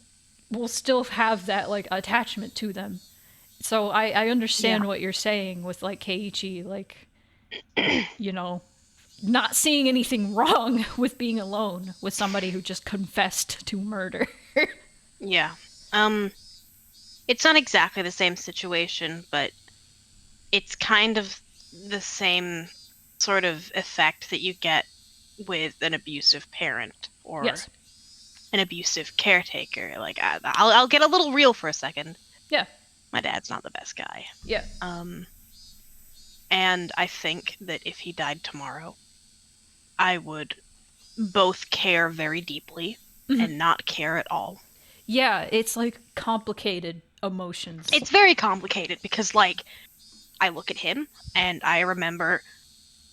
will still have that, attachment to them. So I understand what you're saying with, Keiichi, not seeing anything wrong with being alone with somebody who just confessed to murder. Yeah. It's not exactly the same situation, but it's kind of the same sort of effect that you get with an abusive parent or Yes. an abusive caretaker. Like, I'll get a little real for a second. Yeah. My dad's not the best guy. Yeah. And I think that if he died tomorrow, I would both care very deeply and not care at all. Yeah, it's like complicated emotions. It's very complicated because, like, I look at him and I remember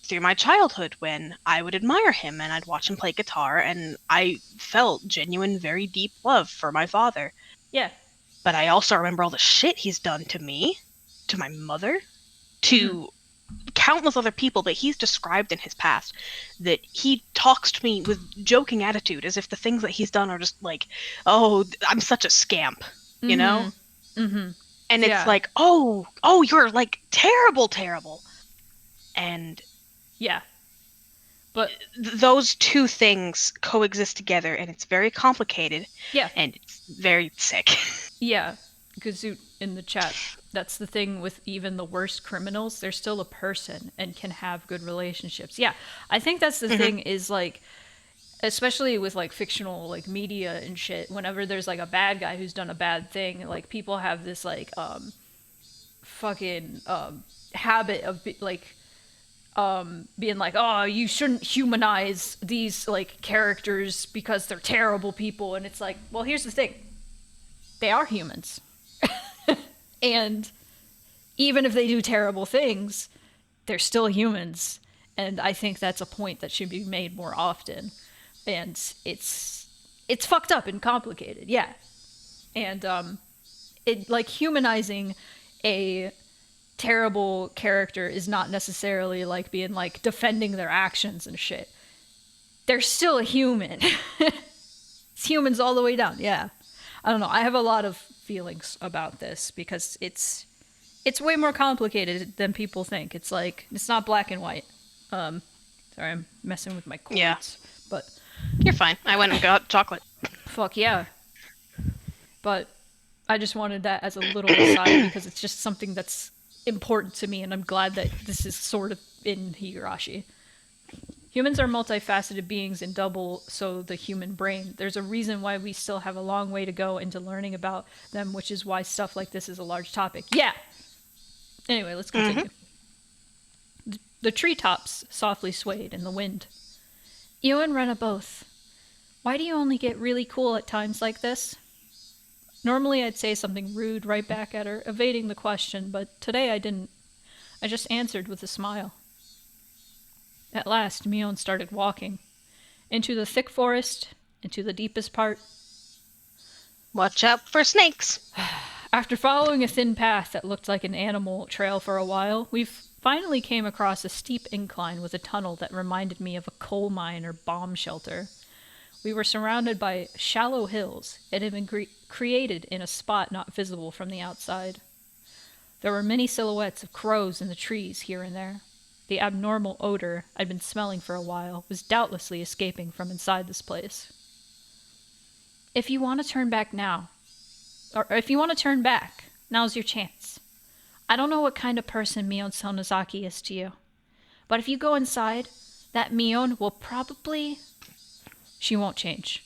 through my childhood when I would admire him and I'd watch him play guitar and I felt genuine, very deep love for my father. Yeah. But I also remember all the shit he's done to me, to my mother, to countless other people that he's described in his past, that he talks to me with joking attitude as if the things that he's done are just like, oh, I'm such a scamp, you know? Mm-hmm. And Yeah. it's like, oh, you're like terrible, terrible. And Yeah. But those two things coexist together and it's very complicated. yeah. And it's very sick. Yeah. Gazoot in the chat. That's the thing with even the worst criminals. They're still a person and can have good relationships. Yeah. I think that's the thing is like, especially with like fictional like media and shit, whenever there's like a bad guy who's done a bad thing, like people have this like fucking habit of being like, oh, you shouldn't humanize these like characters because they're terrible people. And it's like, well, here's the thing, they are humans. And even if they do terrible things, they're still humans. And I think that's a point that should be made more often. And it's fucked up and complicated, yeah. And it like humanizing a terrible character is not necessarily like being like defending their actions and shit. They're still a human. It's humans all the way down, yeah. I don't know. I have a lot of feelings about this because it's way more complicated than people think. It's like, it's not black and white. Sorry, I'm messing with my quotes. Yeah. But You're fine. I went and got chocolate. fuck yeah. But I just wanted that as a little aside because it's just something that's important to me, and I'm glad that this is sort of in Higurashi. Humans are multifaceted beings and double so the human brain. There's a reason why we still have a long way to go into learning about them, which is why stuff like this is a large topic. Yeah! Anyway, let's continue. The treetops softly swayed in the wind. You and Rena both. Why do you only get really cool at times like this? Normally I'd say something rude right back at her, evading the question, but today I didn't. I just answered with a smile. At last, Mion started walking. Into the thick forest, into the deepest part. Watch out for snakes. After following a thin path that looked like an animal trail for a while, we finally came across a steep incline with a tunnel that reminded me of a coal mine or bomb shelter. We were surrounded by shallow hills. It had been created in a spot not visible from the outside. There were many silhouettes of crows in the trees here and there. The abnormal odor I'd been smelling for a while was doubtlessly escaping from inside this place. If you want to turn back now, or if you want to turn back, now's your chance. I don't know what kind of person Mion Sonozaki is to you, but if you go inside, that Mion will probably... She won't change.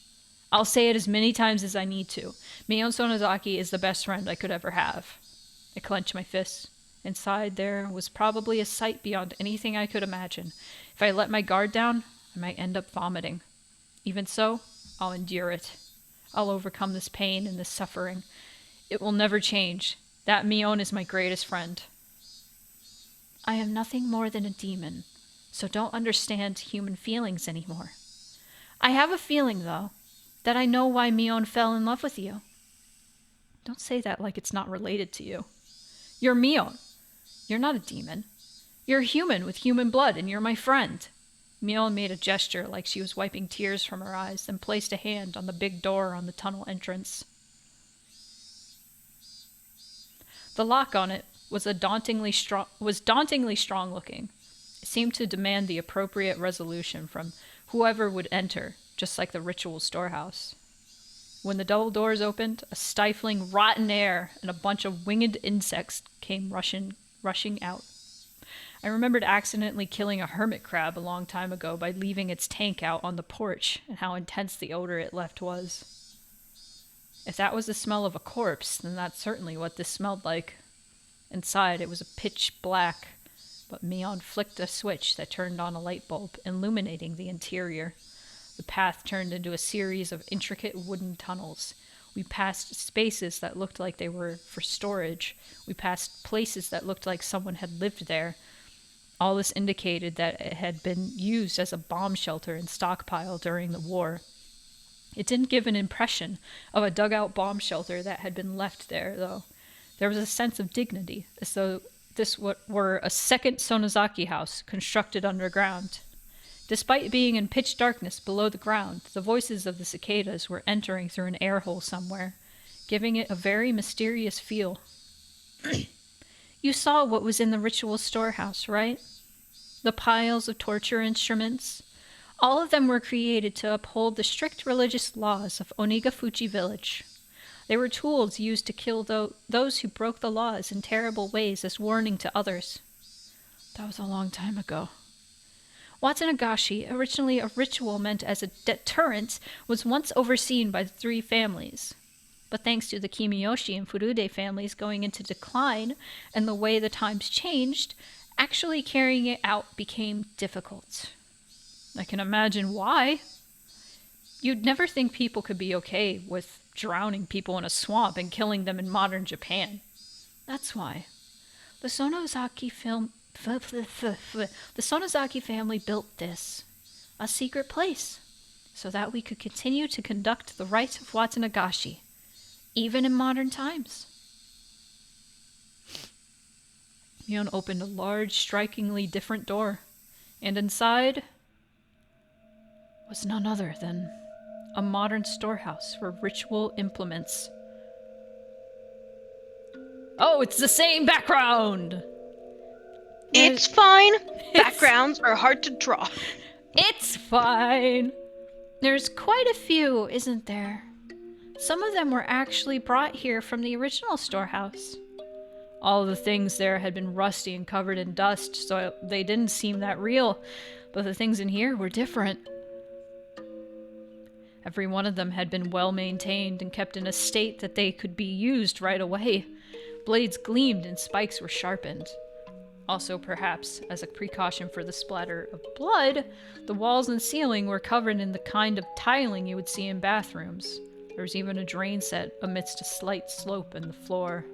I'll say it as many times as I need to. Mion Sonozaki is the best friend I could ever have. I clenched my fists. Inside there was probably a sight beyond anything I could imagine. If I let my guard down, I might end up vomiting. Even so, I'll endure it. I'll overcome this pain and this suffering. It will never change. That Mion is my greatest friend. I am nothing more than a demon, so don't understand human feelings anymore. I have a feeling, though, that I know why Mion fell in love with you. Don't say that like it's not related to you. You're Mion. You're not a demon. You're a human with human blood, and you're my friend. Mion made a gesture like she was wiping tears from her eyes, then placed a hand on the big door on the tunnel entrance. The lock on it was dauntingly strong looking. It seemed to demand the appropriate resolution from whoever would enter, just like the ritual storehouse. When the double doors opened, a stifling, rotten air and a bunch of winged insects came rushing out. I remembered accidentally killing a hermit crab a long time ago by leaving its tank out on the porch, and how intense the odor it left was. If that was the smell of a corpse, then that's certainly what this smelled like. Inside, it was a pitch black, but Mion flicked a switch that turned on a light bulb, illuminating the interior. The path turned into a series of intricate wooden tunnels. We passed spaces that looked like they were for storage. We passed places that looked like someone had lived there. All this indicated that it had been used as a bomb shelter and stockpile during the war. It didn't give an impression of a dugout bomb shelter that had been left there, though. There was a sense of dignity, as though this were a second Sonozaki house constructed underground. Despite being in pitch darkness below the ground, the voices of the cicadas were entering through an air hole somewhere, giving it a very mysterious feel. You saw what was in the ritual storehouse, right? The piles of torture instruments. All of them were created to uphold the strict religious laws of Onigafuchi village. They were tools used to kill those who broke the laws in terrible ways as warning to others. That was a long time ago. Watsunagashi, originally a ritual meant as a deterrent, was once overseen by the three families. But thanks to the Kimiyoshi and Furude families going into decline and the way the times changed, actually carrying it out became difficult. I can imagine why. You'd never think people could be okay with drowning people in a swamp and killing them in modern Japan. That's why. The Sonozaki family built this, a secret place, so that we could continue to conduct the rites of Watsunagashi, even in modern times. Mion opened a large, strikingly different door, and inside was none other than a modern storehouse for ritual implements. Oh, it's the same background! It's fine. Backgrounds are hard to draw. It's fine. There's quite a few, isn't there? Some of them were actually brought here from the original storehouse. All the things there had been rusty and covered in dust, so they didn't seem that real, but the things in here were different. Every one of them had been well maintained and kept in a state that they could be used right away. Blades gleamed and spikes were sharpened. Also, perhaps, as a precaution for the splatter of blood, the walls and ceiling were covered in the kind of tiling you would see in bathrooms. There was even a drain set amidst a slight slope in the floor.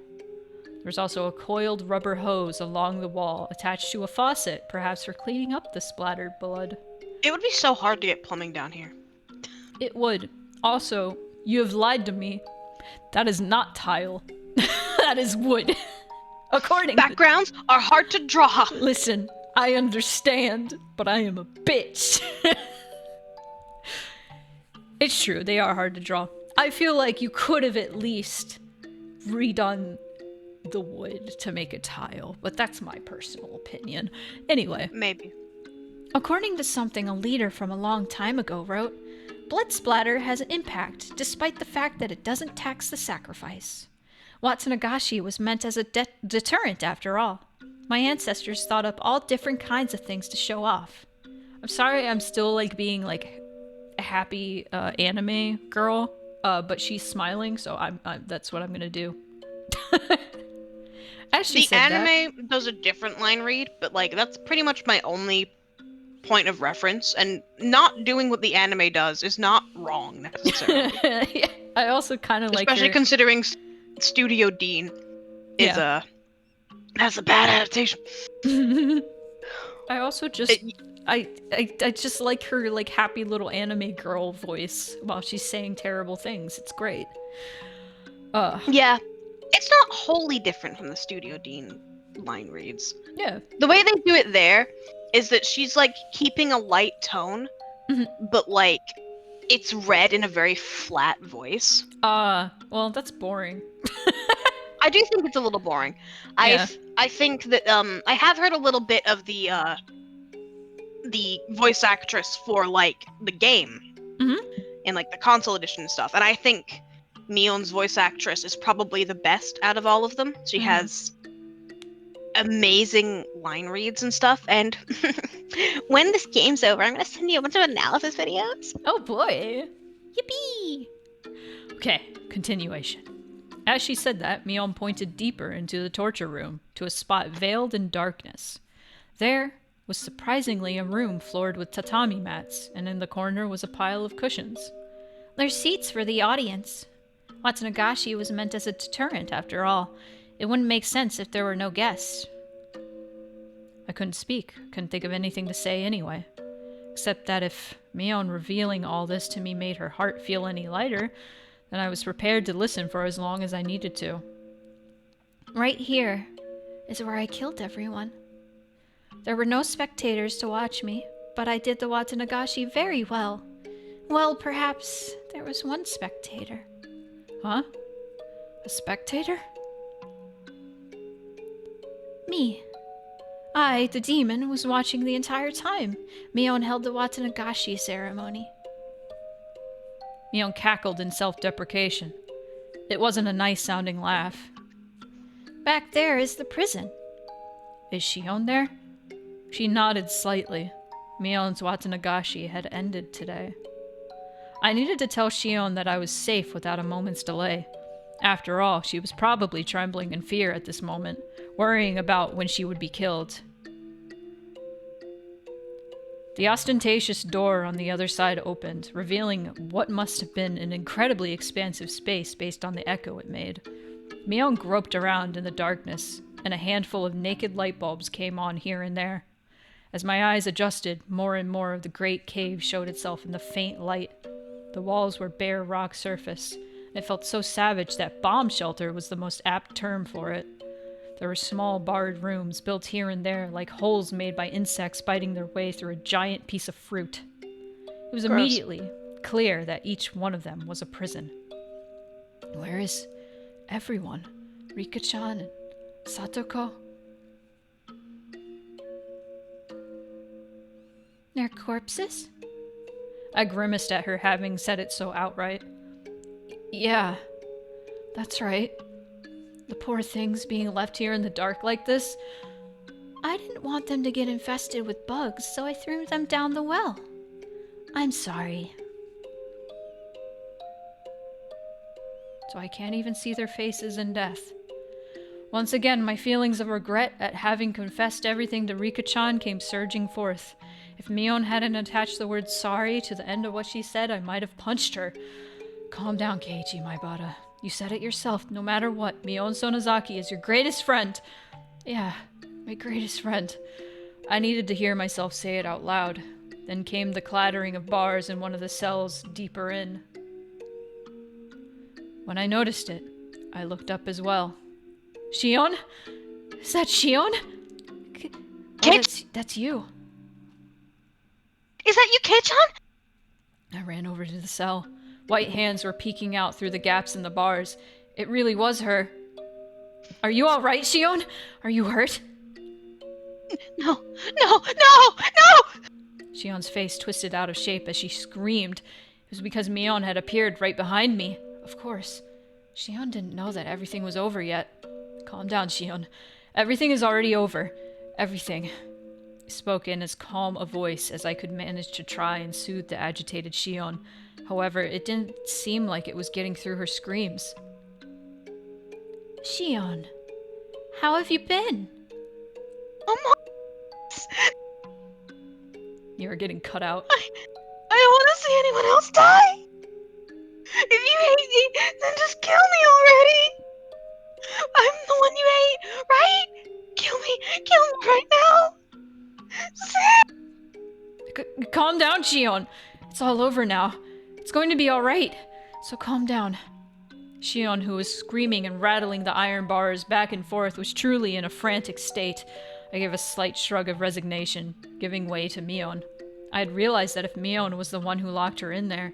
There was also a coiled rubber hose along the wall, attached to a faucet, perhaps for cleaning up the splattered blood. It would be so hard to get plumbing down here. It would. Also, you have lied to me. That is not tile. That is wood. Backgrounds are hard to draw. Listen, I understand, but I am a bitch. It's true, they are hard to draw. I feel like you could have at least redone the wood to make a tile, but that's my personal opinion. Anyway. Maybe. According to something a leader from a long time ago wrote, blood splatter has an impact, despite the fact that it doesn't tax the sacrifice. Watsunagashi was meant as a deterrent, after all. My ancestors thought up all different kinds of things to show off. I'm sorry I'm still, being, a happy anime girl, but she's smiling, so that's what I'm gonna do. As she said anime does a different line read, but, that's pretty much my only point of reference, and not doing what the anime does is not wrong, necessarily. Yeah, I also kind of like especially considering Studio Dean is that's a bad adaptation. I also just I just like her happy little anime girl voice while she's saying terrible things. It's great. Yeah, it's not wholly different from the Studio Dean line reads. Yeah, the way they do it there is that she's keeping a light tone, but it's read in a very flat voice. Well, that's boring. I do think it's a little boring. Yeah. I think that I have heard a little bit of the the voice actress for like the game and like the console edition and stuff. And I think Mion's voice actress is probably the best out of all of them. She has amazing line reads and stuff. And when this game's over, I'm gonna send you a bunch of analysis videos. Oh boy. Yippee! Okay, continuation. As she said that, Mion pointed deeper into the torture room, to a spot veiled in darkness. There was surprisingly a room floored with tatami mats, and in the corner was a pile of cushions. There's seats for the audience. Watsunagashi was meant as a deterrent, after all. It wouldn't make sense if there were no guests. I couldn't speak, couldn't think of anything to say anyway. Except that if Mion revealing all this to me made her heart feel any lighter, then I was prepared to listen for as long as I needed to. Right here is where I killed everyone. There were no spectators to watch me, but I did the Watsunagashi very well. Well, perhaps there was one spectator. Huh? A spectator? Me. I, the demon, was watching the entire time. Mion held the Watsunagashi ceremony. Mion cackled in self-deprecation. It wasn't a nice-sounding laugh. Back there is the prison. Is Shion there? She nodded slightly. Mion's Watsunagashi had ended today. I needed to tell Shion that I was safe without a moment's delay. After all, she was probably trembling in fear at this moment, worrying about when she would be killed. The ostentatious door on the other side opened, revealing what must have been an incredibly expansive space based on the echo it made. Mion groped around in the darkness, and a handful of naked light bulbs came on here and there. As my eyes adjusted, more and more of the great cave showed itself in the faint light. The walls were bare rock surface, and it felt so savage that bomb shelter was the most apt term for it. There were small barred rooms built here and there like holes made by insects biting their way through a giant piece of fruit. It was Gross. immediately clear that each one of them was a prison. Where is everyone? Rika-chan and Satoko? Their corpses? I grimaced at her, having said it so outright. Yeah, that's right. The poor things being left here in the dark like this. I didn't want them to get infested with bugs, so I threw them down the well. I'm sorry. So I can't even see their faces in death. Once again, my feelings of regret at having confessed everything to Rika-chan came surging forth. If Mion hadn't attached the word sorry to the end of what she said, I might have punched her. Calm down, Keiichi Maibara. You said it yourself. No matter what, Mion Sonozaki is your greatest friend. Yeah, my greatest friend. I needed to hear myself say it out loud. Then came the clattering of bars in one of the cells deeper in. When I noticed it, I looked up as well. Shion? Is that Shion? That's you. Is that you, Kei-chan? I ran over to the cell. White hands were peeking out through the gaps in the bars. It really was her. Are you all right, Shion? Are you hurt? No! Shion's face twisted out of shape as she screamed. It was because Mion had appeared right behind me. Of course. Shion didn't know that everything was over yet. Calm down, Shion. Everything is already over. Everything. I spoke in as calm a voice as I could manage to try and soothe the agitated Shion. However, it didn't seem like it was getting through her screams. Shion, how have you been? You are getting cut out. I don't want to see anyone else die! If you hate me, then just kill me already! I'm the one you hate, right? Kill me right now! Calm down, Shion. It's all over now. It's going to be alright, so calm down. Shion, who was screaming and rattling the iron bars back and forth, was truly in a frantic state. I gave a slight shrug of resignation, giving way to Mion. I had realized that if Mion was the one who locked her in there,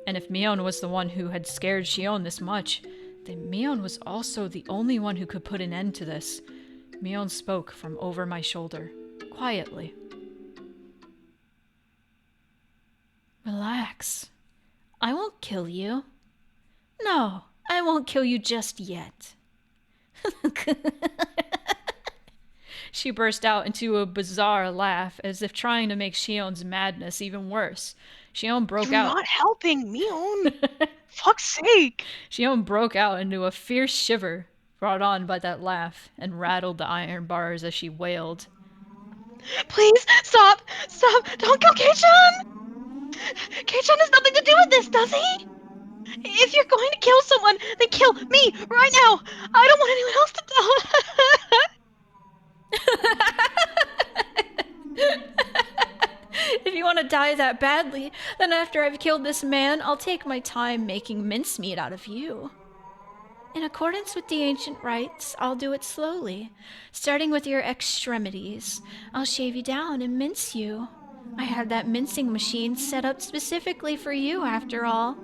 and if Mion was the one who had scared Shion this much, then Mion was also the only one who could put an end to this. Mion spoke from over my shoulder, quietly. Relax. I won't kill you. No, I won't kill you just yet. She burst out into a bizarre laugh, as if trying to make Shion's madness even worse. Shion broke You're out. not helping me, Own. Fuck's sake. Shion broke out into a fierce shiver, brought on by that laugh, and rattled the iron bars as she wailed. Please, stop! Stop! Don't kill Kei-chan! Kei-chan has nothing to do with this, does he? If you're going to kill someone, then kill me right now! I don't want anyone else to die! If you want to die that badly, then after I've killed this man, I'll take my time making mincemeat out of you. In accordance with the ancient rites, I'll do it slowly, starting with your extremities. I'll shave you down and mince you. I had that mincing machine set up specifically for you, after all.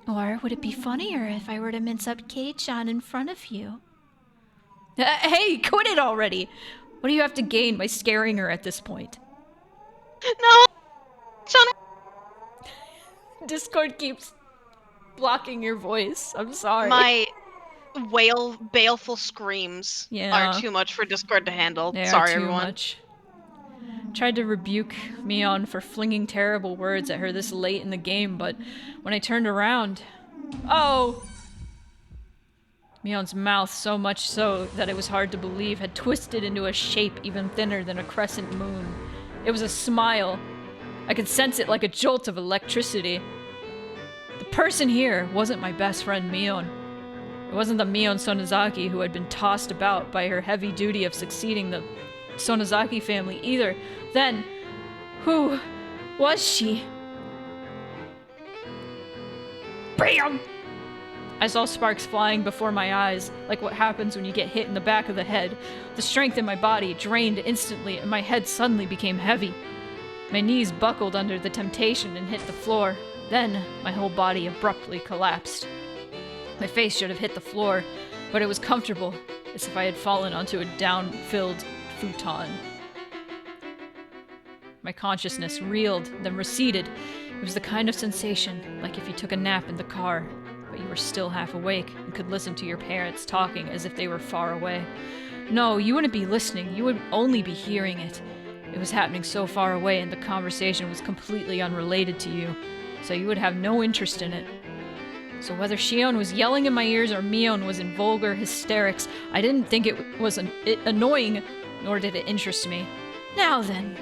Or would it be funnier if I were to mince up Kei-chan in front of you? Hey, quit it already! What do you have to gain by scaring her at this point? No! Kei-chan! Discord keeps blocking your voice. I'm sorry. My baleful screams are too much for Discord to handle. They Sorry, are too everyone. much. Tried to rebuke Mion for flinging terrible words at her this late in the game, but when I turned around... Oh! Mion's mouth, so much so that it was hard to believe, had twisted into a shape even thinner than a crescent moon. It was a smile. I could sense it like a jolt of electricity. The person here wasn't my best friend Mion. It wasn't the Mion Sonozaki who had been tossed about by her heavy duty of succeeding the Sonozaki family either. Then, who was she? BAM! I saw sparks flying before my eyes, like what happens when you get hit in the back of the head. The strength in my body drained instantly, and my head suddenly became heavy. My knees buckled under the temptation and hit the floor. Then, my whole body abruptly collapsed. My face should have hit the floor, but it was comfortable, as if I had fallen onto a down-filled futon. My consciousness reeled, then receded. It was the kind of sensation like if you took a nap in the car, but you were still half awake and could listen to your parents talking as if they were far away. No, you wouldn't be listening, you would only be hearing it. It was happening so far away and the conversation was completely unrelated to you, so you would have no interest in it. So whether Shion was yelling in my ears or Mion was in vulgar hysterics, I didn't think it was annoying, nor did it interest me. Now then,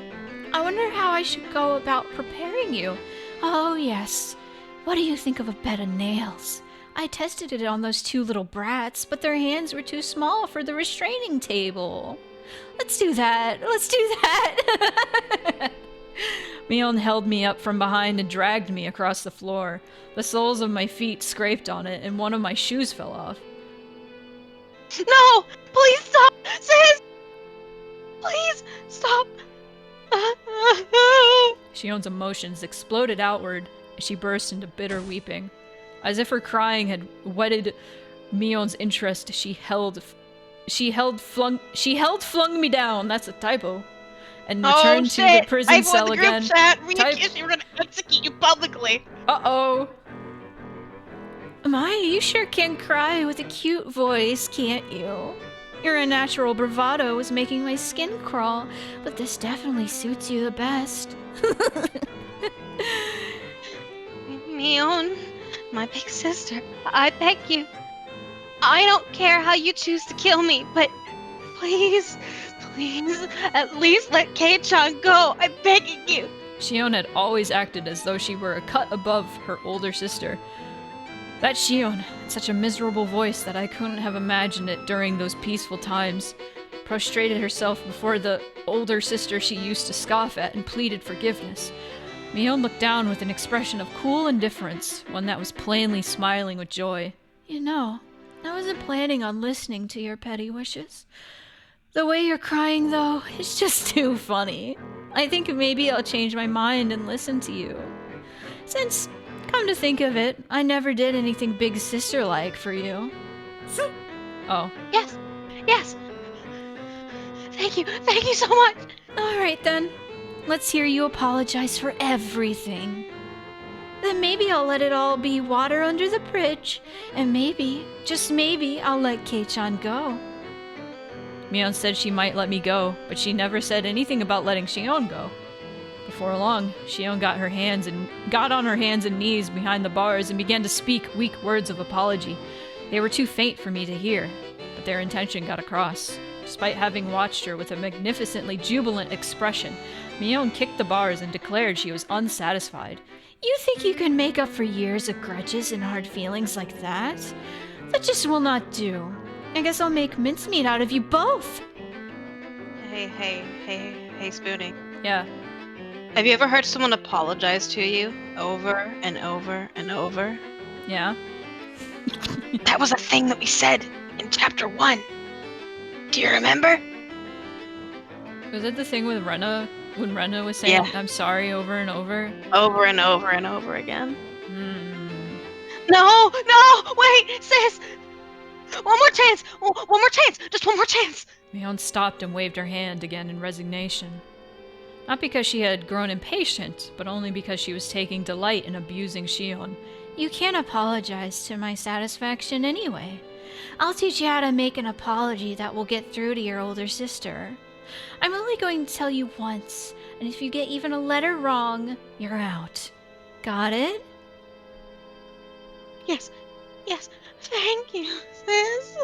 I wonder how I should go about preparing you. Oh yes, what do you think of a bed of nails? I tested it on those two little brats, but their hands were too small for the restraining table. Let's do that. Let's do that. Mion held me up from behind and dragged me across the floor. The soles of my feet scraped on it, and one of my shoes fell off. No! Please stop! Sis! Please stop! Shion's emotions exploded outward as she burst into bitter weeping. As if her crying had whetted Mion's interest, she held flung me down. That's a typo. And returned to the prison cell again. Chat. We're gonna execute you publicly. Uh-oh. My, you sure can cry with a cute voice, can't you? Your unnatural bravado is making my skin crawl, but this definitely suits you the best. Mion, my big sister, I beg you. I don't care how you choose to kill me, but please, at least let Kei-chan go. I'm begging you. Shion had always acted as though she were a cut above her older sister. That Shion had such a miserable voice that I couldn't have imagined it during those peaceful times. Prostrated herself before the older sister she used to scoff at and pleaded forgiveness. Mion looked down with an expression of cool indifference, one that was plainly smiling with joy. You know, I wasn't planning on listening to your petty wishes. The way you're crying, though, is just too funny. I think maybe I'll change my mind and listen to you. Since, come to think of it, I never did anything big sister-like for you. Oh. Yes. Thank you so much. Alright then. let's hear you apologize for everything. Then maybe I'll let it all be water under the bridge, and maybe, just maybe, I'll let Kei-chan go. Mion said she might let me go, but she never said anything about letting Shion go. Before long, Shion got on her hands and knees behind the bars and began to speak weak words of apology. They were too faint for me to hear, but their intention got across. Despite having watched her with a magnificently jubilant expression, Mion kicked the bars and declared she was unsatisfied. You think you can make up for years of grudges and hard feelings like that? That just will not do. I guess I'll make mincemeat out of you both. Hey, Spoony. Yeah. Have you ever heard someone apologize to you over and over and over? Yeah. That was a thing that we said in chapter 1. Do you remember? Was it the thing with Rena? When Rena was saying, I'm sorry over and over? Over and over and over again. No, wait, sis! One more chance! Just one more chance! Mion stopped and waved her hand again in resignation. Not because she had grown impatient, but only because she was taking delight in abusing Shion. You can't apologize to my satisfaction anyway. I'll teach you how to make an apology that will get through to your older sister. I'm only going to tell you once, and if you get even a letter wrong, you're out. Got it? Yes, thank you, sis.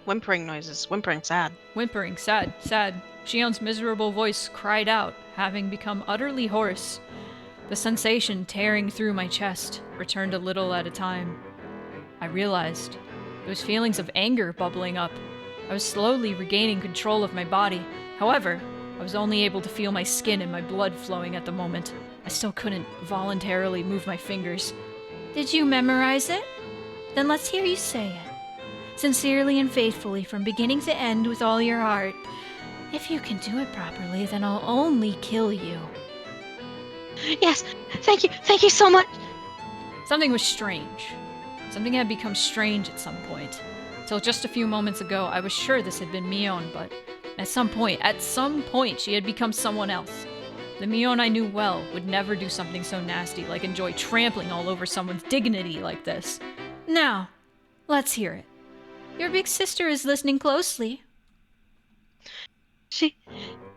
Whimpering noises. Whimpering sad. Whimpering, sad. Shion's miserable voice cried out, having become utterly hoarse. The sensation tearing through my chest returned a little at a time. I realized it was feelings of anger bubbling up. I was slowly regaining control of my body. However, I was only able to feel my skin and my blood flowing at the moment. I still couldn't voluntarily move my fingers. Did you memorize it? Then let's hear you say it. Sincerely and faithfully from beginning to end with all your heart. If you can do it properly, then I'll only kill you. Yes, thank you so much. Something was strange. Something had become strange at some point. Till just a few moments ago, I was sure this had been Mion, but at some point, she had become someone else. The Mion I knew well would never do something so nasty, like enjoy trampling all over someone's dignity like this. Now, let's hear it. Your big sister is listening closely. Shion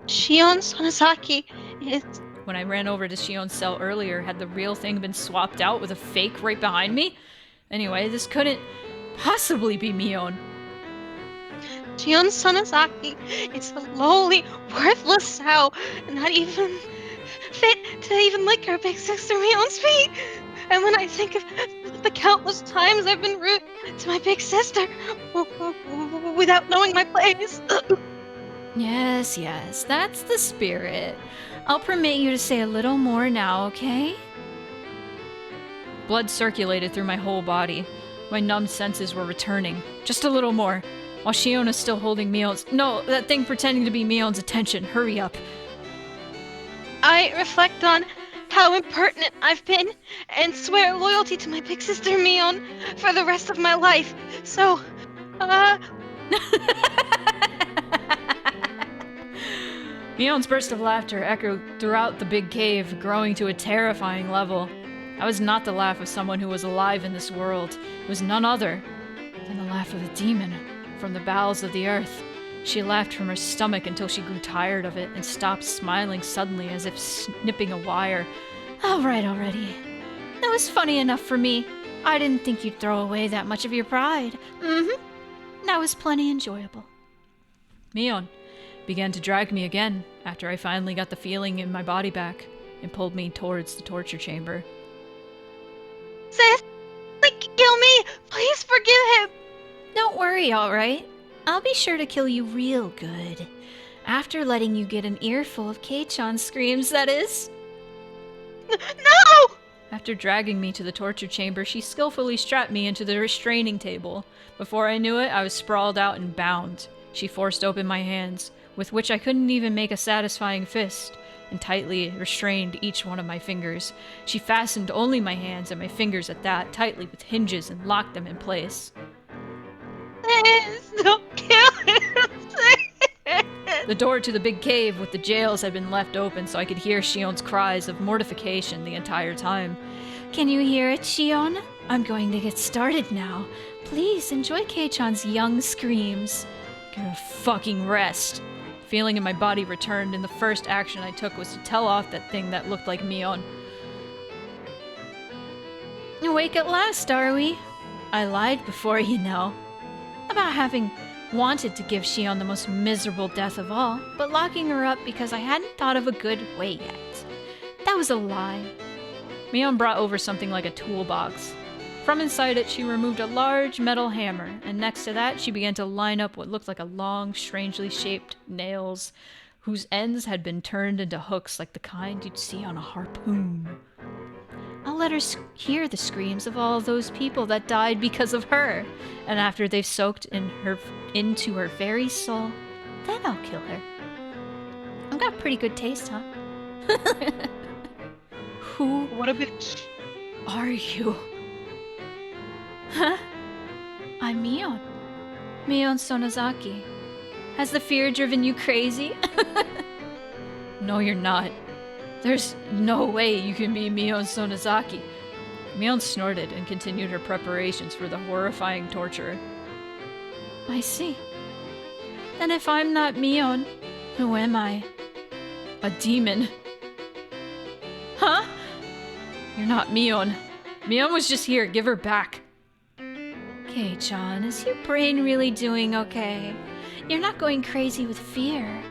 Sonozaki is... When I ran over to Shion's cell earlier, had the real thing been swapped out with a fake right behind me? Anyway, this couldn't possibly be Mion. Shion Sonozaki is a lowly, worthless sow, not even fit to even lick her big sister Mion's feet. And when I think of the countless times I've been rude to my big sister without knowing my place. Yes, that's the spirit. I'll permit you to say a little more now, okay? Blood circulated through my whole body. My numbed senses were returning. Just a little more. While Shion is still holding Mion's... No, that thing pretending to be Mion's attention. Hurry up. I reflect on how impertinent I've been and swear loyalty to my big sister Mion for the rest of my life. So, Mion's burst of laughter echoed throughout the big cave, growing to a terrifying level. That was not the laugh of someone who was alive in this world. It was none other than the laugh of a demon from the bowels of the earth. She laughed from her stomach until she grew tired of it and stopped smiling suddenly as if snipping a wire. All right already. That was funny enough for me. I didn't think you'd throw away that much of your pride. That was plenty enjoyable. Mion began to drag me again after I finally got the feeling in my body back and pulled me towards the torture chamber. sis, kill me! Please forgive him! Don't worry, alright? I'll be sure to kill you real good. After letting you get an earful of Kei-chan's screams, that is. No! After dragging me to the torture chamber, she skillfully strapped me into the restraining table. Before I knew it, I was sprawled out and bound. She forced open my hands, with which I couldn't even make a satisfying fist, and tightly restrained each one of my fingers. She fastened only my hands and my fingers at that, tightly with hinges, and locked them in place. Sis, don't kill him, sis! The door to the big cave with the jails had been left open so I could hear Shion's cries of mortification the entire time. Can you hear it, Shion? I'm going to get started now. Please enjoy Kei-chan's young screams. Get a fucking rest. The feeling in my body returned, and the first action I took was to tell off that thing that looked like Mion. Awake at last, are we? I lied before, you know, about having wanted to give Shion the most miserable death of all, but locking her up because I hadn't thought of a good way yet. That was a lie. Mion brought over something like a toolbox. From inside it, she removed a large metal hammer, and next to that, she began to line up what looked like a long, strangely shaped nails, whose ends had been turned into hooks like the kind you'd see on a harpoon. I'll let her hear the screams of all those people that died because of her, and after they've soaked into her very soul, then I'll kill her. I've got pretty good taste, huh? Who What a bitch. are you? Huh? I'm Mion. Mion Sonozaki. Has the fear driven you crazy? No, you're not. There's no way you can be Mion Sonozaki. Mion snorted and continued her preparations for the horrifying torture. I see. Then if I'm not Mion, who am I? A demon. Huh? You're not Mion. Mion was just here. Give her back. Kei-chan, is your brain really doing okay? You're not going crazy with fear.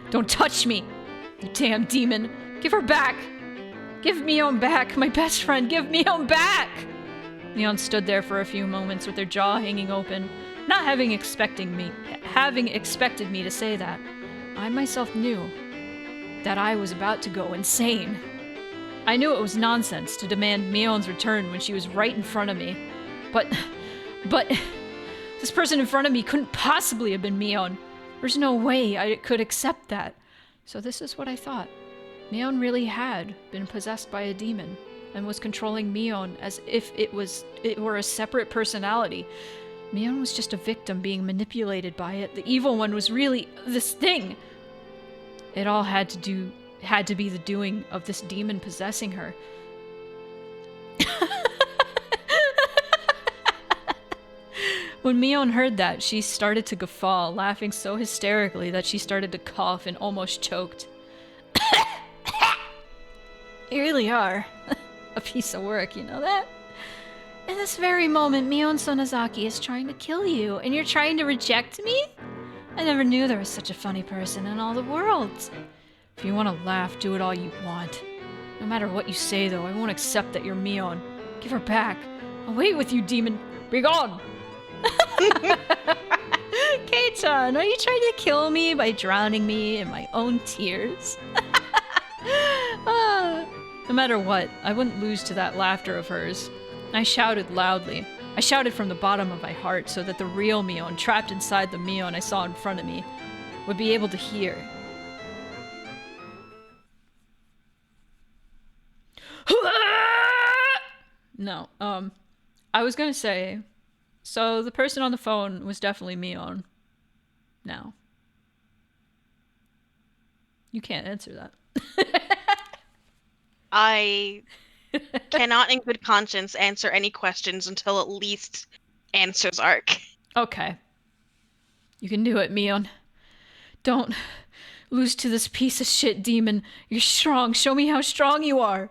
Don't touch me, you damn demon. Give her back. Give Mion back, my best friend. Give Mion back. Mion stood there for a few moments with her jaw hanging open, not having expected me to say that. I myself knew that I was about to go insane. I knew it was nonsense to demand Mion's return when she was right in front of me. But this person in front of me couldn't possibly have been Mion. There's no way I could accept that. So this is what I thought. Mion really had been possessed by a demon and was controlling Mion as if it were a separate personality. Mion was just a victim being manipulated by it. The evil one was really this thing. It all had to be the doing of this demon possessing her. When Mion heard that, she started to guffaw, laughing so hysterically that she started to cough and almost choked. You really are A piece of work, you know that? In this very moment, Mion Sonozaki is trying to kill you, and you're trying to reject me? I never knew there was such a funny person in all the world. If you want to laugh, do it all you want. No matter what you say, though, I won't accept that you're Mion. Give her back. I'll wait with you, demon. Be gone! Kei-chan, are you trying to kill me by drowning me in my own tears? No matter what, I wouldn't lose to that laughter of hers. I shouted loudly. I shouted from the bottom of my heart so that the real Mion, trapped inside the Mion I saw in front of me, would be able to hear. No, I was gonna say, so the person on the phone was definitely Mion. Now. You can't answer that. I cannot in good conscience answer any questions until at least Answers Arc. Okay. You can do it, Mion. Don't lose to this piece of shit demon. You're strong. Show me how strong you are.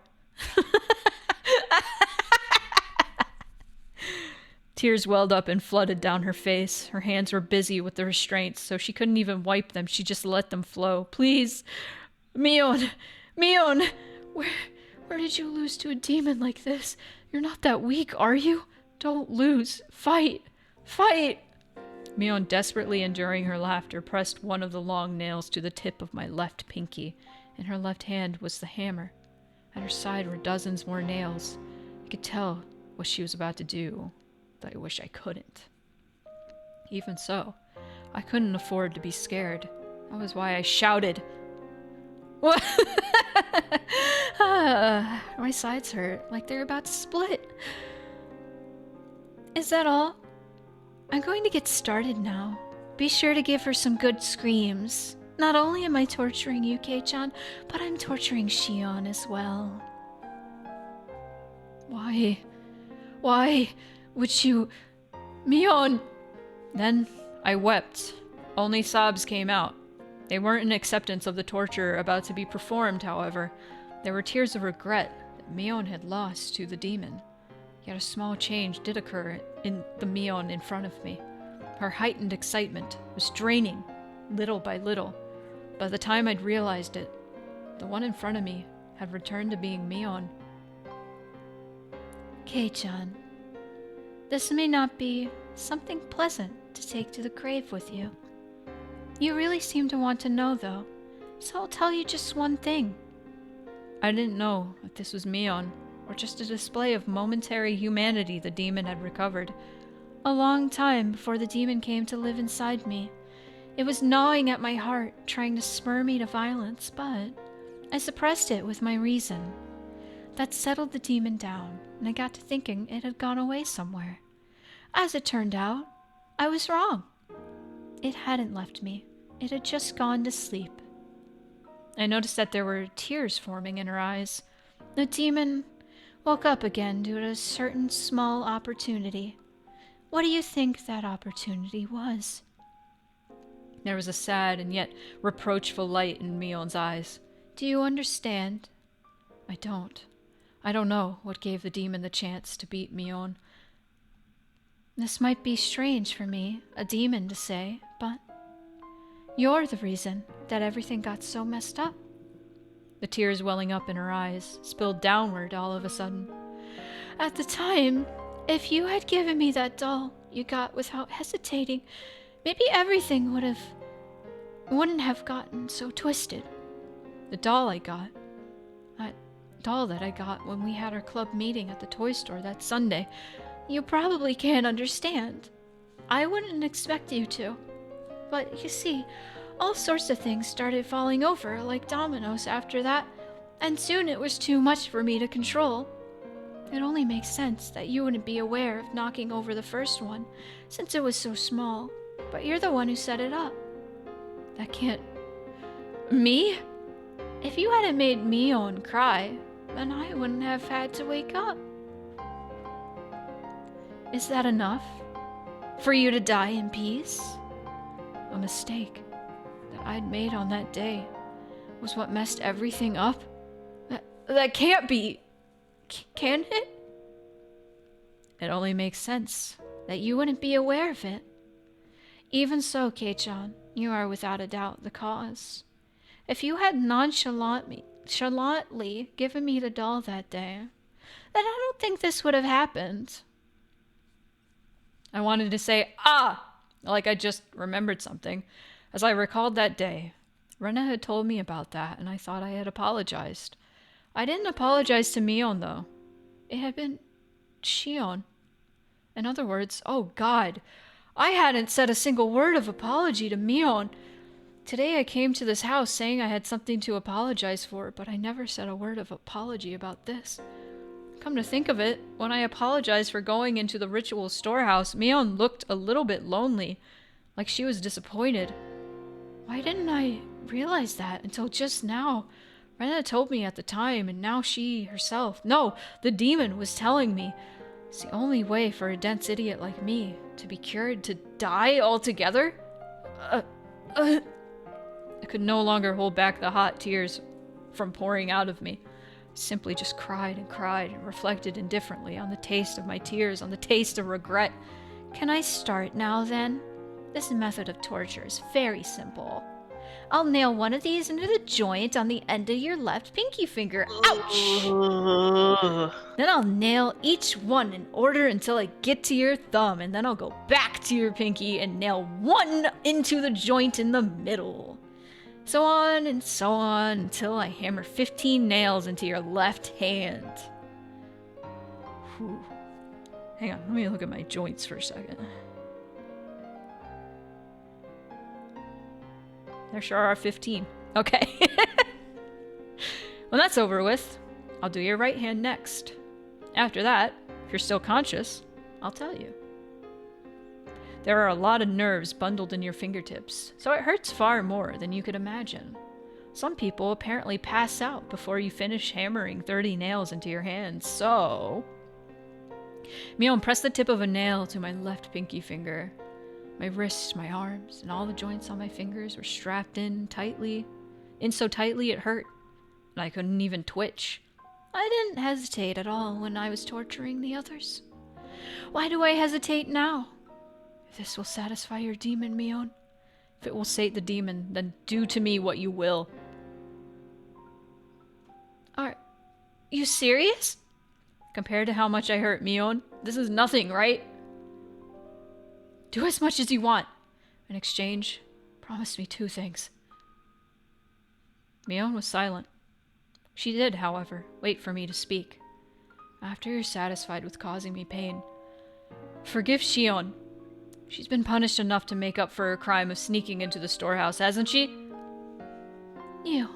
Tears welled up and flooded down her face. Her hands were busy with the restraints, so she couldn't even wipe them. She just let them flow. Please. Mion! Mion! Where did you lose to a demon like this? You're not that weak, are you? Don't lose. Fight! Fight! Mion, desperately enduring her laughter, pressed one of the long nails to the tip of my left pinky. In her left hand was the hammer. At her side were dozens more nails. I could tell what she was about to do, but I wish I couldn't. Even so, I couldn't afford to be scared. That was why I shouted. What? My sides hurt, like they're about to split. Is that all? I'm going to get started now. Be sure to give her some good screams. Not only am I torturing you, Kei-chan, but I'm torturing Shion as well. Why? Why would you... Mion! Then I wept. Only sobs came out. They weren't an acceptance of the torture about to be performed, however. They were tears of regret that Mion had lost to the demon. Yet a small change did occur in the Mion in front of me. Her heightened excitement was draining, little by little. By the time I'd realized it, the one in front of me had returned to being Mion. Kei-chan, this may not be something pleasant to take to the grave with you. You really seem to want to know, though, so I'll tell you just one thing. I didn't know if this was Mion, or just a display of momentary humanity the demon had recovered. A long time before the demon came to live inside me. It was gnawing at my heart, trying to spur me to violence, but I suppressed it with my reason. That settled the demon down, and I got to thinking it had gone away somewhere. As it turned out, I was wrong. It hadn't left me. It had just gone to sleep. I noticed that there were tears forming in her eyes. The demon woke up again due to a certain small opportunity. What do you think that opportunity was? There was a sad and yet reproachful light in Mion's eyes. Do you understand? I don't. I don't know what gave the demon the chance to beat Mion. This might be strange for me, a demon, to say, but you're the reason that everything got so messed up. The tears welling up in her eyes spilled downward all of a sudden. At the time, if you had given me that doll you got without hesitating, maybe everything wouldn't have gotten so twisted. The doll I got, that doll that I got when we had our club meeting at the toy store that Sunday, you probably can't understand. I wouldn't expect you to. But you see, all sorts of things started falling over like dominoes after that, and soon it was too much for me to control. It only makes sense that you wouldn't be aware of knocking over the first one, since it was so small, but you're the one who set it up. That can't... Me? If you hadn't made Mion cry, then I wouldn't have had to wake up. Is that enough? For you to die in peace? A mistake that I'd made on that day was what messed everything up? That can't be... Can it? It only makes sense that you wouldn't be aware of it. Even so, Kei-chan, you are without a doubt the cause. If you had nonchalantly given me the doll that day, then I don't think this would have happened. I wanted to say, like I just remembered something. As I recalled that day, Rena had told me about that, and I thought I had apologized. I didn't apologize to Mion, though. It had been Shion. In other words, oh God, I hadn't said a single word of apology to Mion. Today I came to this house saying I had something to apologize for, but I never said a word of apology about this. Come to think of it, when I apologized for going into the ritual storehouse, Mion looked a little bit lonely, like she was disappointed. Why didn't I realize that until just now? Rena told me at the time, and now she herself, no, the demon was telling me. It's the only way for a dense idiot like me to be cured, to die altogether? I could no longer hold back the hot tears from pouring out of me. I simply just cried and reflected indifferently on the taste of my tears, on the taste of regret. Can I start now, then? This method of torture is very simple. I'll nail one of these into the joint on the end of your left pinky finger. Ouch! Then I'll nail each one in order until I get to your thumb, and then I'll go back to your pinky and nail one into the joint in the middle. So on and so on until I hammer 15 nails into your left hand. Whew. Hang on, let me look at my joints for a second. There sure are 15. Okay. When that's over with, I'll do your right hand next. After that, if you're still conscious, I'll tell you. There are a lot of nerves bundled in your fingertips, so it hurts far more than you could imagine. Some people apparently pass out before you finish hammering 30 nails into your hands, so... Mion pressed the tip of a nail to my left pinky finger. My wrists, my arms, and all the joints on my fingers were strapped in so tightly it hurt, and I couldn't even twitch. I didn't hesitate at all when I was torturing the others. Why do I hesitate now? If this will satisfy your demon, Mion, if it will sate the demon, then do to me what you will. Are you serious? Compared to how much I hurt Mion, this is nothing, right? Do as much as you want. In exchange, promise me 2 things. Mion was silent. She did, however, wait for me to speak. After you're satisfied with causing me pain, forgive Shion. She's been punished enough to make up for her crime of sneaking into the storehouse, hasn't she? You.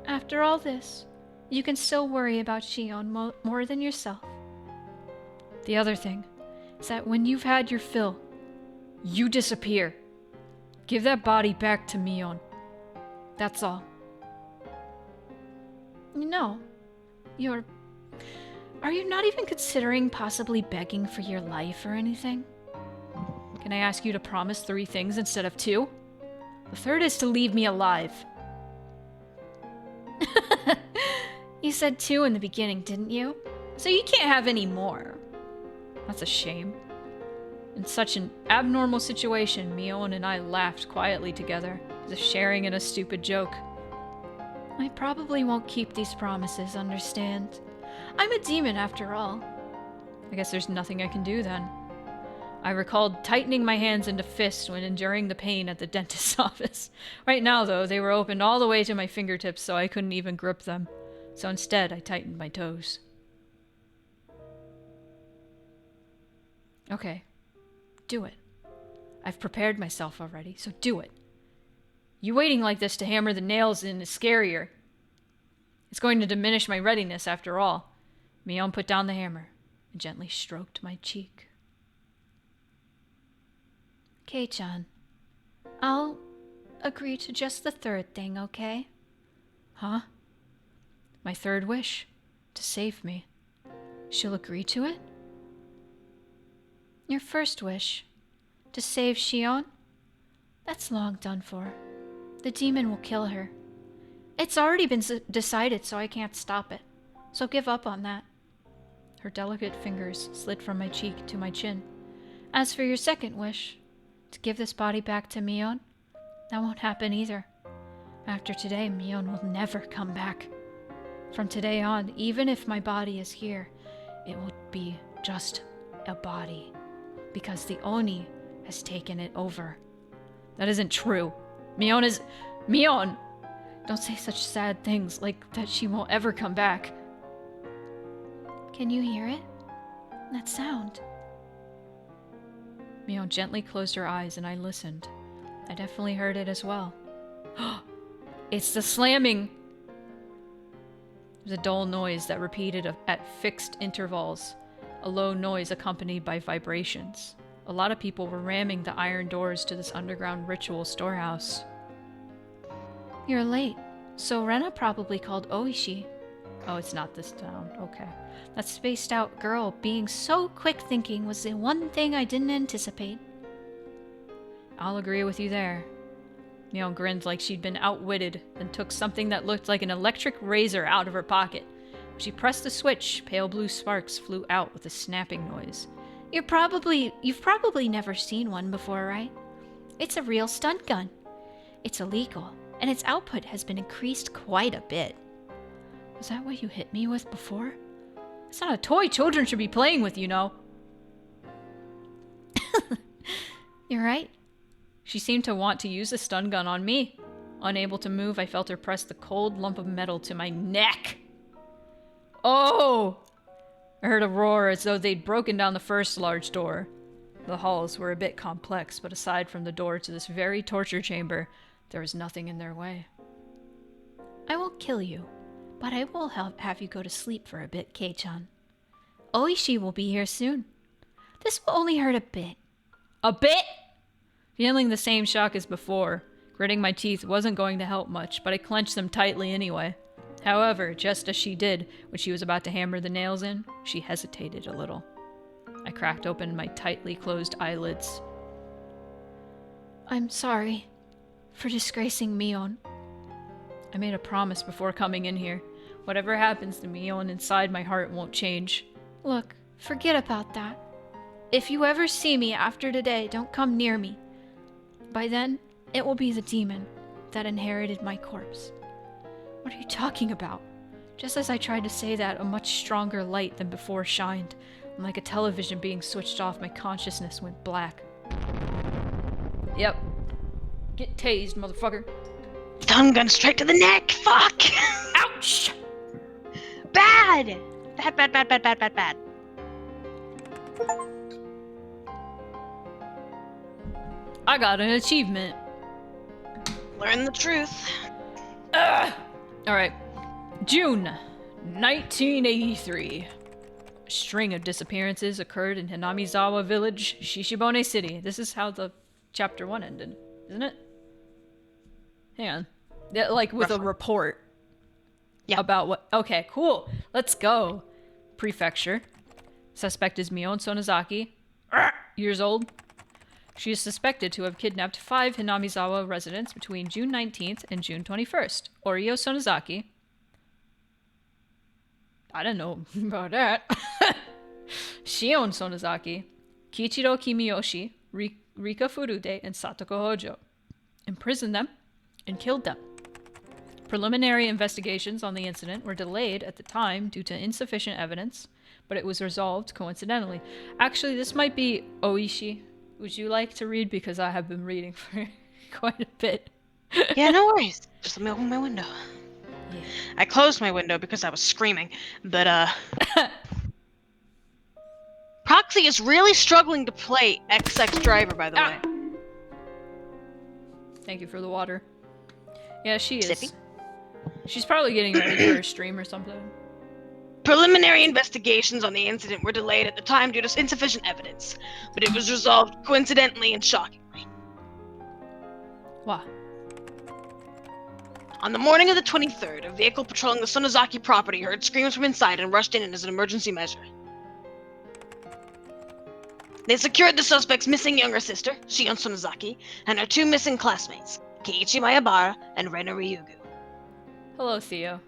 After all this, you can still worry about Shion more than yourself. The other thing is that when you've had your fill, you disappear. Give that body back to Mion. That's all. No. Are you not even considering possibly begging for your life or anything? Can I ask you to promise 3 things instead of 2? The third is to leave me alive. You said 2 in the beginning, didn't you? So you can't have any more. That's a shame. In such an abnormal situation, Mion and I laughed quietly together, as if sharing in a stupid joke. I probably won't keep these promises, understand? I'm a demon after all. I guess there's nothing I can do then. I recalled tightening my hands into fists when enduring the pain at the dentist's office. Right now, though, they were opened all the way to my fingertips, so I couldn't even grip them. So instead, I tightened my toes. Okay. Do it. I've prepared myself already, so do it. You waiting like this to hammer the nails in is scarier. It's going to diminish my readiness after all. Mion put down the hammer and gently stroked my cheek. Kei-chan, I'll agree to just the 3rd thing, okay? Huh? My 3rd wish, to save me. She'll agree to it? Your 1st wish, to save Shion? That's long done for. The demon will kill her. It's already been decided, so I can't stop it. So give up on that. Her delicate fingers slid from my cheek to my chin. As for your 2nd wish, to give this body back to Mion, that won't happen either. After today, Mion will never come back. From today on, even if my body is here, it will be just a body. Because the Oni has taken it over. That isn't true. Mion! Don't say such sad things like that she won't ever come back. Can you hear it? That sound. Mion gently closed her eyes and I listened. I definitely heard it as well. It's the slamming! It was a dull noise that repeated at fixed intervals. A low noise accompanied by vibrations. A lot of people were ramming the iron doors to this underground ritual storehouse. You're late, so Rena probably called Oishi. Oh, it's not this town. Okay. That spaced out girl being so quick thinking was the one thing I didn't anticipate. I'll agree with you there. Mion grinned like she'd been outwitted, then took something that looked like an electric razor out of her pocket. When she pressed the switch, pale blue sparks flew out with a snapping noise. You've probably never seen one before, right? It's a real stun gun. It's illegal, and its output has been increased quite a bit. Was that what you hit me with before? It's not a toy children should be playing with, you know. You're right. She seemed to want to use the stun gun on me. Unable to move, I felt her press the cold lump of metal to my neck. Oh! I heard a roar as though they'd broken down the first large door. The halls were a bit complex, but aside from the door to this very torture chamber, there was nothing in their way. I won't kill you, but I will have you go to sleep for a bit, Kei-chan. Oishi will be here soon. This will only hurt a bit. A bit? Feeling the same shock as before, gritting my teeth wasn't going to help much, but I clenched them tightly anyway. However, just as she did when she was about to hammer the nails in, she hesitated a little. I cracked open my tightly closed eyelids. I'm sorry for disgracing Mion. I made a promise before coming in here. Whatever happens to Mion inside my heart won't change. Look, forget about that. If you ever see me after today, don't come near me. By then, it will be the demon that inherited my corpse. What are you talking about? Just as I tried to say that, a much stronger light than before shined, and like a television being switched off, my consciousness went black. Yep. Get tased, motherfucker. Stun gun straight to the neck! Fuck! Ouch! Bad! Bad. I got an achievement. Learn the truth. Alright. June 1983. A string of disappearances occurred in Hinamizawa Village, Shishibone City. This is how the chapter 1 ended, isn't it? Hang on. Yeah, like with Roughly. a report. Yeah. About what? Okay, cool. Let's go. Prefecture. Suspect is Mion Sonozaki. Years old. She is suspected to have kidnapped 5 Hinamizawa residents between June 19th and June 21st. Oryo Sonozaki. I didn't know about that. Shion Sonozaki. Kichiro Kimiyoshi. Rika Furude, and Satoko Hojo. Imprisoned them and killed them. Preliminary investigations on the incident were delayed at the time due to insufficient evidence, but it was resolved coincidentally. Actually, this might be Oishi. Would you like to read? Because I have been reading for quite a bit. Yeah, no worries. Just let me open my window. Yeah. I closed my window because I was screaming, but Proxy is really struggling to play XX Driver, by the way. Thank you for the water. Yeah, she is. Sippy? She's probably getting ready for a stream or something. Preliminary investigations on the incident were delayed at the time due to insufficient evidence, but it was resolved coincidentally and shockingly. Wow. On the morning of the 23rd, a vehicle patrolling the Sonozaki property heard screams from inside and rushed in as an emergency measure. They secured the suspect's missing younger sister, Shion Sonozaki, and her 2 missing classmates, Keiichi Mayabara and Rena Ryugu. Hello, Theo.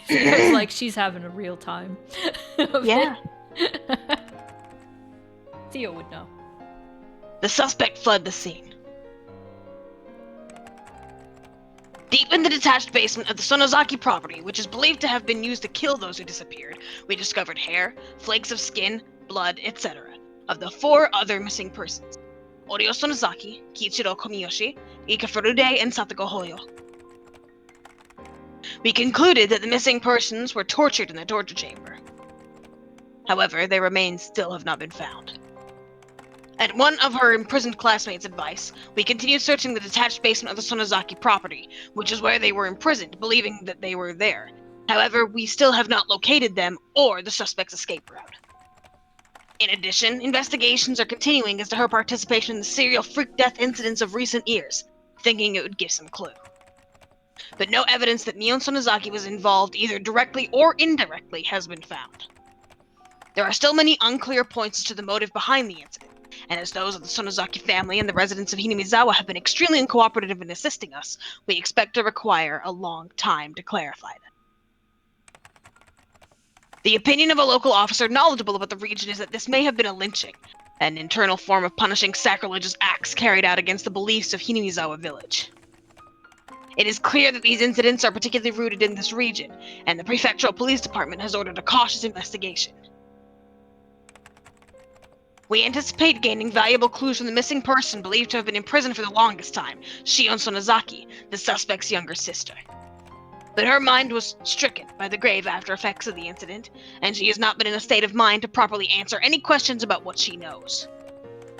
Theo's like she's having a real time. of Yeah. it. Theo would know. The suspect fled the scene. Deep in the detached basement of the Sonozaki property, which is believed to have been used to kill those who disappeared, we discovered hair, flakes of skin, blood, etc. of the 4 other missing persons: Oryo Sonozaki, Kiichiro Komiyoshi, Ika Furude, and Satoko Hoyo. We concluded that the missing persons were tortured in the torture chamber. However, their remains still have not been found. At one of her imprisoned classmates' advice, we continued searching the detached basement of the Sonozaki property, which is where they were imprisoned, believing that they were there. However, we still have not located them or the suspect's escape route. In addition, investigations are continuing as to her participation in the serial freak death incidents of recent years, thinking it would give some clue. But no evidence that Mion Sonozaki was involved either directly or indirectly has been found. There are still many unclear points as to the motive behind the incident, and as those of the Sonozaki family and the residents of Hinamizawa have been extremely uncooperative in assisting us, we expect to require a long time to clarify them. The opinion of a local officer knowledgeable about the region is that this may have been a lynching, an internal form of punishing sacrilegious acts carried out against the beliefs of Hinamizawa village. It is clear that these incidents are particularly rooted in this region, and the prefectural police department has ordered a cautious investigation. We anticipate gaining valuable clues from the missing person believed to have been in prison for the longest time, Shion Sonozaki, the suspect's younger sister. But her mind was stricken by the grave after effects of the incident, and she has not been in a state of mind to properly answer any questions about what she knows.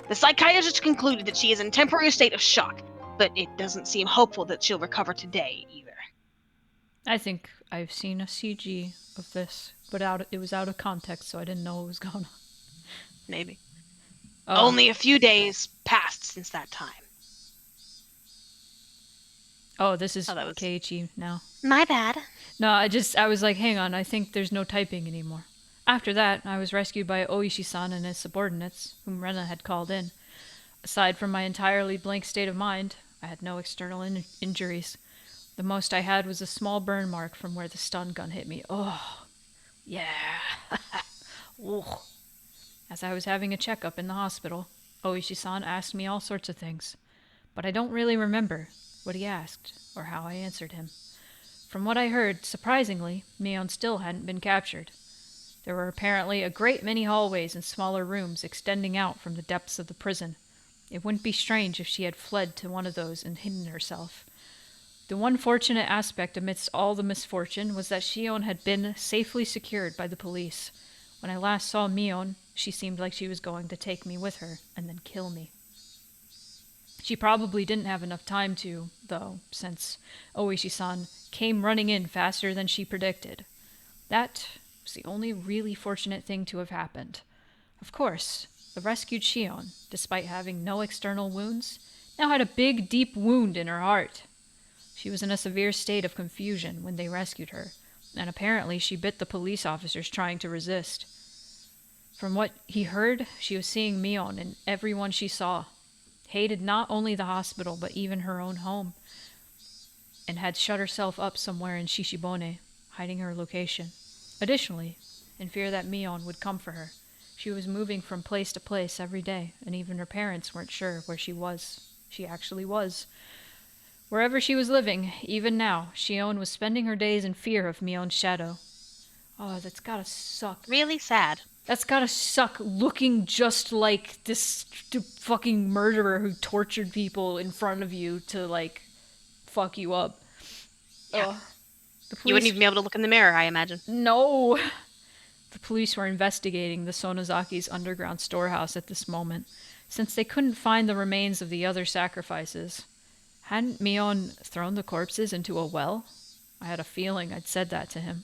The psychiatrist concluded that she is in a temporary state of shock, but it doesn't seem hopeful that she'll recover today either. I think I've seen a CG of this, but it was out of context, so I didn't know what was going on. Maybe. Oh. Only a few days passed since that time. Oh, this is Oh, that was- Keiichi now. My bad. No, I was like, hang on, I think there's no typing anymore. After that, I was rescued by Oishi-san and his subordinates, whom Rena had called in. Aside from my entirely blank state of mind, I had no external injuries. The most I had was a small burn mark from where the stun gun hit me. Oh, yeah. Ugh. As I was having a checkup in the hospital, Oishi-san asked me all sorts of things, but I don't really remember what he asked or how I answered him. From what I heard, surprisingly, Mion still hadn't been captured. There were apparently a great many hallways and smaller rooms extending out from the depths of the prison. It wouldn't be strange if she had fled to one of those and hidden herself. The one fortunate aspect amidst all the misfortune was that Shion had been safely secured by the police. When I last saw Mion, she seemed like she was going to take me with her and then kill me. She probably didn't have enough time to, though, since Oishi-san came running in faster than she predicted. That was the only really fortunate thing to have happened. Of course, the rescued Shion, despite having no external wounds, now had a big, deep wound in her heart. She was in a severe state of confusion when they rescued her, and apparently she bit the police officers trying to resist. From what he heard, she was seeing Mion in everyone she saw, hated not only the hospital but even her own home, and had shut herself up somewhere in Shishibone, hiding her location. Additionally, in fear that Mion would come for her, she was moving from place to place every day, and even her parents weren't sure where she actually was. Wherever she was living, even now, Shion was spending her days in fear of Mion's shadow. Oh, that's gotta suck. Really sad. That's gotta suck looking just like this fucking murderer who tortured people in front of you to, like, fuck you up. Yeah. Ugh. The You wouldn't police- even be able to look in the mirror, I imagine. No! The police were investigating the Sonozaki's underground storehouse at this moment, since they couldn't find the remains of the other sacrifices. Hadn't Mion thrown the corpses into a well? I had a feeling I'd said that to him.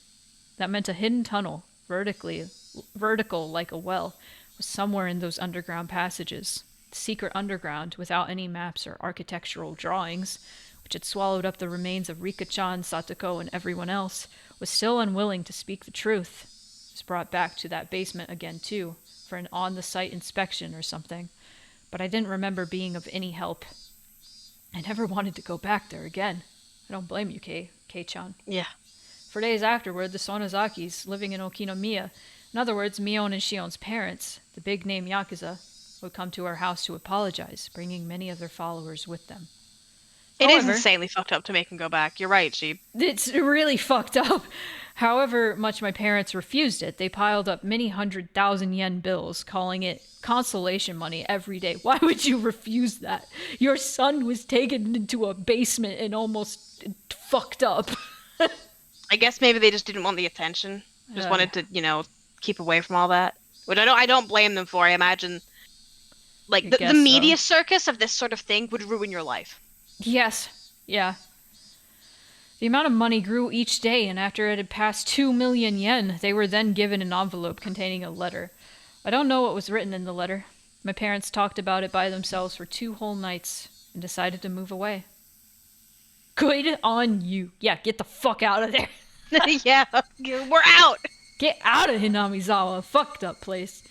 That meant a hidden tunnel, vertical like a well, was somewhere in those underground passages. The secret underground, without any maps or architectural drawings, which had swallowed up the remains of Rika-chan, Satoko, and everyone else, was still unwilling to speak the truth. I was brought back to that basement again, too, for an on-the-site inspection or something, but I didn't remember being of any help. I never wanted to go back there again. I don't blame you, Kei-chan. Yeah. For days afterward, the Sonozakis, living in Okinomiya, in other words, Mion and Shion's parents, the big-name Yakuza, would come to our house to apologize, bringing many of their followers with them. It is However- insanely fucked up to make him go back. You're right, Sheep. It's really fucked up. However much my parents refused it, they piled up many 100,000 yen bills, calling it consolation money every day. Why would you refuse that? Your son was taken into a basement and almost fucked up. I guess maybe they just didn't want the attention. Just wanted to, keep away from all that. Which I don't blame them for. I imagine, like, I the guess media so. circus of this sort of thing would ruin your life. Yes, yeah. The amount of money grew each day, and after it had passed 2 million yen, they were then given an envelope containing a letter. I don't know what was written in the letter. My parents talked about it by themselves for 2 whole nights and decided to move away. Good on you. Yeah, get the fuck out of there. Yeah, we're out. Get out of Hinamizawa, fucked up place.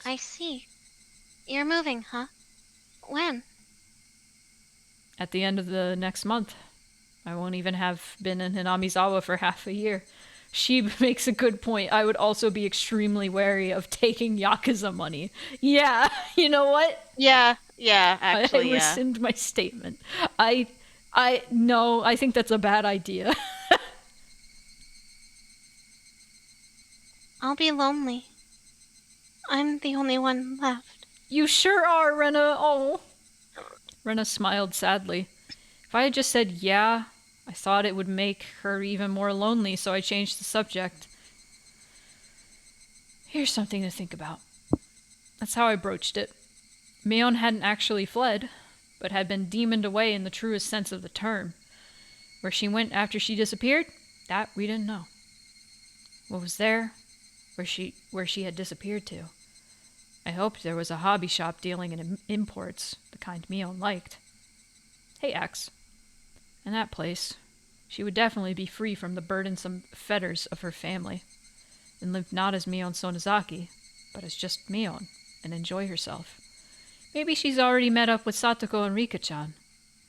I see. You're moving, huh? When? At the end of the next month. I won't even have been in Hinamizawa for half a year. She makes a good point. I would also be extremely wary of taking Yakuza money. Yeah, you know what? Yeah, actually, I yeah. rescind my statement. No, I think that's a bad idea. I'll be lonely. I'm the only one left. You sure are, Rena. Oh. Rena smiled sadly. If I had just said yeah, I thought it would make her even more lonely, so I changed the subject. Here's something to think about. That's how I broached it. Mion hadn't actually fled, but had been demoned away in the truest sense of the term. Where she went after she disappeared, that we didn't know. What was there, where she had disappeared to. I hoped there was a hobby shop dealing in imports, the kind Mion liked. Hey, X. In that place, she would definitely be free from the burdensome fetters of her family, and live not as Mion Sonozaki, but as just Mion, and enjoy herself. Maybe she's already met up with Satoko and Rika-chan.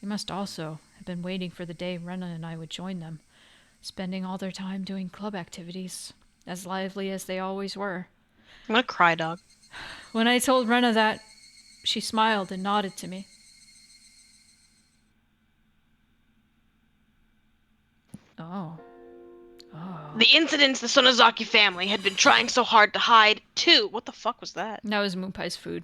They must also have been waiting for the day Rena and I would join them, spending all their time doing club activities, as lively as they always were. I'm gonna cry, dog. When I told Rena that, she smiled and nodded to me. Oh. The incidents the Sonozaki family had been trying so hard to hide, too. What the fuck was that? That was Moonpie's food.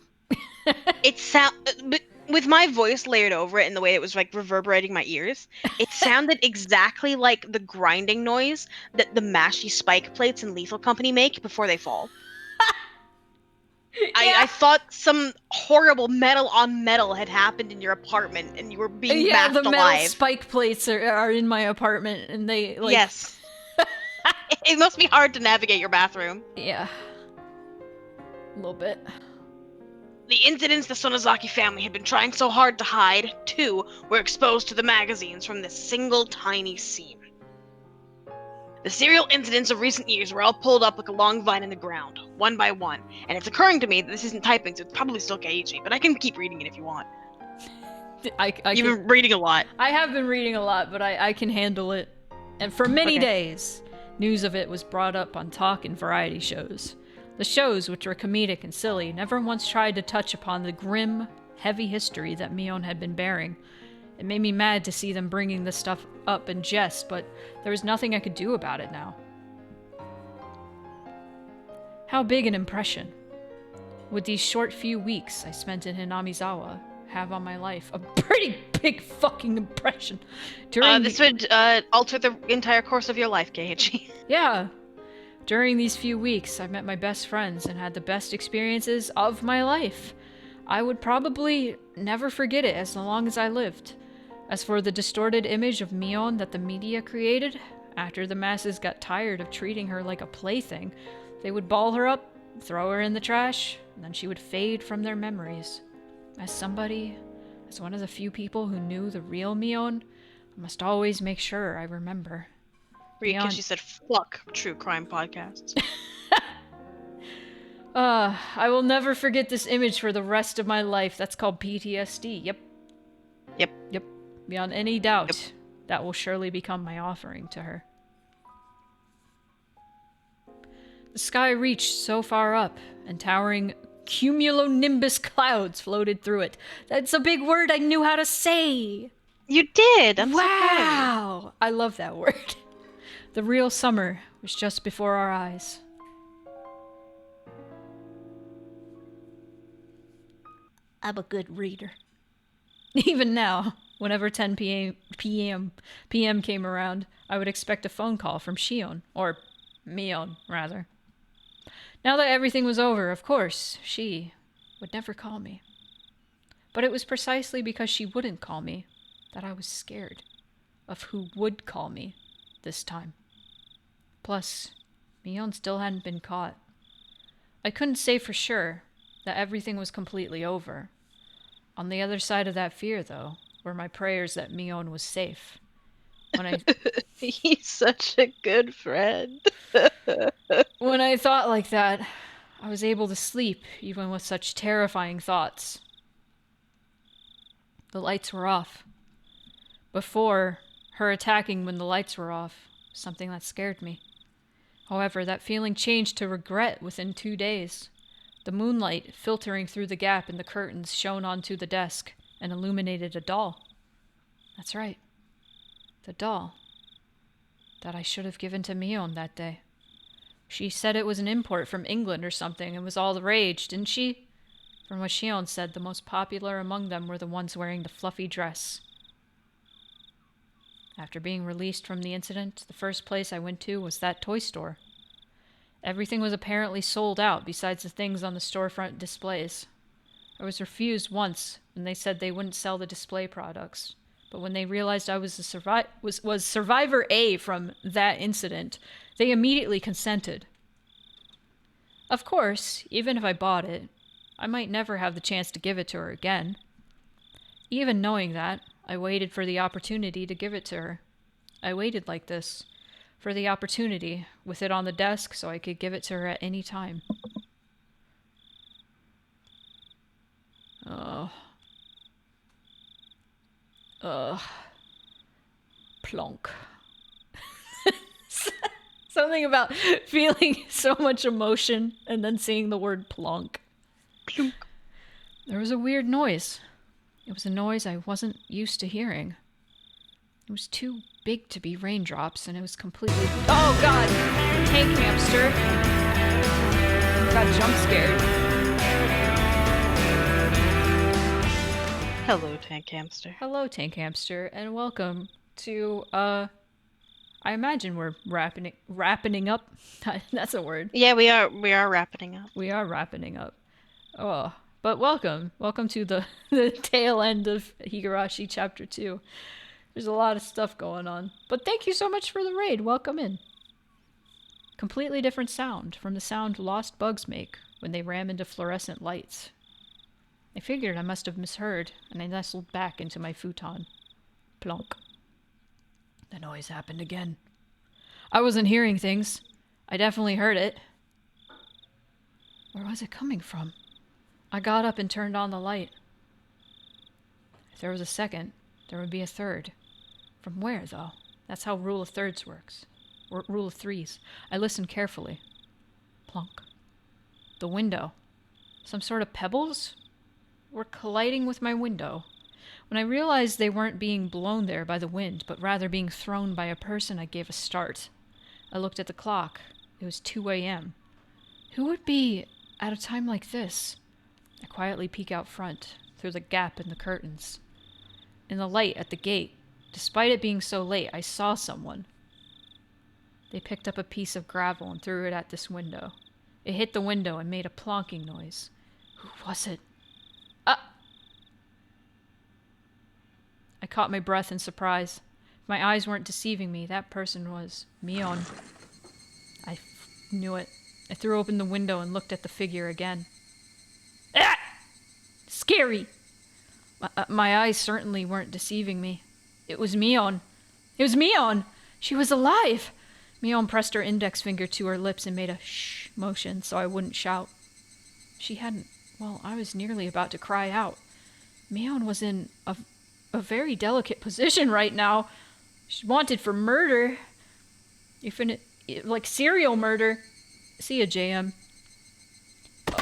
But with my voice layered over it and the way it was like reverberating my ears, it sounded exactly like the grinding noise that the mashy spike plates in Lethal Company make before they fall. I thought some horrible metal on metal had happened in your apartment and you were being mashed the metal alive. spike plates are in my apartment, and they like. Yes. It must be hard to navigate your bathroom. Yeah. A little bit. The incidents the Sonozaki family had been trying so hard to hide, too, were exposed to the magazines from this single tiny seam. The serial incidents of recent years were all pulled up like a long vine in the ground, one by one, and it's occurring to me that this isn't typing, so it's probably still Keiichi, but I can keep reading it if you want. You've been reading a lot. I have been reading a lot, but I can handle it. And for many days, news of it was brought up on talk and variety shows. The shows, which were comedic and silly, never once tried to touch upon the grim, heavy history that Mion had been bearing. It made me mad to see them bringing this stuff up in jest, but there was nothing I could do about it now. How big an impression would these short few weeks I spent in Hinamizawa have on my life? A pretty big fucking impression. This would alter the entire course of your life, Keiichi. Yeah. During these few weeks, I met my best friends and had the best experiences of my life. I would probably never forget it as long as I lived. As for the distorted image of Mion that the media created, after the masses got tired of treating her like a plaything, they would ball her up, throw her in the trash, and then she would fade from their memories. As one of the few people who knew the real Mion, I must always make sure I remember. She said, fuck true crime podcasts. I will never forget this image for the rest of my life. That's called PTSD. Yep. Beyond any doubt, that will surely become my offering to her. The sky reached so far up, and towering cumulonimbus clouds floated through it. That's a big word I knew how to say. You did. I'm wow. I love that word. The real summer was just before our eyes. I'm a good reader. Even now, whenever 10 p.m. came around, I would expect a phone call from Shion, or Mion, rather. Now that everything was over, of course, she would never call me. But it was precisely because she wouldn't call me that I was scared of who would call me this time. Plus, Mion still hadn't been caught. I couldn't say for sure that everything was completely over. On the other side of that fear, though, were my prayers that Mion was safe. He's such a good friend. When I thought like that, I was able to sleep, even with such terrifying thoughts. The lights were off. Before, her attacking when the lights were off, something that scared me. However, that feeling changed to regret within 2 days. The moonlight, filtering through the gap in the curtains, shone onto the desk and illuminated a doll. That's right. The doll that I should have given to Mion that day. She said it was an import from England or something and was all the rage, didn't she? From what Shion said, the most popular among them were the ones wearing the fluffy dress. After being released from the incident, the first place I went to was that toy store. Everything was apparently sold out besides the things on the storefront displays. I was refused once when they said they wouldn't sell the display products. But when they realized I was Survivor A from that incident, they immediately consented. Of course, even if I bought it, I might never have the chance to give it to her again. Even knowing that, I waited for the opportunity to give it to her. I waited like this, for the opportunity, with it on the desk so I could give it to her at any time. Plonk. Something about feeling so much emotion and then seeing the word plonk. Plunk. There was a weird noise. It was a noise I wasn't used to hearing. It was too big to be raindrops, and it was completely... Oh, God! Tank hamster! Got jump scared. Hello, Tank Hamster. Hello, Tank Hamster, and welcome to, I imagine we're wrapping up. That's a word. Yeah, we are wrapping up. We are wrapping up. Oh, but welcome to the tail end of Higurashi Chapter 2. There's a lot of stuff going on. But thank you so much for the raid. Welcome in. Completely different sound from the sound lost bugs make when they ram into fluorescent lights. I figured I must have misheard, and I nestled back into my futon. Plonk. The noise happened again. I wasn't hearing things. I definitely heard it. Where was it coming from? I got up and turned on the light. If there was a second, there would be a third. From where, though? That's how rule of thirds works. Or rule of threes. I listened carefully. Plonk. The window. Some sort of pebbles were colliding with my window. When I realized they weren't being blown there by the wind, but rather being thrown by a person, I gave a start. I looked at the clock. It was 2 a.m. Who would be at a time like this? I quietly peek out front, through the gap in the curtains. In the light at the gate, despite it being so late, I saw someone. They picked up a piece of gravel and threw it at this window. It hit the window and made a plonking noise. Who was it? I caught my breath in surprise. If my eyes weren't deceiving me, that person was Mion. I knew it. I threw open the window and looked at the figure again. Ah! Scary! My eyes certainly weren't deceiving me. It was Mion. It was Mion! She was alive! Mion pressed her index finger to her lips and made a shh motion so I wouldn't shout. She hadn't... Well, I was nearly about to cry out. Mion was in a very delicate position right now. She's wanted for murder. Like serial murder. See ya, JM.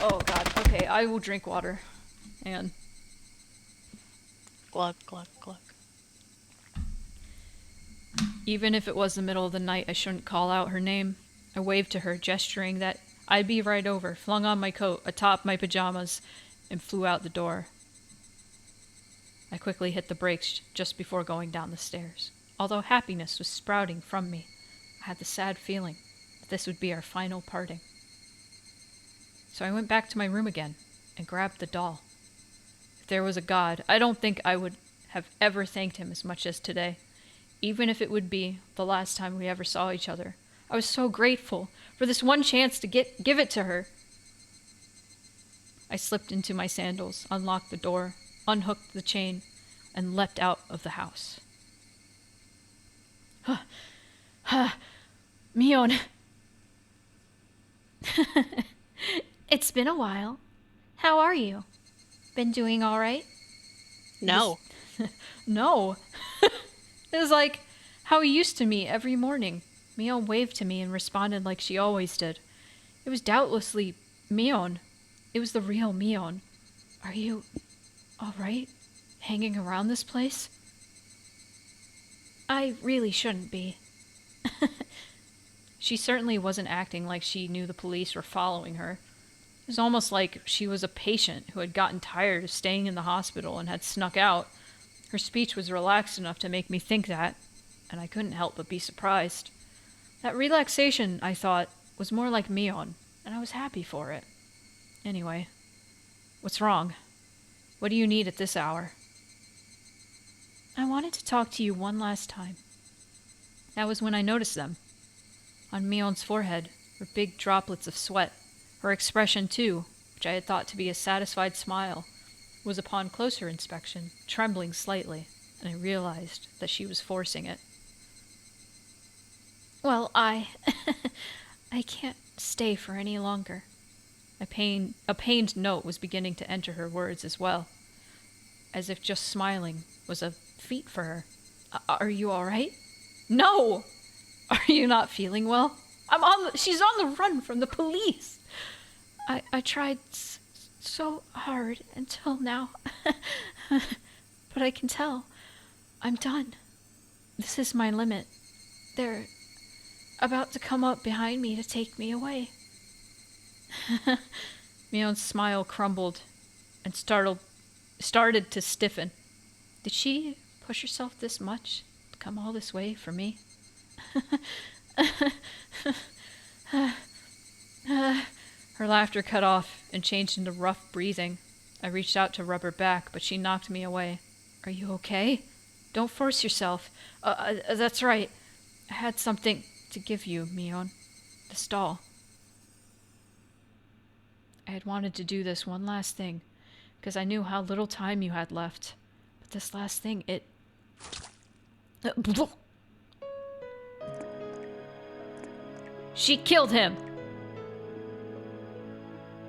Oh, God. Okay, I will drink water. And... Glug, glug, glug. Even if it was the middle of the night, I shouldn't call out her name. I waved to her, gesturing that I'd be right over, flung on my coat atop my pajamas, and flew out the door. I quickly hit the brakes just before going down the stairs. Although happiness was sprouting from me, I had the sad feeling that this would be our final parting. So I went back to my room again and grabbed the doll. If there was a God, I don't think I would have ever thanked him as much as today, even if it would be the last time we ever saw each other. I was so grateful for this one chance to give it to her. I slipped into my sandals, unlocked the door, unhooked the chain, and leapt out of the house. Mion. It's been a while. How are you? Been doing all right? No. No. It was like how we used to meet every morning. Mion waved to me and responded like she always did. It was doubtlessly Mion. It was the real Mion. Are you all right? Hanging around this place? I really shouldn't be. She certainly wasn't acting like she knew the police were following her. It was almost like she was a patient who had gotten tired of staying in the hospital and had snuck out. Her speech was relaxed enough to make me think that, and I couldn't help but be surprised. That relaxation, I thought, was more like Mion, and I was happy for it. Anyway, what's wrong? What do you need at this hour? I wanted to talk to you one last time. That was when I noticed them. On Mion's forehead were big droplets of sweat, Her expression, too, which I had thought to be a satisfied smile, was upon closer inspection trembling slightly, and I realized that she was forcing it. Well, I can't stay for any longer. A pained note was beginning to enter her words as well, as if just smiling was a feat for her. Are you all right? No! Are you not feeling well? She's on the run from the police. I tried so hard until now. But I can tell. I'm done. This is my limit. They're about to come up behind me to take me away. Mion's smile crumbled and started to stiffen. Did she push herself this much to come all this way for me? Her laughter cut off and changed into rough breathing. I reached out to rub her back, but she knocked me away. Are you okay? Don't force yourself. That's right. I had something to give you, Mion. The stall. I had wanted to do this one last thing, because I knew how little time you had left. But this last thing, it... She killed him!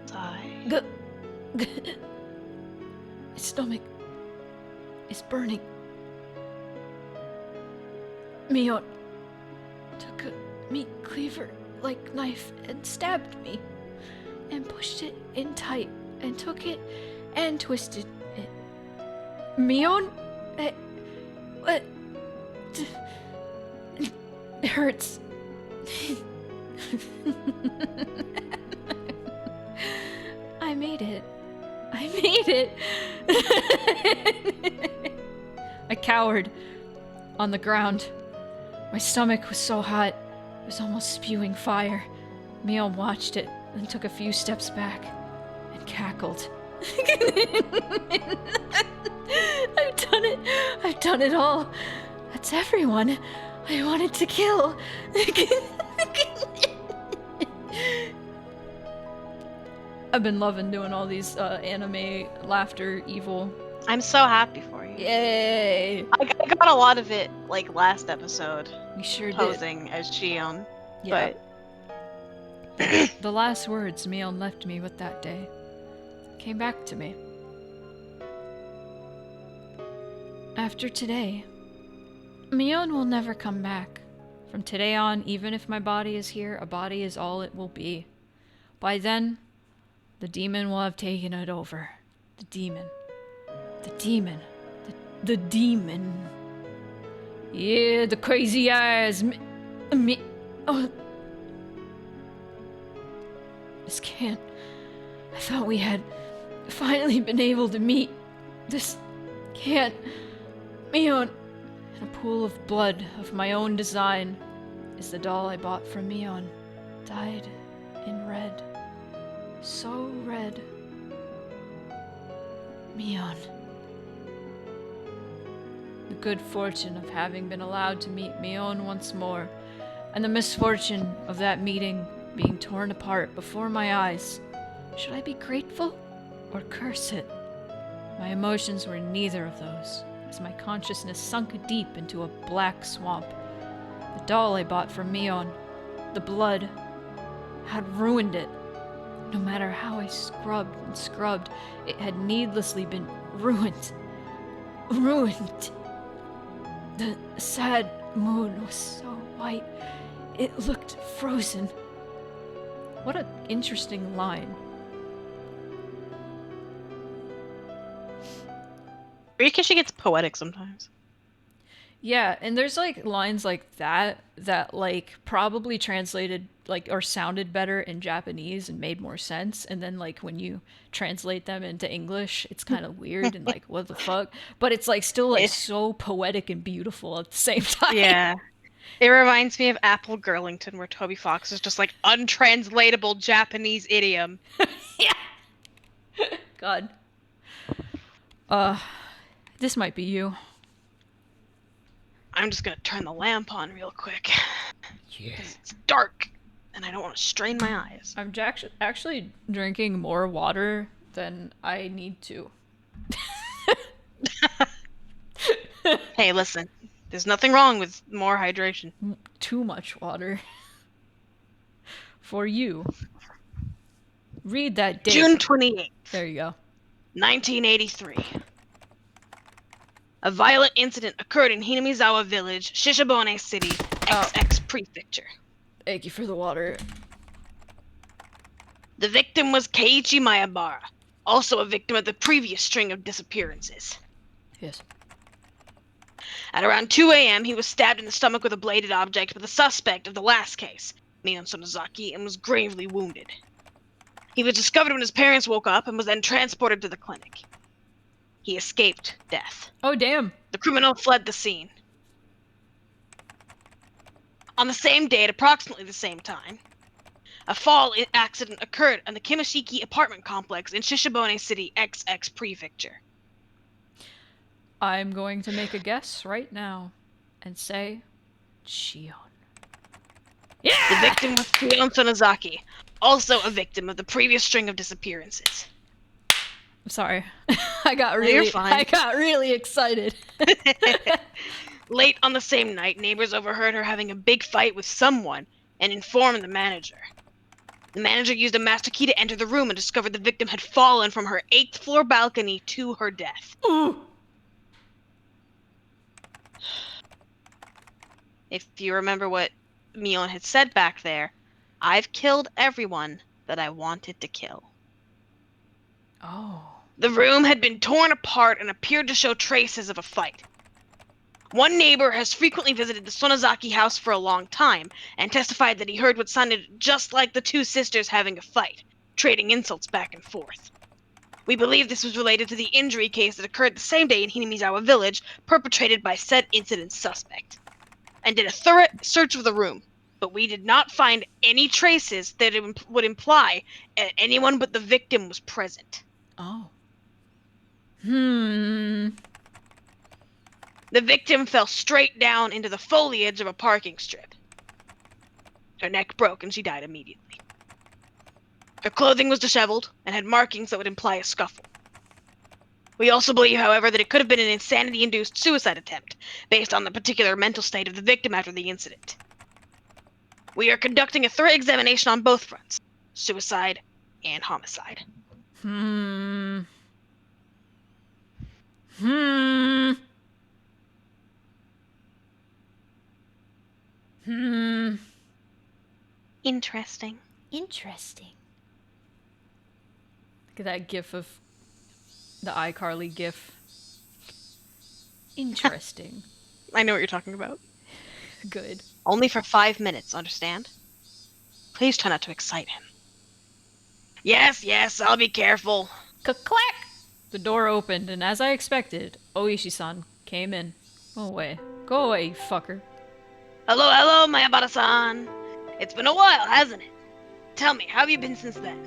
Die. My stomach is burning. Mion took a meat cleaver-like knife and stabbed me, and pushed it in tight, and took it and twisted it. Mion? What? It hurts. I made it. I cowered on the ground. My stomach was so hot, it was almost spewing fire. Mion watched it, then took a few steps back and cackled. I've done it all. That's everyone I wanted to kill. I've been loving doing all these anime laughter evil. I'm so happy for you. Yay! I got a lot of it, like, last episode, You sure did. posing as Shion. Yeah. But The last words Mion left me with that day came back to me. After today, Mion will never come back. From today on, even if my body is here, a body is all it will be. By then, the demon will have taken it over. The demon. The demon. The demon. Yeah, the crazy eyes. Oh. This can't. I thought we had finally been able to meet. This can't. Mion. In a pool of blood of my own design is the doll I bought from Mion. Dyed in red. So red. Mion. The good fortune of having been allowed to meet Mion once more, and the misfortune of that meeting being torn apart before my eyes. Should I be grateful or curse it? My emotions were neither of those, as my consciousness sunk deep into a black swamp. The doll I bought from Mion, the blood, had ruined it. No matter how I scrubbed and scrubbed, it had needlessly been ruined. Ruined. The sad moon was so white, it looked frozen. What an interesting line. Rikashi gets poetic sometimes. Yeah, and there's like lines like that like probably translated like or sounded better in Japanese and made more sense, and then like when you translate them into English, it's kind of weird and like what the fuck, but it's like still like so poetic and beautiful at the same time. Yeah. It reminds me of Apple Girlington, where Toby Fox is just like untranslatable Japanese idiom. Yeah. God. This might be you. I'm just gonna turn the lamp on real quick. Yeah. It's dark. and I don't want to strain my eyes. I'm actually drinking more water than I need to. Hey, listen. There's nothing wrong with more hydration. Too much water. For you. Read that date. June 28th, There you go. 1983. A violent incident occurred in Hinamizawa Village, Shishibone City, XX Prefecture. Thank you for the water. The victim was Keiichi Mayabara, also a victim of the previous string of disappearances. Yes. At around 2 a.m., he was stabbed in the stomach with a bladed object by the suspect of the last case, Mion Sonozaki, and was gravely wounded. He was discovered when his parents woke up and was then transported to the clinic. He escaped death. Oh, damn. The criminal fled the scene. On the same day, at approximately the same time, a fall accident occurred in the Kimishiki apartment complex in Shishibone City, XX Prefecture. I'm going to make a guess right now and say Shion. The victim was Mion Sonozaki, also a victim of the previous string of disappearances. I'm sorry. I got you're fine. really excited. Late on the same night, neighbors overheard her having a big fight with someone and informed the manager. The manager used a master key to enter the room and discovered the victim had fallen from her 8th floor balcony to her death. Ooh. If you remember what Mion had said back there, I've killed everyone that I wanted to kill. Oh. The room had been torn apart and appeared to show traces of a fight. One neighbor has frequently visited the Sonozaki house for a long time and testified that he heard what sounded just like the two sisters having a fight, trading insults back and forth. We believe this was related to the injury case that occurred the same day in Hinamizawa Village, perpetrated by said incident suspect, and did a thorough search of the room, but we did not find any traces that would imply anyone but the victim was present. Oh. The victim fell straight down into the foliage of a parking strip. Her neck broke and she died immediately. Her clothing was disheveled and had markings that would imply a scuffle. We also believe, however, that it could have been an insanity-induced suicide attempt, based on the particular mental state of the victim after the incident. We are conducting a thorough examination on both fronts, suicide and homicide. Interesting. Interesting. Look at that gif of the iCarly gif. Interesting. I know what you're talking about. Good. Only for 5 minutes, understand? Please try not to excite him. Yes, I'll be careful. Clack! The door opened, and as I expected, Oishi-san came in. Go away, you fucker. Hello, Mayabara-san. It's been a while, hasn't it? Tell me, how have you been since then?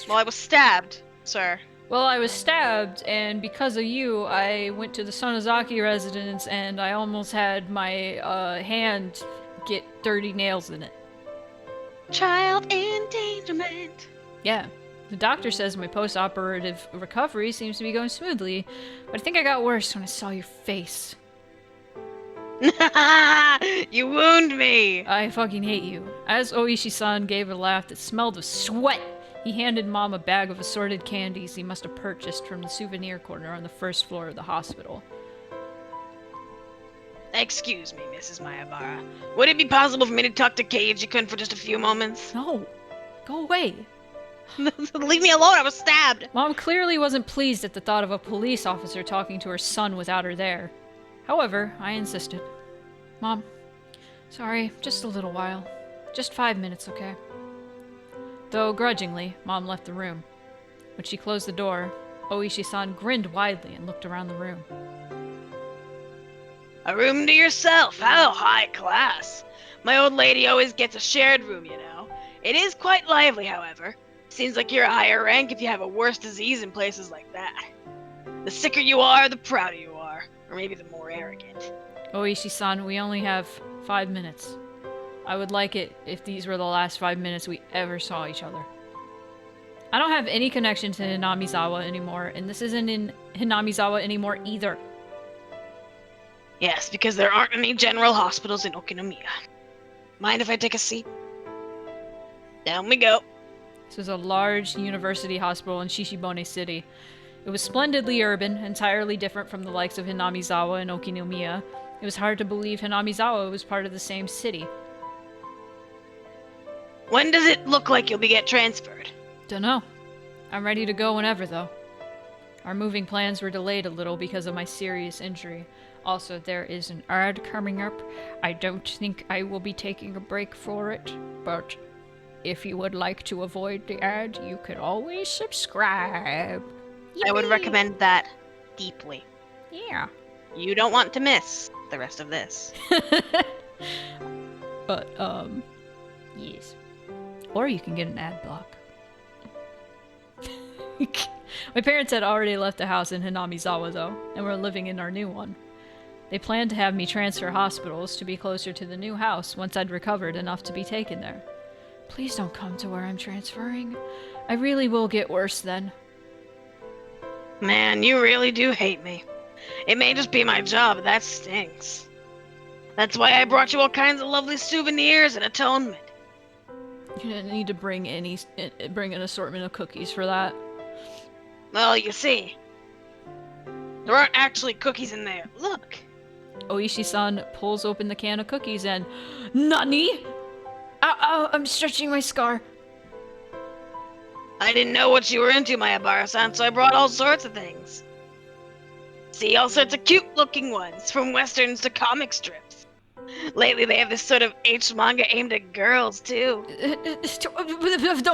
Well, I was stabbed, sir. Well, I was stabbed, and because of you, I went to the Sonozaki residence, and I almost had my hand get dirty nails in it. Child endangerment. Yeah. The doctor says my post-operative recovery seems to be going smoothly, but I think I got worse when I saw your face. You wound me. I fucking hate you. As Oishi-san gave a laugh that smelled of sweat, he handed Mom a bag of assorted candies he must have purchased from the souvenir corner on the first floor of the hospital. Excuse me, Mrs. Mayabara. Would it be possible for me to talk to Keiichi-kun for just a few moments? No. Go away. Leave me alone, I was stabbed. Mom clearly wasn't pleased at the thought of a police officer talking to her son without her there. However, I insisted. Mom, sorry, just a little while. Just 5 minutes, okay? Though grudgingly, Mom left the room. When she closed the door, Oishi-san grinned widely and looked around the room. A room to yourself, how high class. My old lady always gets a shared room, you know. It is quite lively, however. Seems like you're a higher rank if you have a worse disease in places like that. The sicker you are, the prouder you are. Or maybe the more arrogant. Oishi-san, we only have 5 minutes. I would like it if these were the last 5 minutes we ever saw each other. I don't have any connection to Hinamizawa anymore, and this isn't in Hinamizawa anymore either. Yes, because there aren't any general hospitals in Okinomiya. Mind if I take a seat? Down we go. This was a large university hospital in Shishibone City. It was splendidly urban, entirely different from the likes of Hinamizawa and Okinomiya. It was hard to believe Hinamizawa was part of the same city. When does it look like you'll get transferred? Dunno. I'm ready to go whenever, though. Our moving plans were delayed a little because of my serious injury. Also, there is an ad coming up. I don't think I will be taking a break for it, but if you would like to avoid the ad, you could always subscribe. I would Yippee! recommend that deeply. Yeah. You don't want to miss the rest of this. But, yes. Or you can get an ad block. My parents had already left the house in Hinamizawa, though, and were living in our new one. They planned to have me transfer hospitals to be closer to the new house once I'd recovered enough to be taken there. Please don't come to where I'm transferring. I really will get worse then. Man, you really do hate me. It may just be my job, but that stinks. That's why I brought you all kinds of lovely souvenirs and atonement. You didn't need to bring an assortment of cookies for that. Well, you see, there aren't actually cookies in there. Look. Oishi-san pulls open the can of cookies and... Nani? Ow, I'm stretching my scar. I didn't know what you were into, my Abara-san, so I brought all sorts of things. See, all sorts of cute-looking ones, from westerns to comic strips. Lately, they have this sort of H manga aimed at girls, too. The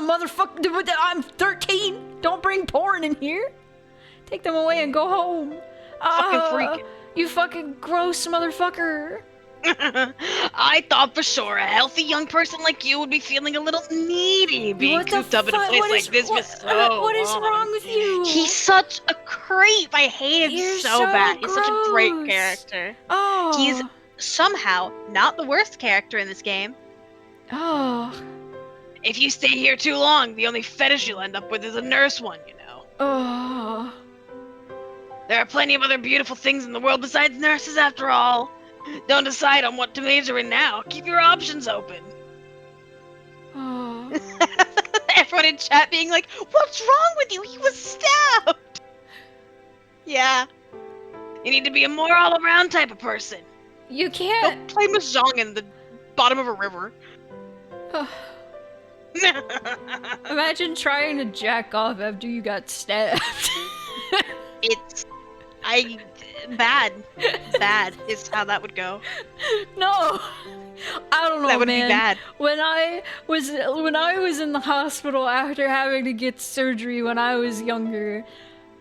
motherfucker... I'm 13! Don't bring porn in here! Take them away and go home. Fucking freak. You fucking gross motherfucker. I thought for sure a healthy young person like you would be feeling a little needy being What the cooped up in a fuck? place What like is- this what- for so what is long. wrong with you? He's such a creep. I hate him You're so so bad. He's such a great gross. character. Oh. He's somehow not the worst character in this game. Oh. If you stay here too long, the only fetish you'll end up with is a nurse one, you know. Oh. There are plenty of other beautiful things in the world besides nurses, after all. Don't decide on what to major in now. Keep your options open. Oh. Everyone in chat being like, "What's wrong with you? He was stabbed." Yeah. You need to be a more all-around type of person. You Go can't. play mahjong in the bottom of a river. Imagine trying to jack off after you got stabbed. Bad is how that would go. No. I don't know, That would man. be bad. When I was in the hospital after having to get surgery when I was younger,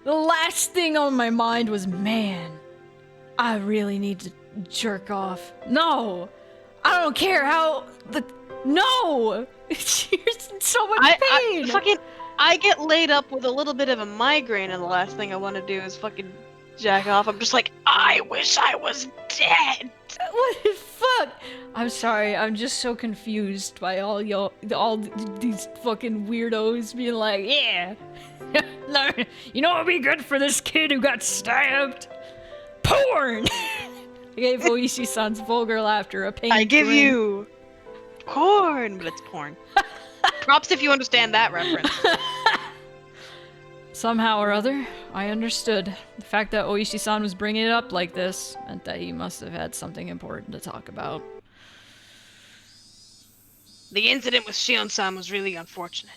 the last thing on my mind was, man, I really need to jerk off. No. I don't care how no. You're in so much pain. I get laid up with a little bit of a migraine, and the last thing I want to do is fucking jack off. I'm just like, I wish I was dead. What the fuck? I'm sorry. I'm just so confused by all these fucking weirdos being like, yeah. You know what would be good for this kid who got stabbed? Porn. I gave Oishi-san's vulgar laughter a pain. I give grin. you corn, but it's porn. Props if you understand that reference. Somehow or other, I understood. The fact that Oishi-san was bringing it up like this meant that he must have had something important to talk about. The incident with Shion-san was really unfortunate.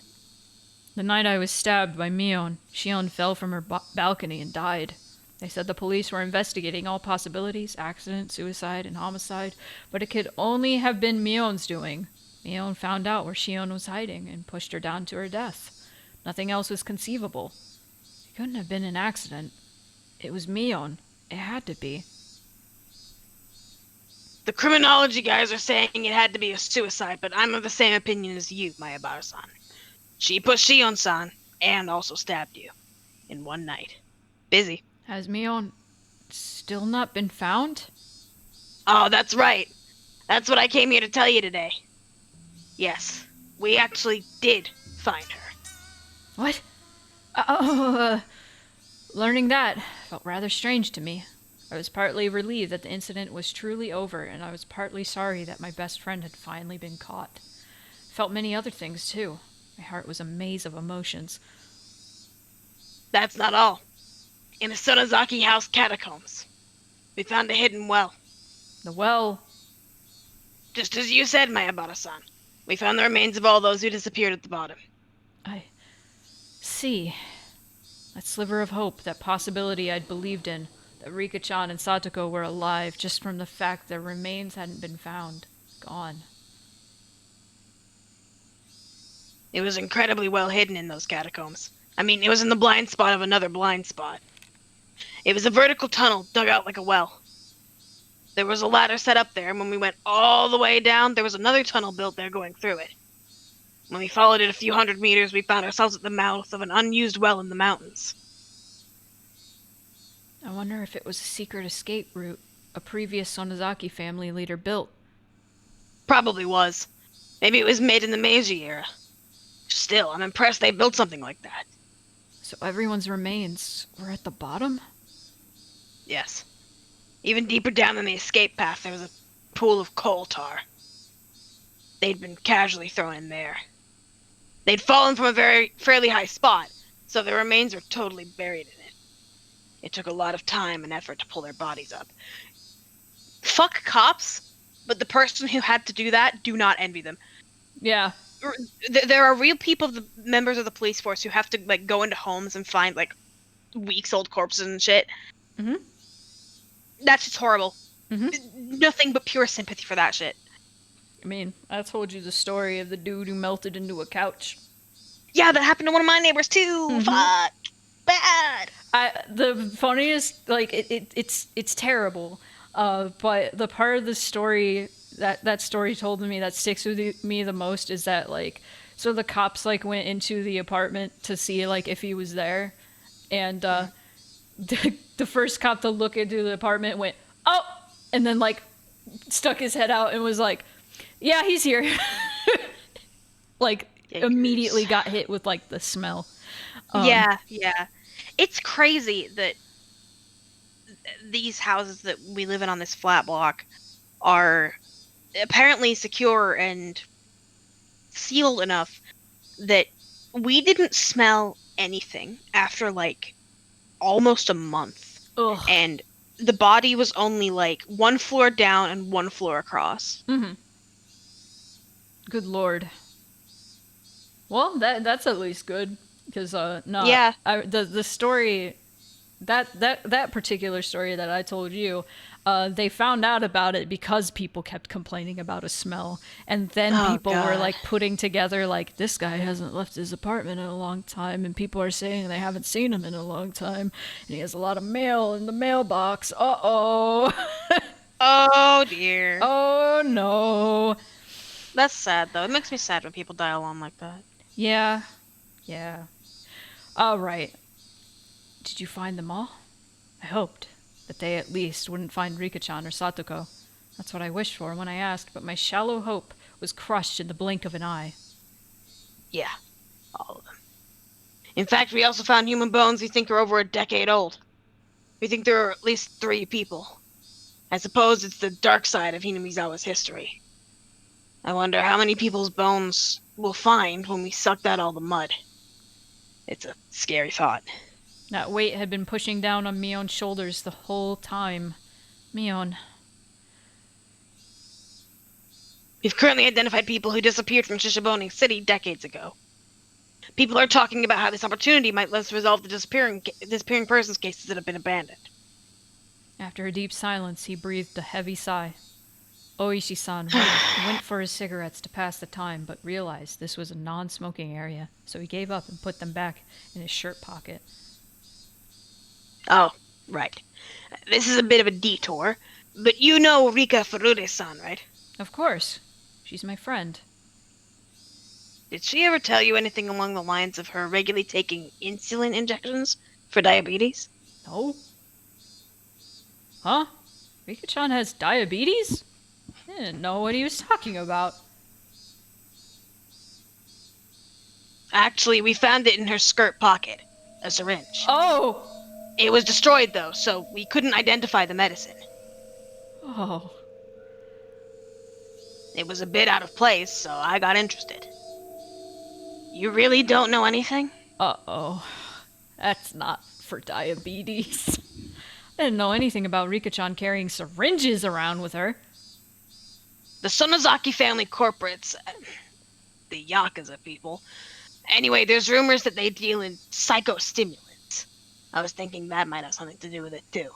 The night I was stabbed by Mion, Shion fell from her balcony and died. They said the police were investigating all possibilities, accident, suicide, and homicide, but it could only have been Mion's doing. Mion found out where Shion was hiding and pushed her down to her death. Nothing else was conceivable. It couldn't have been an accident. It was Mion. It had to be. The criminology guys are saying it had to be a suicide, but I'm of the same opinion as you, Mayabara-san. She pushed Shion-san, and also stabbed you. In one night. Busy. Has Mion still not been found? Oh, that's right. That's what I came here to tell you today. Yes, we actually did find her. What? Learning that felt rather strange to me. I was partly relieved that the incident was truly over, and I was partly sorry that my best friend had finally been caught. Felt many other things, too. My heart was a maze of emotions. That's not all. In the Sonozaki House catacombs, we found a hidden well. The well. Just as you said, Mayabara-san. We found the remains of all those who disappeared at the bottom. I see. That sliver of hope, that possibility I'd believed in, that Rika-chan and Satoko were alive just from the fact their remains hadn't been found. Gone. It was incredibly well hidden in those catacombs. I mean, it was in the blind spot of another blind spot. It was a vertical tunnel dug out like a well. There was a ladder set up there, and when we went all the way down, there was another tunnel built there going through it. When we followed it a few hundred meters, we found ourselves at the mouth of an unused well in the mountains. I wonder if it was a secret escape route a previous Sonozaki family leader built. Probably was. Maybe it was made in the Meiji era. Still, I'm impressed they built something like that. So everyone's remains were at the bottom? Yes. Even deeper down than the escape path, there was a pool of coal tar. They'd been casually thrown in there. They'd fallen from a fairly high spot, so their remains were totally buried in it. It took a lot of time and effort to pull their bodies up. Fuck cops, but the person who had to do that, do not envy them. Yeah. There are real people, the members of the police force, who have to like go into homes and find like weeks-old corpses and shit. Mm-hmm. That's just horrible. Mm-hmm. Nothing but pure sympathy for that shit. I mean, I told you the story of the dude who melted into a couch. Yeah, that happened to one of my neighbors too. Mhm. Fuck, bad. The funniest, like, it's terrible. But the part of the story that story told me that sticks with me the most is that, like, so the cops, like, went into the apartment to see, like, if he was there. And, the first cop to look into the apartment went, oh! And then, like, stuck his head out and was like, yeah, he's here. Like, Yikers. immediately got hit with, like, the smell. Yeah. It's crazy that these houses that we live in on this flat block are apparently secure and sealed enough that we didn't smell anything after, like, almost a month. Ugh. And the body was only, like, one floor down and one floor across. Mm-hmm. Good lord. Well, that's at least good, because no, Yeah. The story, that particular story that I told you, they found out about it because people kept complaining about a smell, and then people were God. like putting together like, this guy hasn't left his apartment in a long time, and people are saying they haven't seen him in a long time, and he has a lot of mail in the mailbox. Uh-oh. Oh dear. Oh no. That's sad though. It makes me sad when people die alone like that. Yeah. All right. Did you find them all? I hoped that they at least wouldn't find Rika-chan or Satoko. That's what I wished for when I asked, but my shallow hope was crushed in the blink of an eye. Yeah, all of them. In fact, we also found human bones we think are over a decade old. We think there are at least 3 people. I suppose it's the dark side of Hinamizawa's history. I wonder how many people's bones we'll find when we sucked out all the mud. It's a scary thought. That weight had been pushing down on Mion's shoulders the whole time. Mion. We've currently identified people who disappeared from Shishibone City decades ago. People are talking about how this opportunity might let us resolve the disappearing persons cases that have been abandoned. After a deep silence, he breathed a heavy sigh. Oishi-san went for his cigarettes to pass the time, but realized this was a non-smoking area, so he gave up and put them back in his shirt pocket. Oh, right. This is a bit of a detour, but you know Rika Furude-san, right? Of course. She's my friend. Did she ever tell you anything along the lines of her regularly taking insulin injections for diabetes? No? Huh? Rika-chan has diabetes? I didn't know what he was talking about. Actually, we found it in her skirt pocket. A syringe. Oh! It was destroyed, though, so we couldn't identify the medicine. Oh. It was a bit out of place, so I got interested. You really don't know anything? Uh-oh. That's not for diabetes. I didn't know anything about Rika-chan carrying syringes around with her. The Sonozaki family corporates, the Yakuza people. Anyway, there's rumors that they deal in psychostimulants. I was thinking that might have something to do with it, too.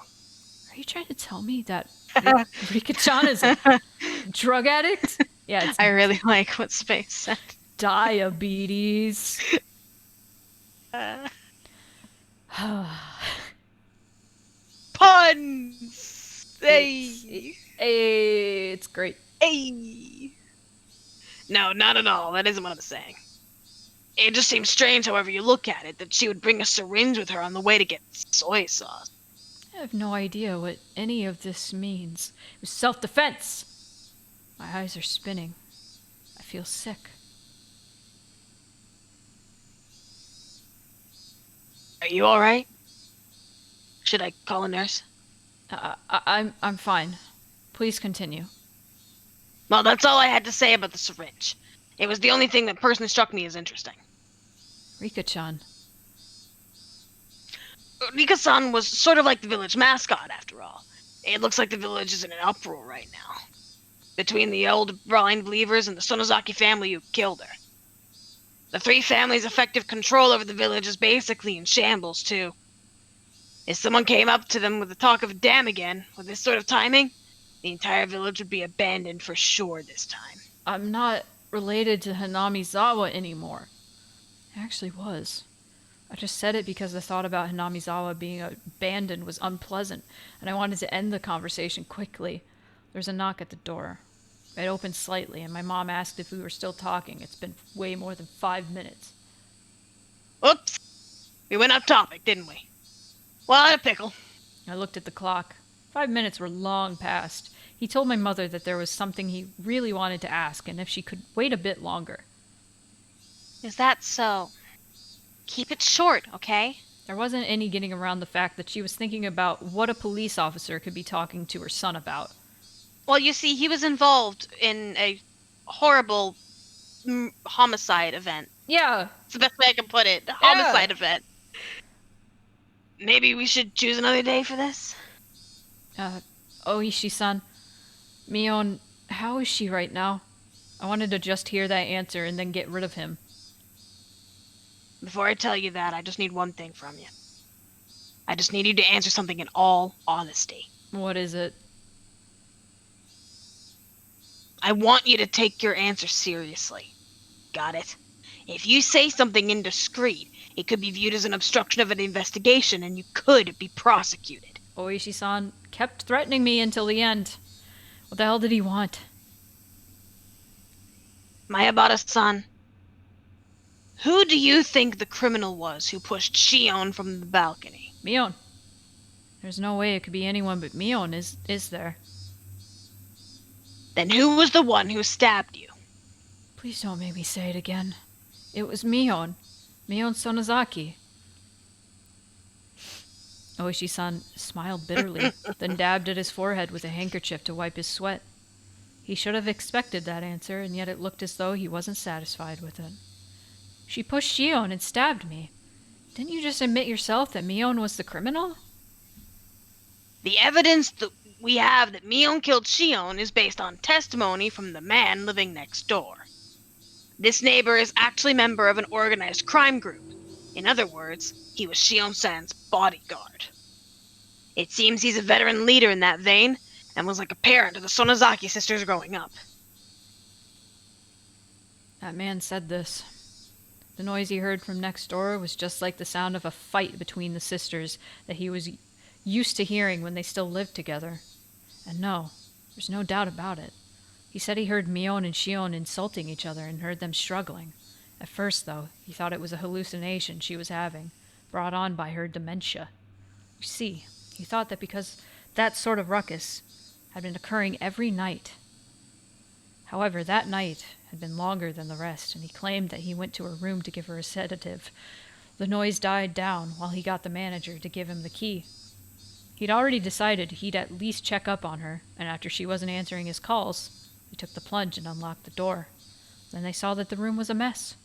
Are you trying to tell me that Rika-chan is a drug addict? Yeah, it's I really like what Space said. diabetes. Puns! Hey! It's great. Hey! No, not at all. That isn't what I'm saying. It just seems strange, however you look at it, that she would bring a syringe with her on the way to get soy sauce. I have no idea what any of this means. It was self-defense. My eyes are spinning. I feel sick. Are you alright? Should I call a nurse? I'm fine. Please continue. Well, that's all I had to say about the syringe. It was the only thing that personally struck me as interesting. Rika-chan. Rika-san was sort of like the village mascot, after all. It looks like the village is in an uproar right now. Between the old blind believers and the Sonozaki family who killed her. The three families' effective control over the village is basically in shambles, too. If someone came up to them with the talk of a dam again, with this sort of timing, the entire village would be abandoned for sure this time. I'm not related to Hinamizawa anymore. I actually was. I just said it because the thought about Hinamizawa being abandoned was unpleasant, and I wanted to end the conversation quickly. There's a knock at the door. It opened slightly, and my mom asked if we were still talking. It's been way more than 5 minutes. Oops! We went off topic, didn't we? Well, I had a pickle. I looked at the clock. 5 minutes were long past. He told my mother that there was something he really wanted to ask, and if she could wait a bit longer. Is that so? Keep it short, okay? There wasn't any getting around the fact that she was thinking about what a police officer could be talking to her son about. Well, you see, he was involved in a horrible homicide event. Yeah. It's the best way I can put it. Homicide event. Maybe we should choose another day for this? Oishi-san. Mion, how is she right now? I wanted to just hear that answer and then get rid of him. Before I tell you that, I just need one thing from you. I just need you to answer something in all honesty. What is it? I want you to take your answer seriously. Got it? If you say something indiscreet, it could be viewed as an obstruction of an investigation and you could be prosecuted. Oishi-san kept threatening me until the end. What the hell did he want? Mayabata-san, who do you think the criminal was who pushed Shion from the balcony? Mion. There's no way it could be anyone but Mion, is there? Then who was the one who stabbed you? Please don't make me say it again. It was Mion. Mion Sonozaki. Oishi-san smiled bitterly, then dabbed at his forehead with a handkerchief to wipe his sweat. He should have expected that answer, and yet it looked as though he wasn't satisfied with it. She pushed Shion and stabbed me. Didn't you just admit yourself that Mion was the criminal? The evidence that we have that Mion killed Shion is based on testimony from the man living next door. This neighbor is actually a member of an organized crime group. In other words, he was Shion-san's bodyguard. It seems he's a veteran leader in that vein, and was like a parent to the Sonozaki sisters growing up. That man said this. The noise he heard from next door was just like the sound of a fight between the sisters that he was used to hearing when they still lived together. And no, there's no doubt about it. He said he heard Mion and Shion insulting each other and heard them struggling. At first, though, he thought it was a hallucination she was having, brought on by her dementia. You see, he thought that because that sort of ruckus had been occurring every night. However, that night had been longer than the rest, and he claimed that he went to her room to give her a sedative. The noise died down while he got the manager to give him the key. He'd already decided he'd at least check up on her, and after she wasn't answering his calls, he took the plunge and unlocked the door. Then they saw that the room was a mess.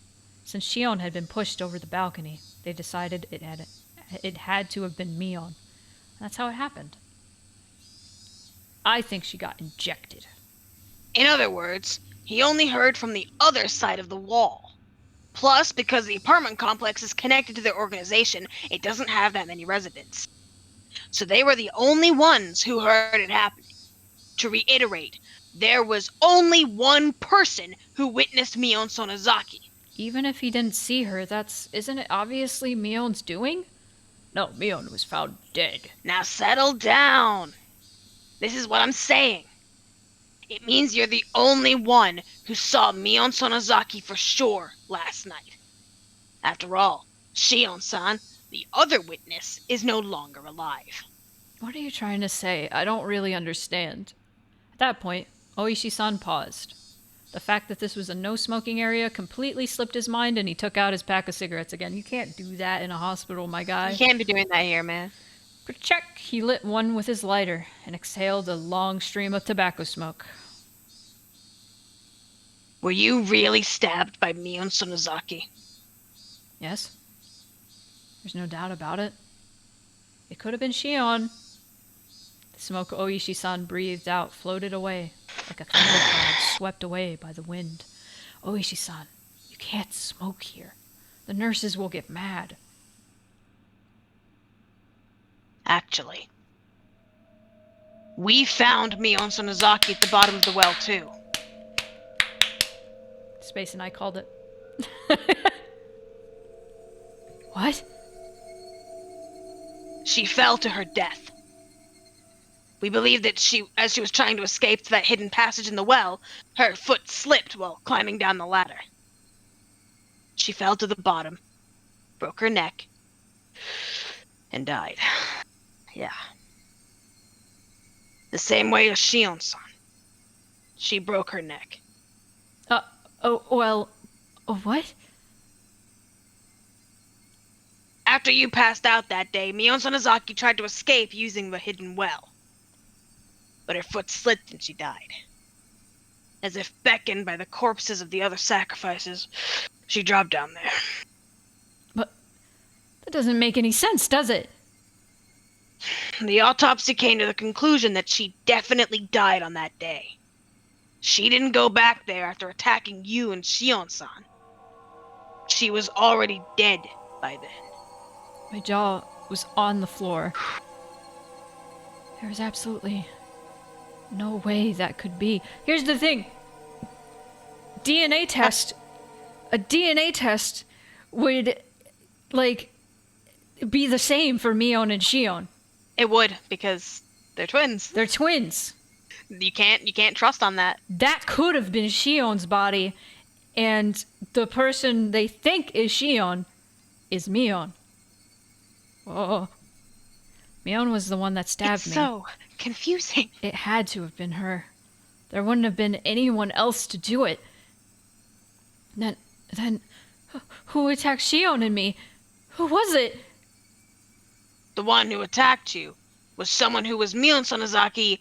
Since Shion had been pushed over the balcony, they decided it had to have been Mion. That's how it happened. I think she got injected. In other words, he only heard from the other side of the wall. Plus, because the apartment complex is connected to their organization, it doesn't have that many residents. So they were the only ones who heard it happening. To reiterate, there was only one person who witnessed Mion Sonozaki. Even if he didn't see her, isn't it obviously Mion's doing? No, Mion was found dead. Now settle down. This is what I'm saying. It means you're the only one who saw Mion Sonozaki for sure last night. After all, Shion-san, the other witness, is no longer alive. What are you trying to say? I don't really understand. At that point, Oishi-san paused. The fact that this was a no-smoking area completely slipped his mind, and he took out his pack of cigarettes again. You can't do that in a hospital, my guy. You can't be doing that here, man. Check. He lit one with his lighter and exhaled a long stream of tobacco smoke. Were you really stabbed by Mion Sonozaki? Yes. There's no doubt about it. It could have been Shion. The smoke Oishi-san breathed out floated away, like a thundercloud swept away by the wind. Oishi-san, you can't smoke here. The nurses will get mad. Actually, we found Mion Sonozaki at the bottom of the well, too. Space and I called it. What? She fell to her death. We believe that as she was trying to escape to that hidden passage in the well, her foot slipped while climbing down the ladder. She fell to the bottom, broke her neck, and died. Yeah. The same way as Shion-san. She broke her neck. What? After you passed out that day, Mion Sonozaki tried to escape using the hidden well. But her foot slipped and she died. As if beckoned by the corpses of the other sacrifices, she dropped down there. But that doesn't make any sense, does it? The autopsy came to the conclusion that she definitely died on that day. She didn't go back there after attacking you and Shion-san. She was already dead by then. My jaw was on the floor. There was absolutely no way that could be. Here's the thing. A DNA test would, be the same for Mion and Shion. It would, because they're twins. They're twins. You can't trust on that. That could have been Shion's body, and the person they think is Shion is Mion. Oh. Mion was the one that stabbed me. It's so confusing. It had to have been her. There wouldn't have been anyone else to do it. Then, who attacked Shion and me? Who was it? The one who attacked you was someone who was Mion Sonozaki,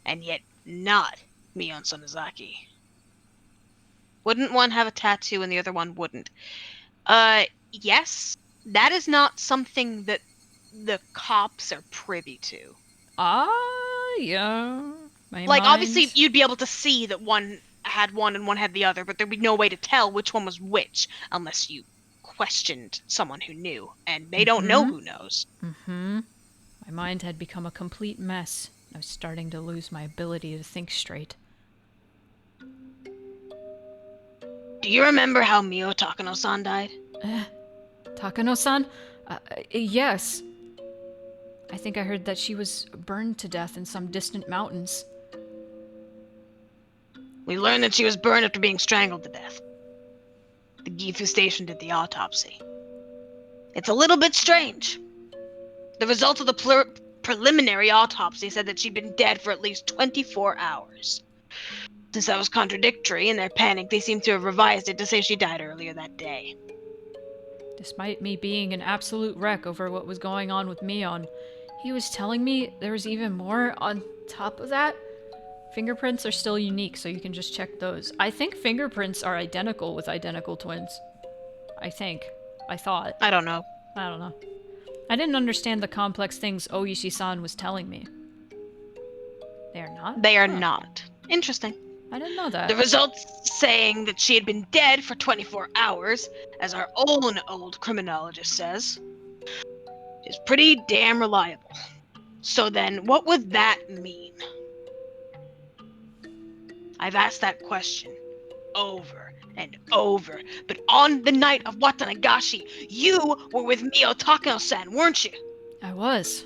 and yet not Mion Sonozaki. Wouldn't one have a tattoo and the other one wouldn't? Yes. That is not something that the cops are privy to. Yeah. Obviously, you'd be able to see that one had one and one had the other, but there'd be no way to tell which one was which unless you questioned someone who knew, and they don't know who knows. My mind had become a complete mess. I was starting to lose my ability to think straight. Do you remember how Mio Takano-san died? Takano-san? Yes. I think I heard that she was burned to death in some distant mountains. We learned that she was burned after being strangled to death. The Gifu station did the autopsy. It's a little bit strange. The results of the preliminary autopsy said that she'd been dead for at least 24 hours. Since that was contradictory, in their panic, they seem to have revised it to say she died earlier that day. Despite me being an absolute wreck over what was going on with Mion, he was telling me there was even more on top of that. Fingerprints are still unique, so you can just check those. I think fingerprints are identical with identical twins. I think. I thought. I don't know. I don't know. I didn't understand the complex things Oishi-san was telling me. They are not? They are Huh. not. Interesting. I didn't know that. The results saying that she had been dead for 24 hours, as our own old criminologist says, is pretty damn reliable. So then, what would that mean? I've asked that question over and over, but on the night of Watanagashi, you were with Mio Takano-san, weren't you? I was.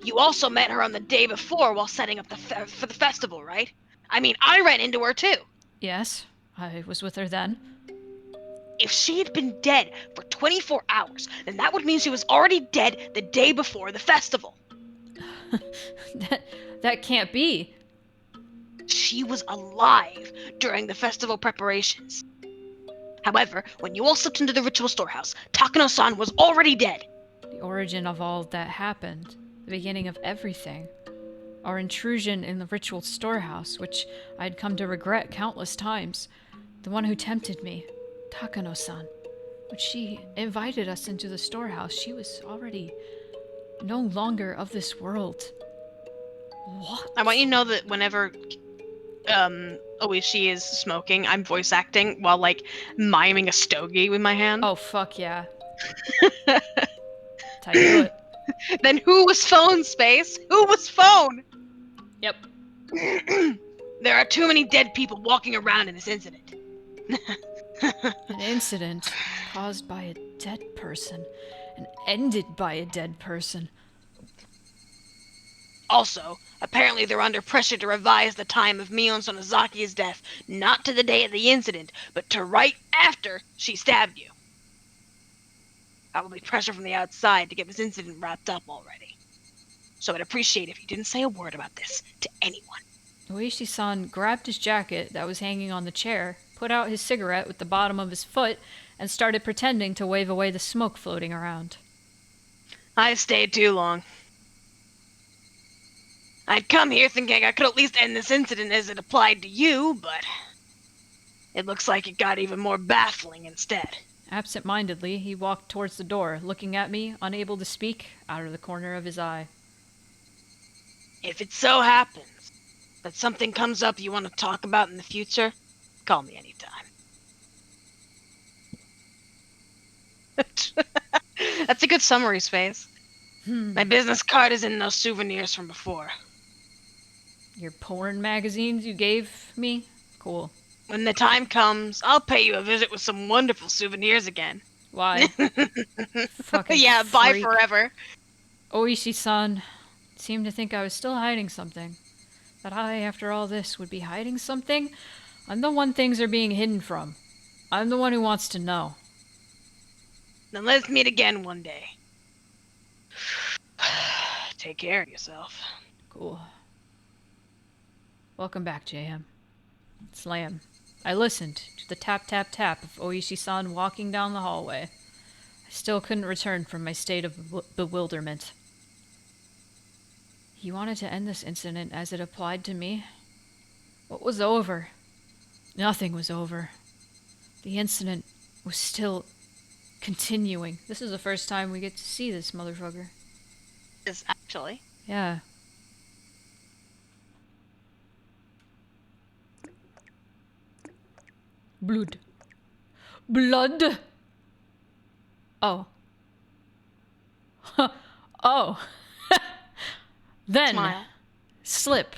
You also met her on the day before while setting up for the festival, right? I mean, I ran into her too. Yes, I was with her then. If she had been dead for 24 hours, then that would mean she was already dead the day before the festival. That can't be. She was alive during the festival preparations. However, when you all slipped into the ritual storehouse, Takano-san was already dead. The origin of all that happened. The beginning of everything. Our intrusion in the ritual storehouse, which I had come to regret countless times. The one who tempted me, Takano-san. When she invited us into the storehouse, she was already no longer of this world. What? I want you to know that whenever Oishi is smoking, I'm voice acting while, like, miming a stogie with my hand. Oh, fuck yeah. That's how you do it. Then who was phone, Space? Who was phone? Yep. There are too many dead people walking around in this incident. An incident caused by a dead person and ended by a dead person. Also, apparently they're under pressure to revise the time of Mion Sonozaki's death, not to the day of the incident, but to right after she stabbed you. Probably pressure from the outside to get this incident wrapped up already. So I'd appreciate if you didn't say a word about this to anyone. Oishi-san grabbed his jacket that was hanging on the chair, put out his cigarette with the bottom of his foot, and started pretending to wave away the smoke floating around. I stayed too long. I'd come here thinking I could at least end this incident as it applied to you, but it looks like it got even more baffling instead. Absent-mindedly, he walked towards the door, looking at me, unable to speak, out of the corner of his eye. If it so happens that something comes up you want to talk about in the future, call me anytime. That's a good summary, Space. My business card is in those souvenirs from before. Your porn magazines you gave me? Cool. When the time comes, I'll pay you a visit with some wonderful souvenirs again. Why? Fucking Yeah, bye freak. forever. Oishi-san seemed to think I was still hiding something. That I, after all this, would be hiding something? I'm the one things are being hidden from. I'm the one who wants to know. Then let's meet again one day. Take care of yourself. Cool. Welcome back, JM. Slam. I listened to the tap-tap-tap of Oishi-san walking down the hallway. I still couldn't return from my state of bewilderment. He wanted to end this incident as it applied to me. What was over? Nothing was over. The incident was still continuing. This is the first time we get to see this motherfucker. Yes, actually. Yeah. Blood. Blood! Oh. Oh. Then, Smile. slip,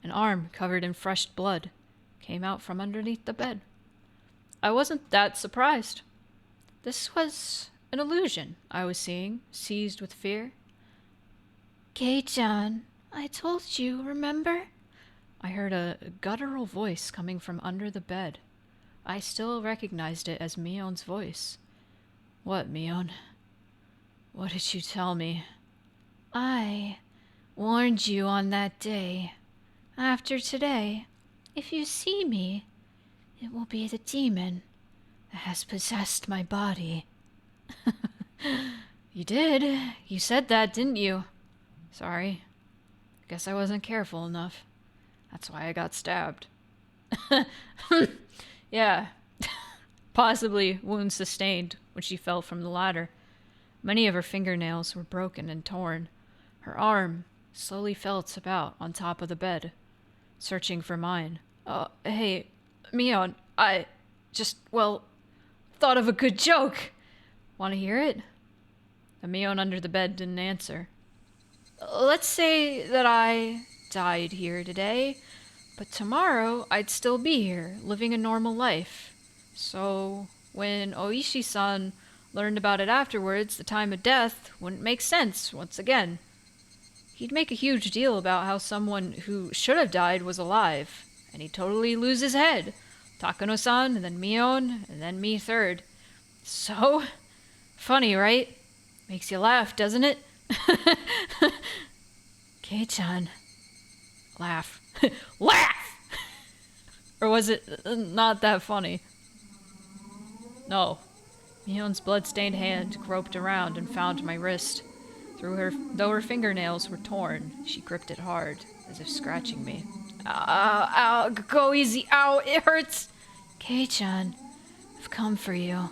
an arm covered in fresh blood, came out from underneath the bed. I wasn't that surprised. This was an illusion I was seeing, seized with fear. Kei-chan, I told you, remember? I heard a guttural voice coming from under the bed. I still recognized it as Mion's voice. What, Mion? What did you tell me? I warned you on that day. After today, If you see me, it will be the demon that has possessed my body. You did. You said that, didn't you? Sorry. Guess I wasn't careful enough. That's why I got stabbed. Yeah. Possibly wounds sustained when she fell from the ladder. Many of her fingernails were broken and torn. Her arm slowly felt about on top of the bed, searching for mine. Hey, Mion, I just, thought of a good joke. Want to hear it? The Mion under the bed didn't answer. Let's say that I died here today, but tomorrow I'd still be here, living a normal life. So, when Oishi-san learned about it afterwards, the time of death wouldn't make sense once again. He'd make a huge deal about how someone who should have died was alive, and he'd totally lose his head. Takano-san, and then Mion, and then me third. So, funny, right? Makes you laugh, doesn't it? Kei-chan. Laugh. Laugh! Or was it not that funny? No. Mion's blood-stained hand groped around and found my wrist. Though her fingernails were torn, she gripped it hard, as if scratching me. Ow, go easy, ow, it hurts! Kei-chan, I've come for you.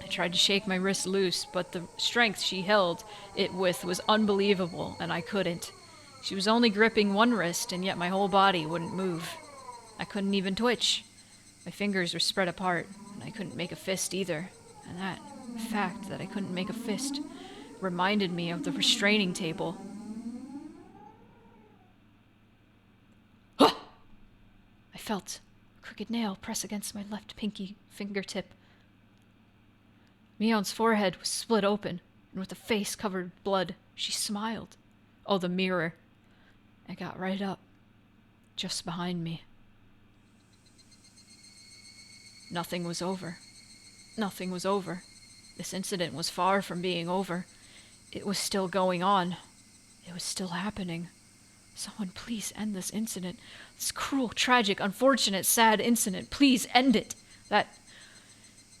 I tried to shake my wrist loose, but the strength she held it with was unbelievable, and I couldn't. She was only gripping one wrist, and yet my whole body wouldn't move. I couldn't even twitch. My fingers were spread apart, and I couldn't make a fist either. And that fact that I couldn't make a fist reminded me of the restraining table. I felt a crooked nail press against my left pinky fingertip. Mion's forehead was split open, and with a face covered with blood, she smiled. Oh, the mirror. I got right up, just behind me. Nothing was over. Nothing was over. This incident was far from being over. It was still going on. It was still happening. Someone please end this incident. This cruel, tragic, unfortunate, sad incident. Please end it. That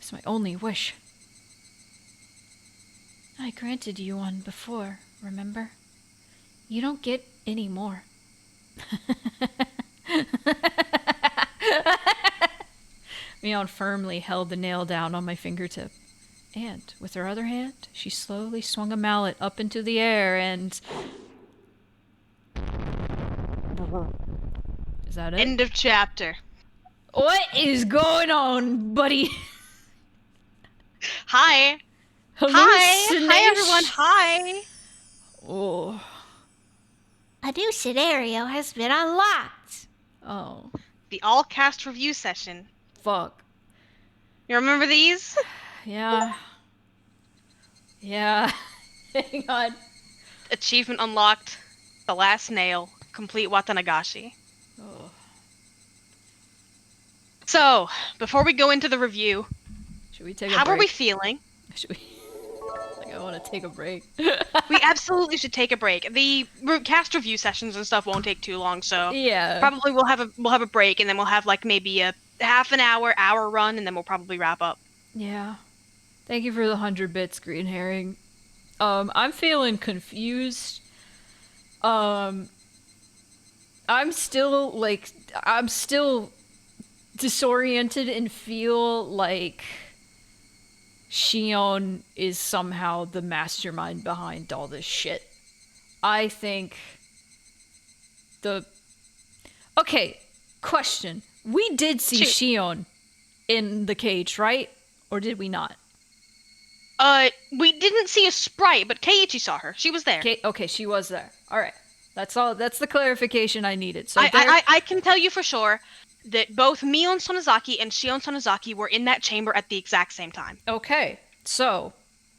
is my only wish. I granted you one before, remember? You don't get any more. Mion firmly held the nail down on my fingertip. And, with her other hand, she slowly swung a mallet up into the air and... Is that it? End of chapter. What is going on, buddy? Hi. Hi, everyone. Hi. Oh. A new scenario has been unlocked. Oh. The all-cast review session. Fuck. You remember these? Yeah. Yeah. Hang on. Achievement unlocked. The last nail. Complete Watanagashi. Oh. So, before we go into the review, Should we take a how break? are we feeling? Should we... I want to take a break. We absolutely should take a break. The cast review sessions and stuff won't take too long, so Yeah. probably we'll have a break, and then we'll have like maybe a half an hour run, and then we'll probably wrap up. Yeah. Thank you for the 100 bits, Green Herring. I'm feeling confused. I'm still disoriented and feel like Shion is somehow the mastermind behind all this shit. I think Okay, question. We did see Shion in the cage, right? Or did we not? We didn't see a sprite, but Keiichi saw her. She was there. Okay, she was there. All right. That's all. That's the clarification I needed. So I can tell you for sure that both Mion Sonozaki and Shion Sonozaki were in that chamber at the exact same time. Okay. So,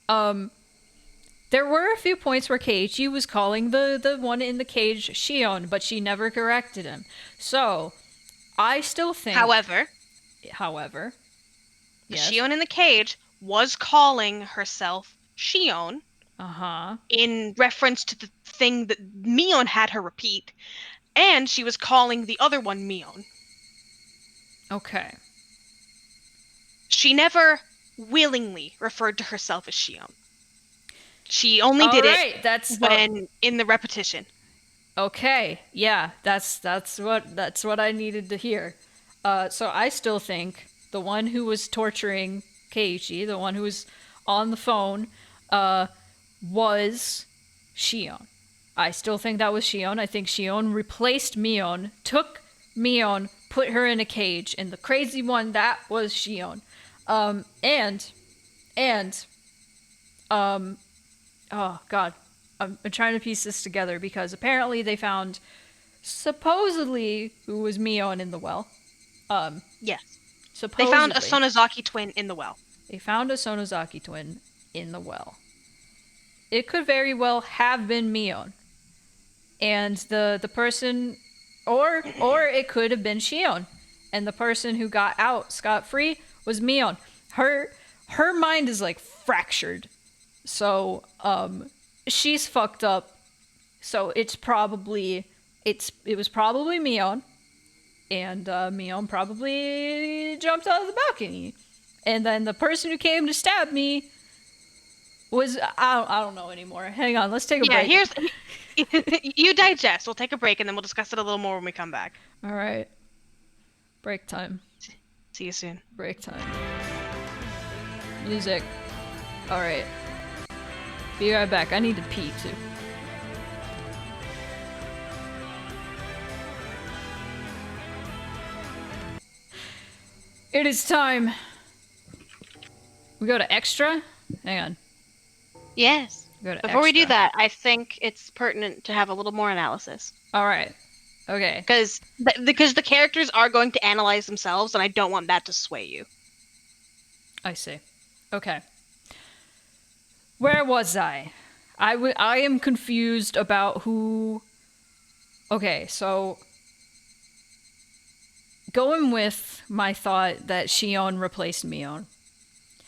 there were a few points where Keiichi was calling the one in the cage Shion, but she never corrected him. So, I still think... However, the yes. Shion in the cage was calling herself Shion. Uh-huh. In reference to the thing that Mion had her repeat, and she was calling the other one Mion. Okay. She never willingly referred to herself as Shion. She only All did right, it that's when in the repetition. okay. Yeah, that's what I needed to hear. So I still think the one who was torturing Keiichi, the one who was on the phone, was Shion. I still think that was Shion. I think Shion replaced Mion, took Mion, put her in a cage, and the crazy one, that was Shion. And oh god, I'm trying to piece this together because apparently they found supposedly who was Mion in the well. Yes. They Supposedly found a Sonozaki twin in the well. they found a Sonozaki twin in the well. It could very well have been Mion, and the person, or it could have been Shion, and the person who got out scot free was Mion. Her mind is like fractured, so she's fucked up. So it was probably Mion, and Mion probably jumped out of the balcony, and then the person who came to stab me was I don't know anymore. Hang on, let's take a break. Here's you digest. We'll take a break and then we'll discuss it a little more when we come back. All right, break time. See you soon. Break time. Music. All right. Be right back. I need to pee too. It is time. We go to extra. Hang on. Yes. Go to Before we do extra. that, I think it's pertinent to have a little more analysis. All right. Okay. Because the characters are going to analyze themselves, and I don't want that to sway you. I see. Okay. Where was I? I am confused about who... Okay, so... Going with my thought that Shion replaced Mion.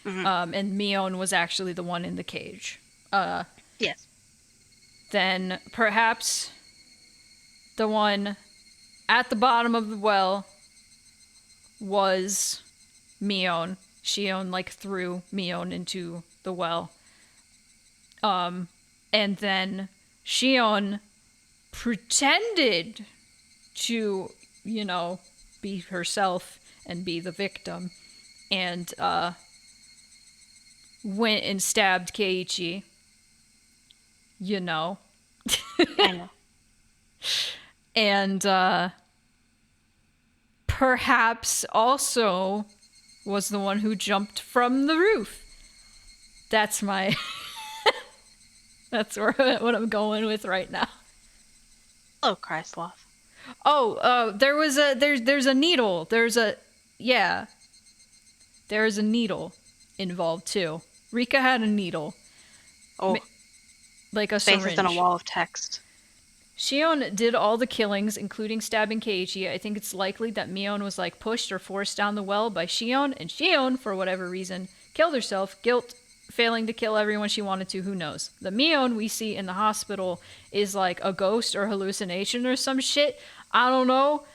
And Mion was actually the one in the cage. Yes. Then perhaps the one at the bottom of the well was Mion. Shion like threw Mion into the well. And then Shion pretended to, be herself and be the victim, and went and stabbed Keiichi. I know. And perhaps also was the one who jumped from the roof. That's my... That's what I'm going with right now. Oh, Kreisloff. There's a needle. There's a needle involved too. Rika had a needle. Oh, like a faces syringe. on a wall of text. Shion did all the killings, including stabbing Keiichi. I think it's likely that Mion was like pushed or forced down the well by Shion, and Shion, for whatever reason, killed herself. Guilt, failing to kill everyone she wanted to, who knows. The Mion we see in the hospital is like a ghost or hallucination or some shit. I don't know.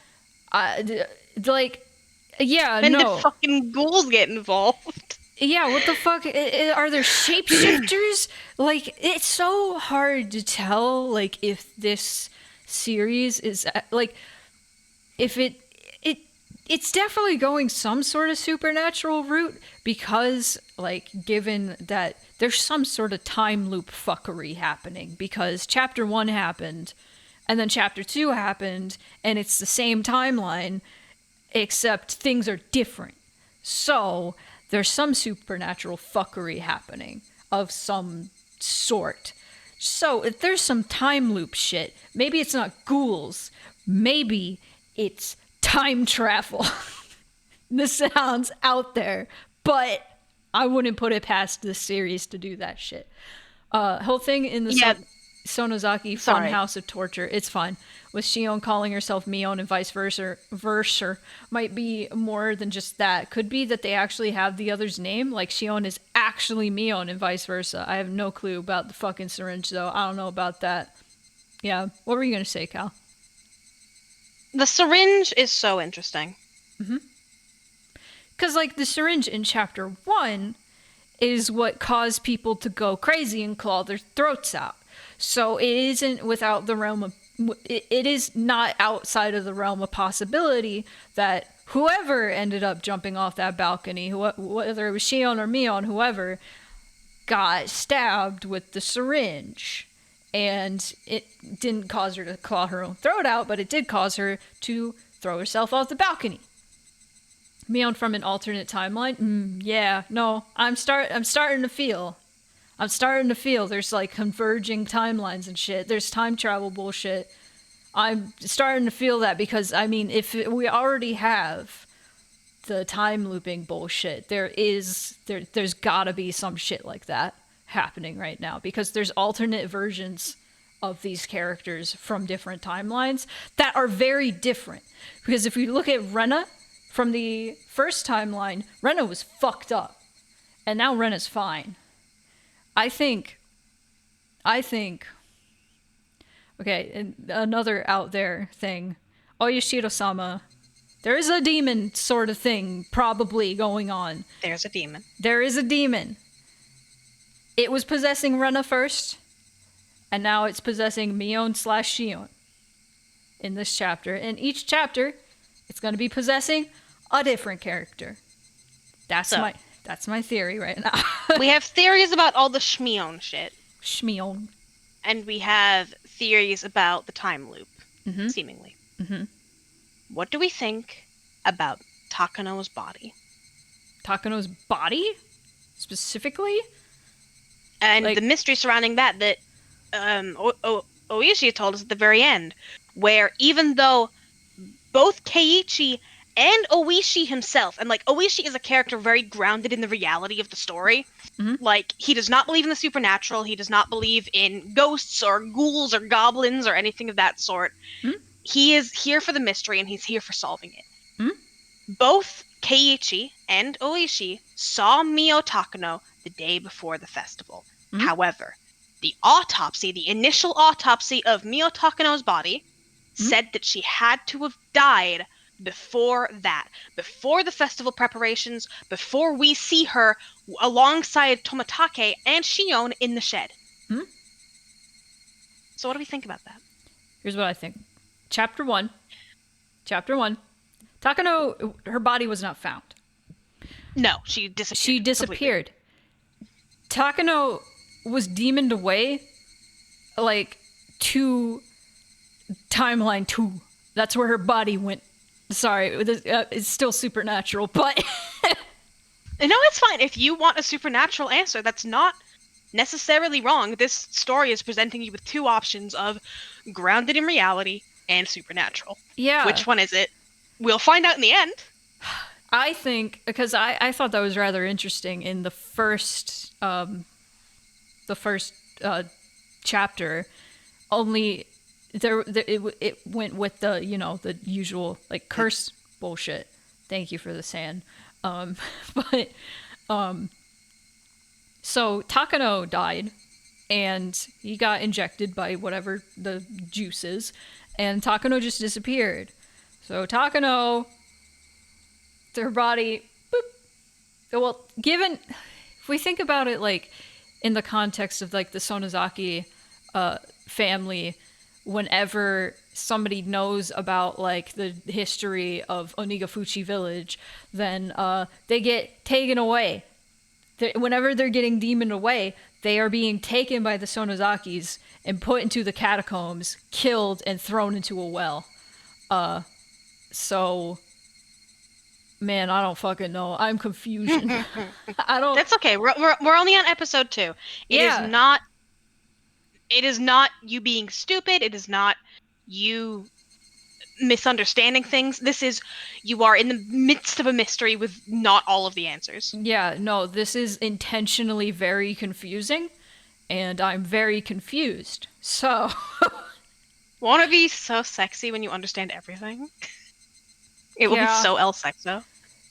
And the fucking ghouls get involved. Yeah, what the fuck? Are there shapeshifters? Like, it's so hard to tell, like, if this series is, like, if it's definitely going some sort of supernatural route, because, like, given that there's some sort of time loop fuckery happening, because Chapter 1 happened, and then Chapter 2 happened, and it's the same timeline, except things are different. So... there's some supernatural fuckery happening of some sort. So, if there's some time loop shit, maybe it's not ghouls. Maybe it's time travel. This sounds out there, but I wouldn't put it past this series to do that shit. Whole thing in the Sonozaki Funhouse of Torture, it's fine. With Shion calling herself Mion and vice versa, might be more than just that. Could be that they actually have the other's name, like Shion is actually Mion and vice versa. I have no clue about the fucking syringe, though. I don't know about that. Yeah, what were you gonna say, Cal? The syringe is so interesting. Because, like, the syringe in chapter 1 is what caused people to go crazy and claw their throats out. So it isn't without the realm of... It is not outside of the realm of possibility that whoever ended up jumping off that balcony, whether it was Shion or Mion, whoever, got stabbed with the syringe. And it didn't cause her to claw her own throat out, but it did cause her to throw herself off the balcony. Mion from an alternate timeline? Yeah, no, I'm starting to feel there's like converging timelines and shit. There's time travel bullshit. I'm starting to feel that because, I mean, if we already have the time looping bullshit, there's gotta be some shit like that happening right now, because there's alternate versions of these characters from different timelines that are very different. Because if you look at Rena from the first timeline, Rena was fucked up, and now Rena's fine. I think okay, and another out there thing, Oyashiro-sama, there is a demon sort of thing probably going on. There's a demon. There is a demon. It was possessing Rena first, and now it's possessing Mion/Shion in this chapter. In each chapter, it's going to be possessing a different character. That's my theory right now. We have theories about all the Shmion shit. Shmion. And we have theories about the time loop, seemingly. Mm-hmm. What do we think about Takano's body? Takano's body? Specifically? And Like- the mystery surrounding that Oishi told us at the very end, where even though both Keiichi and Oishi himself, and like Oishi is a character very grounded in the reality of the story. Like, he does not believe in the supernatural, he does not believe in ghosts or ghouls or goblins or anything of that sort. He is here for the mystery and he's here for solving it. Both Keiichi and Oishi saw Mio Takano the day before the festival. However, the initial autopsy of Mio Takano's body said that she had to have died before that, before the festival preparations, before we see her alongside Tomatake and Shion in the shed. So what do we think about that? Here's what I think. Chapter 1. Takano, her body was not found. No, she disappeared. She disappeared. Takano was demoned away, like, to timeline 2. That's where her body went. Sorry, it's still supernatural, but... No, it's fine. If you want a supernatural answer, that's not necessarily wrong. This story is presenting you with two options of grounded in reality and supernatural. Yeah. Which one is it? We'll find out in the end. I think, because I thought that was rather interesting in the first chapter, only it went with the, you know, the usual like curse bullshit. Thank you for the sand. So Takano died, and he got injected by whatever the juice is, and Takano just disappeared. So Takano, their body, boop. Well, if we think about it like in the context of like the Sonozaki family, whenever somebody knows about like the history of Onigafuchi village, then they get taken away. Whenever they're getting demoned away, they are being taken by the Sonozakis and put into the catacombs, killed, and thrown into a well. So, man, I don't fucking know. I'm confused. I don't. That's okay. We're only on episode 2. Yeah. It is not you being stupid. It is not you misunderstanding things. This is, you are in the midst of a mystery with not all of the answers. Yeah, no, this is intentionally very confusing, and I'm very confused. So... Want to be so sexy when you understand everything? It will be so El Sexo.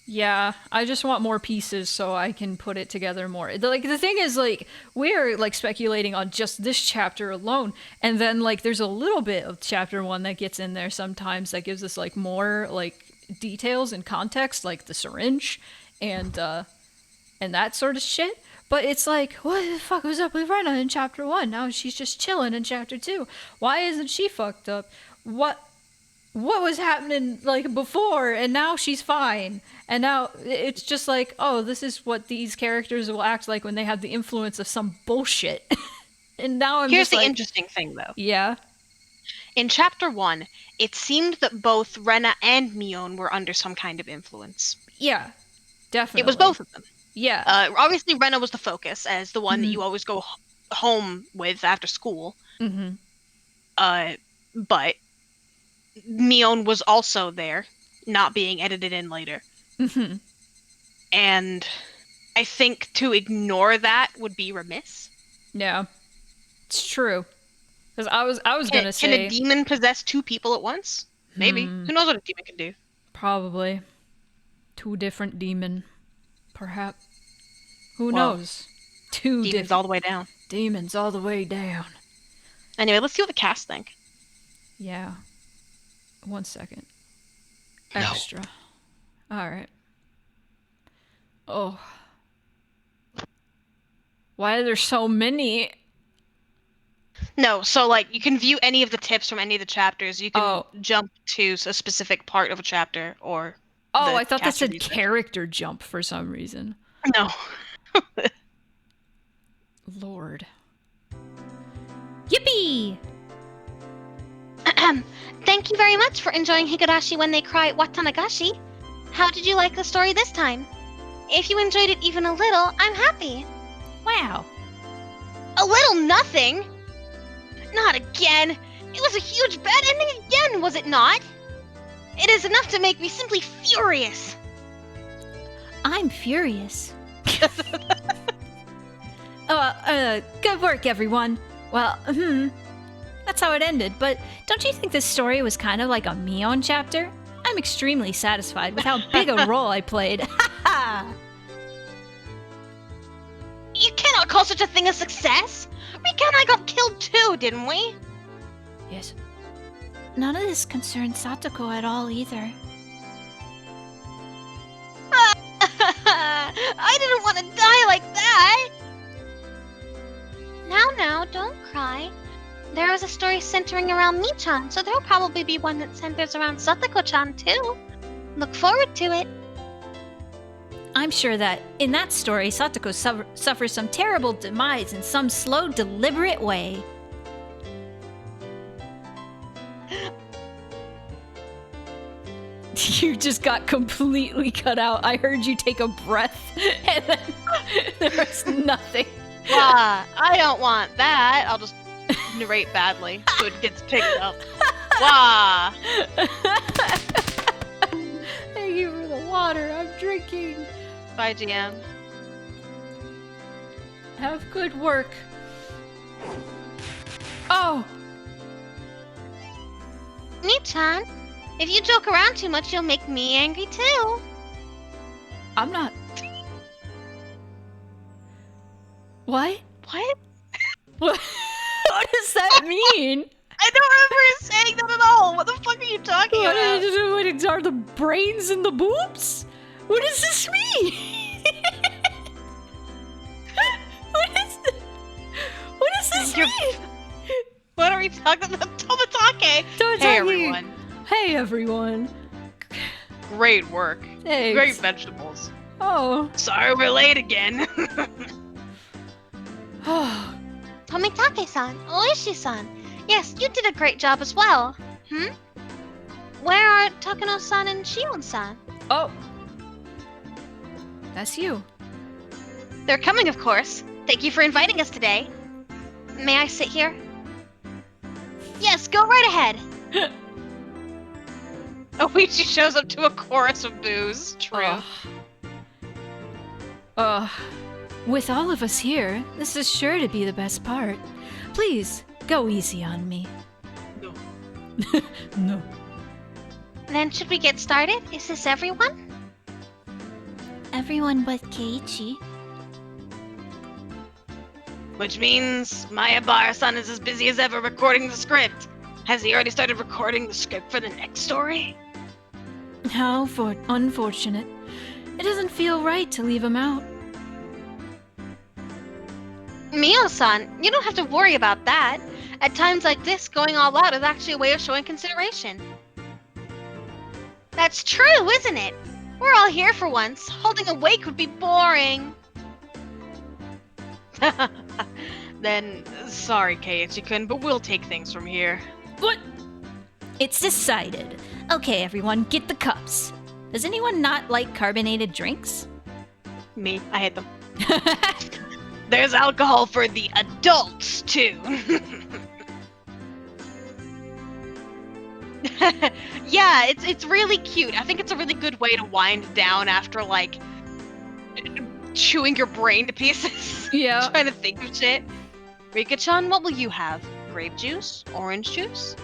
Yeah, I just want more pieces so I can put it together more. The thing is, like, we're, like, speculating on just this chapter alone, and then, like, there's a little bit of chapter 1 that gets in there sometimes that gives us, like, more, like, details and context, like the syringe and that sort of shit. But it's like, what the fuck was up with Rena in chapter 1? Now she's just chilling in chapter 2. Why isn't she fucked up? What was happening like before, and now she's fine. And now it's just like, oh, this is what these characters will act like when they have the influence of some bullshit. And now I'm Here's just the like, interesting thing, though. yeah. In chapter 1, it seemed that both Rena and Mion were under some kind of influence. Yeah, definitely. It was both of them. Yeah. Obviously, Rena was the focus, as the one that you always go home with after school. Mm-hmm. But Mion was also there, not being edited in later. Mm-hmm. And I think to ignore that would be remiss. Yeah. It's true. Because I was gonna say, can a demon possess 2 people at once? Maybe. Who knows what a demon can do? probably 2 different demon, perhaps. Who Well, knows? 2 Demons different all the way down. demons all the way down. Anyway, let's see what the cast think. Yeah. 1 second. No. Extra. All right. Oh. Why are there so many? No, so like you can view any of the tips from any of the chapters. You can jump to a specific part of a chapter or. Oh, the I thought that cast said reviews it. character jump for some reason. No. Lord. Yippee! Thank you very much for enjoying Higurashi When They Cry Watanagashi. How did you like the story this time? If you enjoyed it even a little, I'm happy. Wow. A little nothing? Not again. It was a huge bad ending again, was it not? It is enough to make me simply furious. I'm furious. Good work, everyone. Well, that's how it ended, but don't you think this story was kind of like a Mion chapter? I'm extremely satisfied with how big a role I played. You cannot call such a thing a success. Rika and I got killed too, didn't we? Yes. None of this concerns Satoko at all either. I didn't want to die like that. Now, don't cry. There is a story centering around Michan, so there'll probably be one that centers around Satoko-chan too. Look forward to it. I'm sure that in that story, Satoko suffers some terrible demise in some slow, deliberate way. You just got completely cut out. I heard you take a breath, and then there was nothing. I don't want that. I'll just narrate badly so it gets picked up. Wah! Thank you for the water. I'm drinking. Bye, GM. Have good work. Oh! Michan, if you joke around too much, you'll make me angry too. I'm not. What? What? What does that mean? I don't remember saying that at all. What the fuck are you talking What about? are the brains and the boobs? What does this mean? What does this mean? What are we talking about? Tomatake! Tomatake. Hey, everyone. Hey, everyone. Great work. Thanks. Great vegetables. Oh. Sorry we're late again. Oh. Tomitake-san, Oishi-san, yes, you did a great job as well. Where are Takano-san and Shion-san? Oh. That's you. They're coming, of course. Thank you for inviting us today. May I sit here? Yes, go right ahead. Oichi shows up to a chorus of boos. True. With all of us here, this is sure to be the best part. Please, go easy on me. No. No. Then should we get started? Is this everyone? Everyone but Keiichi. Which means Maya Bar-san is as busy as ever recording the script. Has he already started recording the script for the next story? How unfortunate. It doesn't feel right to leave him out. Mio-san, you don't have to worry about that. At times like this, going all out is actually a way of showing consideration. That's true, isn't it? We're all here for once. Holding a wake would be boring. Then, sorry, Keiichi-kun, but we'll take things from here. What? It's decided. Okay, everyone, get the cups. Does anyone not like carbonated drinks? Me, I hate them. There's alcohol for the adults, too. Yeah, it's really cute. I think it's a really good way to wind down after, like, chewing your brain to pieces. Yeah. Trying to think of shit. Rika-chan, what will you have? Grape juice? Orange juice?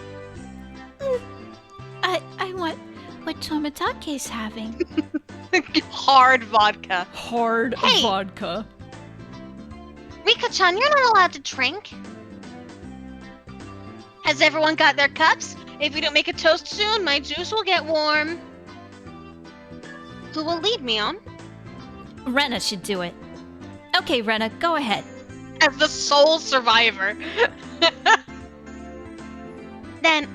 I want what Tomatake's having. Hard vodka. Hard Hey! vodka. Rika-chan, you're not allowed to drink. Has everyone got their cups? If we don't make a toast soon, my juice will get warm. Who will lead me on? Rena should do it. Okay, Rena, go ahead. As the sole survivor. Then,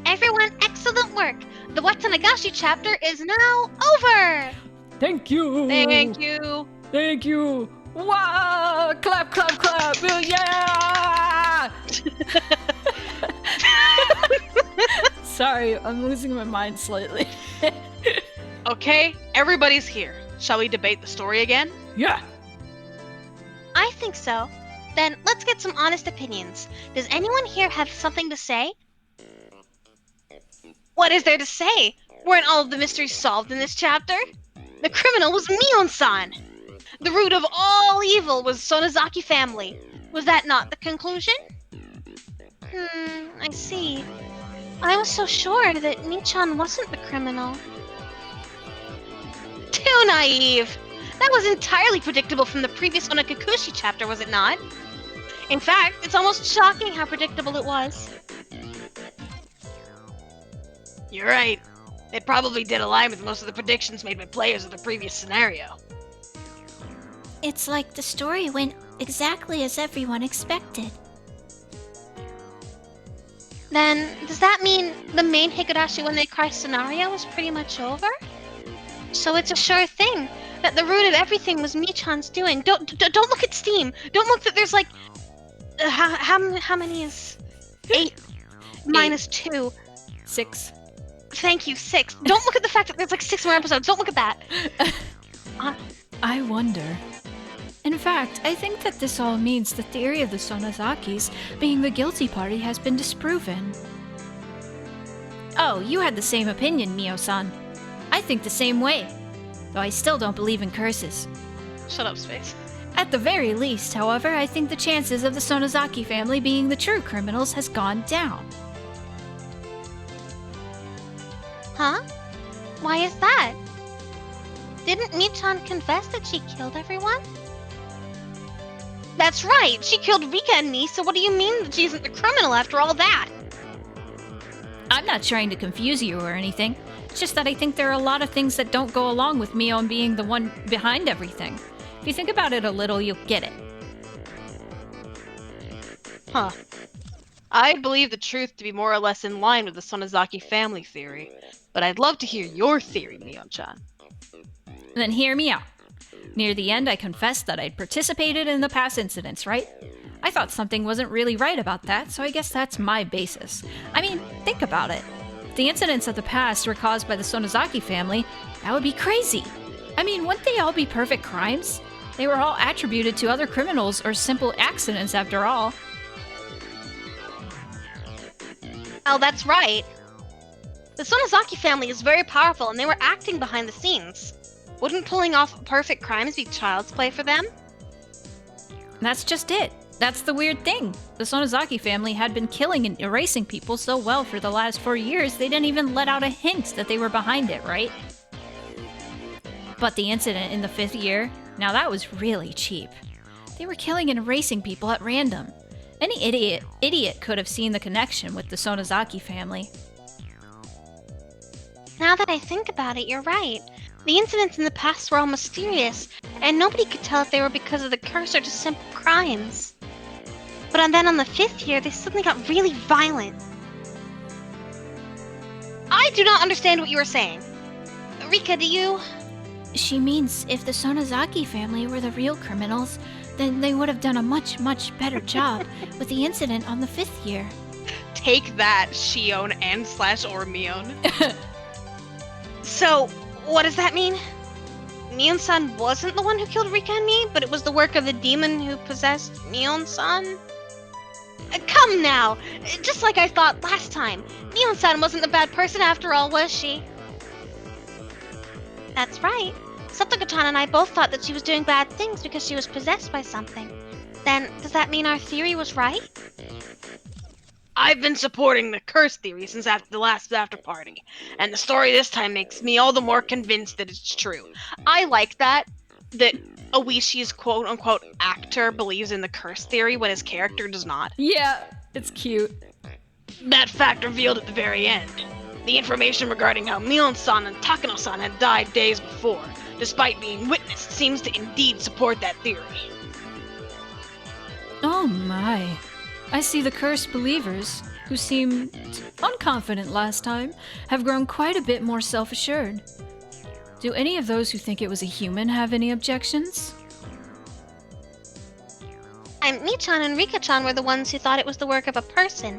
everyone, excellent work. The Watanagashi chapter is now over. Thank you. Thank you. Thank you. Wow! Clap, clap, clap. Yeah! Sorry, I'm losing my mind slightly. Okay, everybody's here. Shall we debate the story again? Yeah. I think so. Then let's get some honest opinions. Does anyone here have something to say? What is there to say? Weren't all of the mysteries solved in this chapter? The criminal was Mion-san. The root of all evil was Sonozaki family. Was that not the conclusion? I see. I was so sure that Michan wasn't the criminal. Too naive! That was entirely predictable from the previous Onakakushi chapter, was it not? In fact, it's almost shocking how predictable it was. You're right. It probably did align with most of the predictions made by players of the previous scenario. It's like the story went exactly as everyone expected. Then, does that mean the main Higurashi when they cry scenario was pretty much over? So it's a sure thing that the root of everything was Michan's doing. Don't look at Steam. Don't look that there's like how many is 8 minus 2? 6. Thank you, 6. Don't look at the fact that there's like 6 more episodes. Don't look at that. I wonder. In fact, I think that this all means the theory of the Sonozakis being the guilty party has been disproven. Oh, you had the same opinion, Mio-san. I think the same way. Though I still don't believe in curses. Shut up, Space. At the very least, however, I think the chances of the Sonozaki family being the true criminals has gone down. Huh? Why is that? Didn't Michan confess that she killed everyone? That's right! She killed Rika and me, so what do you mean that she isn't the criminal after all that? I'm not trying to confuse you or anything. It's just that I think there are a lot of things that don't go along with Mion being the one behind everything. If you think about it a little, you'll get it. Huh. I believe the truth to be more or less in line with the Sonozaki family theory, but I'd love to hear your theory, Mion-chan. Then hear me out. Near the end, I confessed that I'd participated in the past incidents, right? I thought something wasn't really right about that, so I guess that's my basis. I mean, think about it. If the incidents of the past were caused by the Sonozaki family, that would be crazy. I mean, wouldn't they all be perfect crimes? They were all attributed to other criminals or simple accidents after all. Oh, that's right. The Sonozaki family is very powerful and they were acting behind the scenes. Wouldn't pulling off perfect crimes be child's play for them? That's just it. That's the weird thing. The Sonozaki family had been killing and erasing people so well for the last 4 years, they didn't even let out a hint that they were behind it, right? But the incident in the 5th year, now that was really cheap. They were killing and erasing people at random. Any idiot could have seen the connection with the Sonozaki family. Now that I think about it, you're right. The incidents in the past were all mysterious, and nobody could tell if they were because of the curse or just simple crimes. But then on the 5th year, they suddenly got really violent. I do not understand what you are saying. Rika, do you? She means if the Sonozaki family were the real criminals, then they would have done a much, much better job with the incident on the 5th year. Take that, Shion and / Mion. So, what does that mean? Mion-san wasn't the one who killed Rika and me, but it was the work of the demon who possessed Mion-san? Come now! Just like I thought last time. Mion-san wasn't a bad person after all, was she? That's right. Satoko-chan and I both thought that she was doing bad things because she was possessed by something. Then, does that mean our theory was right? I've been supporting the curse theory since after the last after party, and the story this time makes me all the more convinced that it's true. I like that Oishi's quote-unquote actor believes in the curse theory when his character does not. Yeah, it's cute. That fact revealed at the very end. The information regarding how Mion-san and Takano-san had died days before, despite being witnessed, seems to indeed support that theory. Oh my. I see the cursed believers, who seemed unconfident last time, have grown quite a bit more self-assured. Do any of those who think it was a human have any objections? And Mi-chan and Rika-chan were the ones who thought it was the work of a person.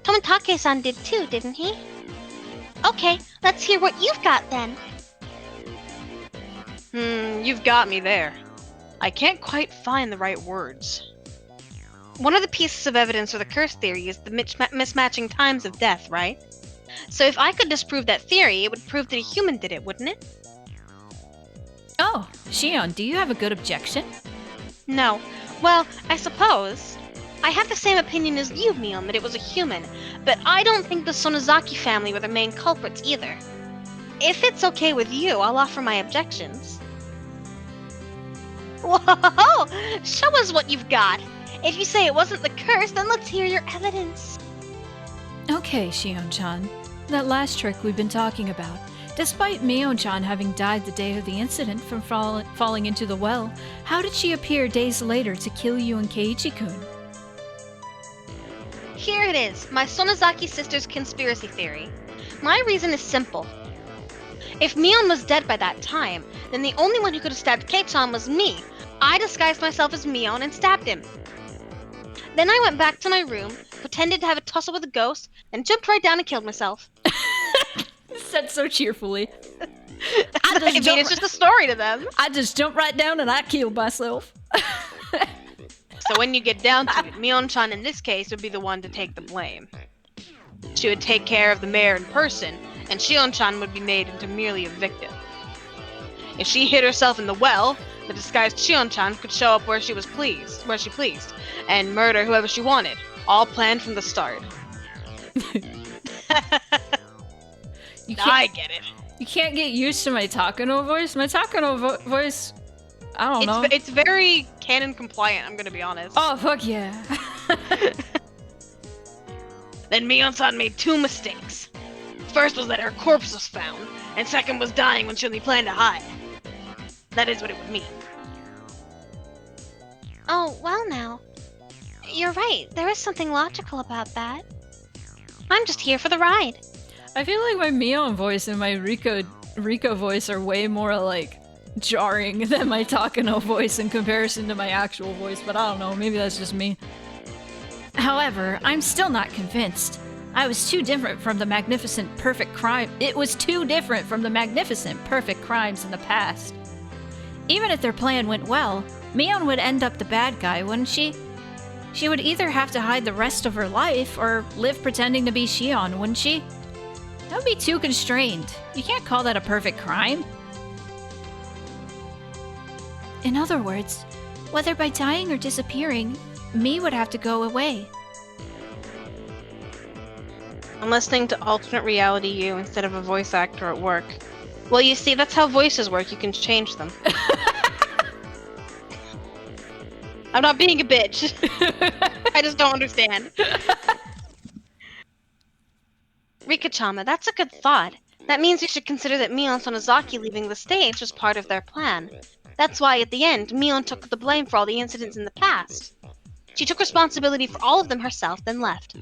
Tomitake-san did too, didn't he? Okay, let's hear what you've got then. You've got me there. I can't quite find the right words. One of the pieces of evidence for the curse theory is the mismatching times of death, right? So if I could disprove that theory, it would prove that a human did it, wouldn't it? Oh, Shion, do you have a good objection? No. Well, I suppose. I have the same opinion as you, Mion, that it was a human, but I don't think the Sonozaki family were the main culprits either. If it's okay with you, I'll offer my objections. Whoa! Show us what you've got! If you say it wasn't the curse, then let's hear your evidence. Okay, Shion-chan. That last trick we've been talking about. Despite Mion-chan having died the day of the incident from falling into the well, how did she appear days later to kill you and Keiichi-kun? Here it is, my Sonozaki sister's conspiracy theory. My reason is simple. If Mion was dead by that time, then the only one who could have stabbed Kei-chan was me. I disguised myself as Mion and stabbed him. Then I went back to my room, pretended to have a tussle with a ghost, and jumped right down and killed myself. Said so cheerfully. It's just a story to them. I just jumped right down and I killed myself. So when you get down to it, Mion-chan in this case would be the one to take the blame. She would take care of the mayor in person, and Shion-chan would be made into merely a victim. If she hid herself in the well, the disguised Shion-chan could show up where she pleased, and murder whoever she wanted, all planned from the start. I get it. You can't get used to my Takano voice. My Takano voice, I don't know. It's very canon compliant, I'm gonna be honest. Oh, fuck yeah. Then Mion-san made 2 mistakes. First was that her corpse was found, and second was dying when she only planned to hide. That is what it would mean. Oh, well now. You're right, there is something logical about that. I'm just here for the ride. I feel like my Mion voice and my Rika voice are way more like jarring than my Takano voice in comparison to my actual voice, but I don't know, maybe that's just me. However, I'm still not convinced. I was too different from the magnificent perfect crime. It was too different from the magnificent perfect crimes in the past. Even if their plan went well, Mion would end up the bad guy, wouldn't she? She would either have to hide the rest of her life or live pretending to be Shion, wouldn't she? That would be too constrained. You can't call that a perfect crime. In other words, whether by dying or disappearing, me would have to go away. I'm listening to alternate reality you instead of a voice actor at work. Well, you see, that's how voices work. You can change them. I'm not being a bitch. I just don't understand. Rika-chama, that's a good thought. That means we should consider that Mio and Sonozaki leaving the stage was part of their plan. That's why, at the end, Mion took the blame for all the incidents in the past. She took responsibility for all of them herself, then left.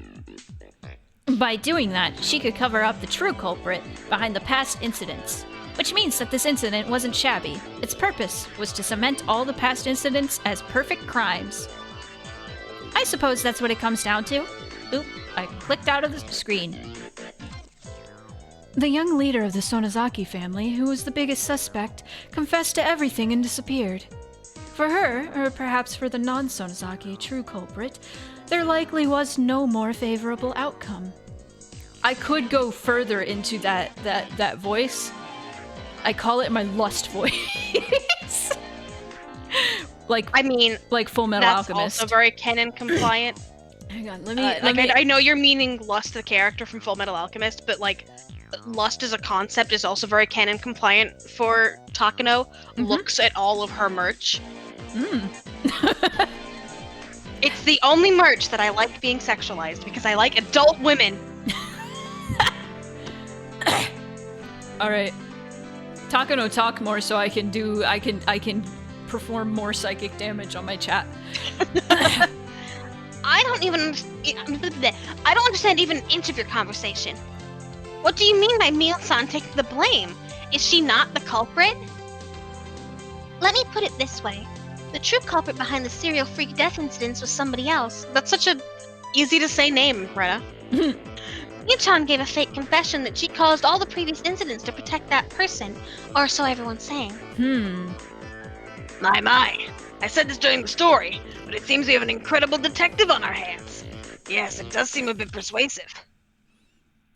By doing that, she could cover up the true culprit behind the past incidents. Which means that this incident wasn't shabby. Its purpose was to cement all the past incidents as perfect crimes. I suppose that's what it comes down to. Oop, I clicked out of the screen. The young leader of the Sonozaki family, who was the biggest suspect, confessed to everything and disappeared. For her, or perhaps for the non-Sonozaki true culprit, there likely was no more favorable outcome. I could go further into that voice. I call it my lust voice. like Full Metal that's Alchemist. also very canon compliant. Hang on, I know you're meaning Lust, the character from Full Metal Alchemist, but like, Lust as a concept is also very canon compliant for Takano. Looks at all of her merch. It's the only merch that I like being sexualized because I like adult women. All right. Takano, talk more so I can perform more psychic damage on my chat. I don't understand even an inch of your conversation. What do you mean by Mion-san taking the blame? Is she not the culprit? Let me put it this way. The true culprit behind the serial freak death incidents was somebody else. That's such a easy to say name, Retta. Mion-chan gave a fake confession that she caused all the previous incidents to protect that person, or so everyone's saying. My. I said this during the story, but it seems we have an incredible detective on our hands. Yes, it does seem a bit persuasive.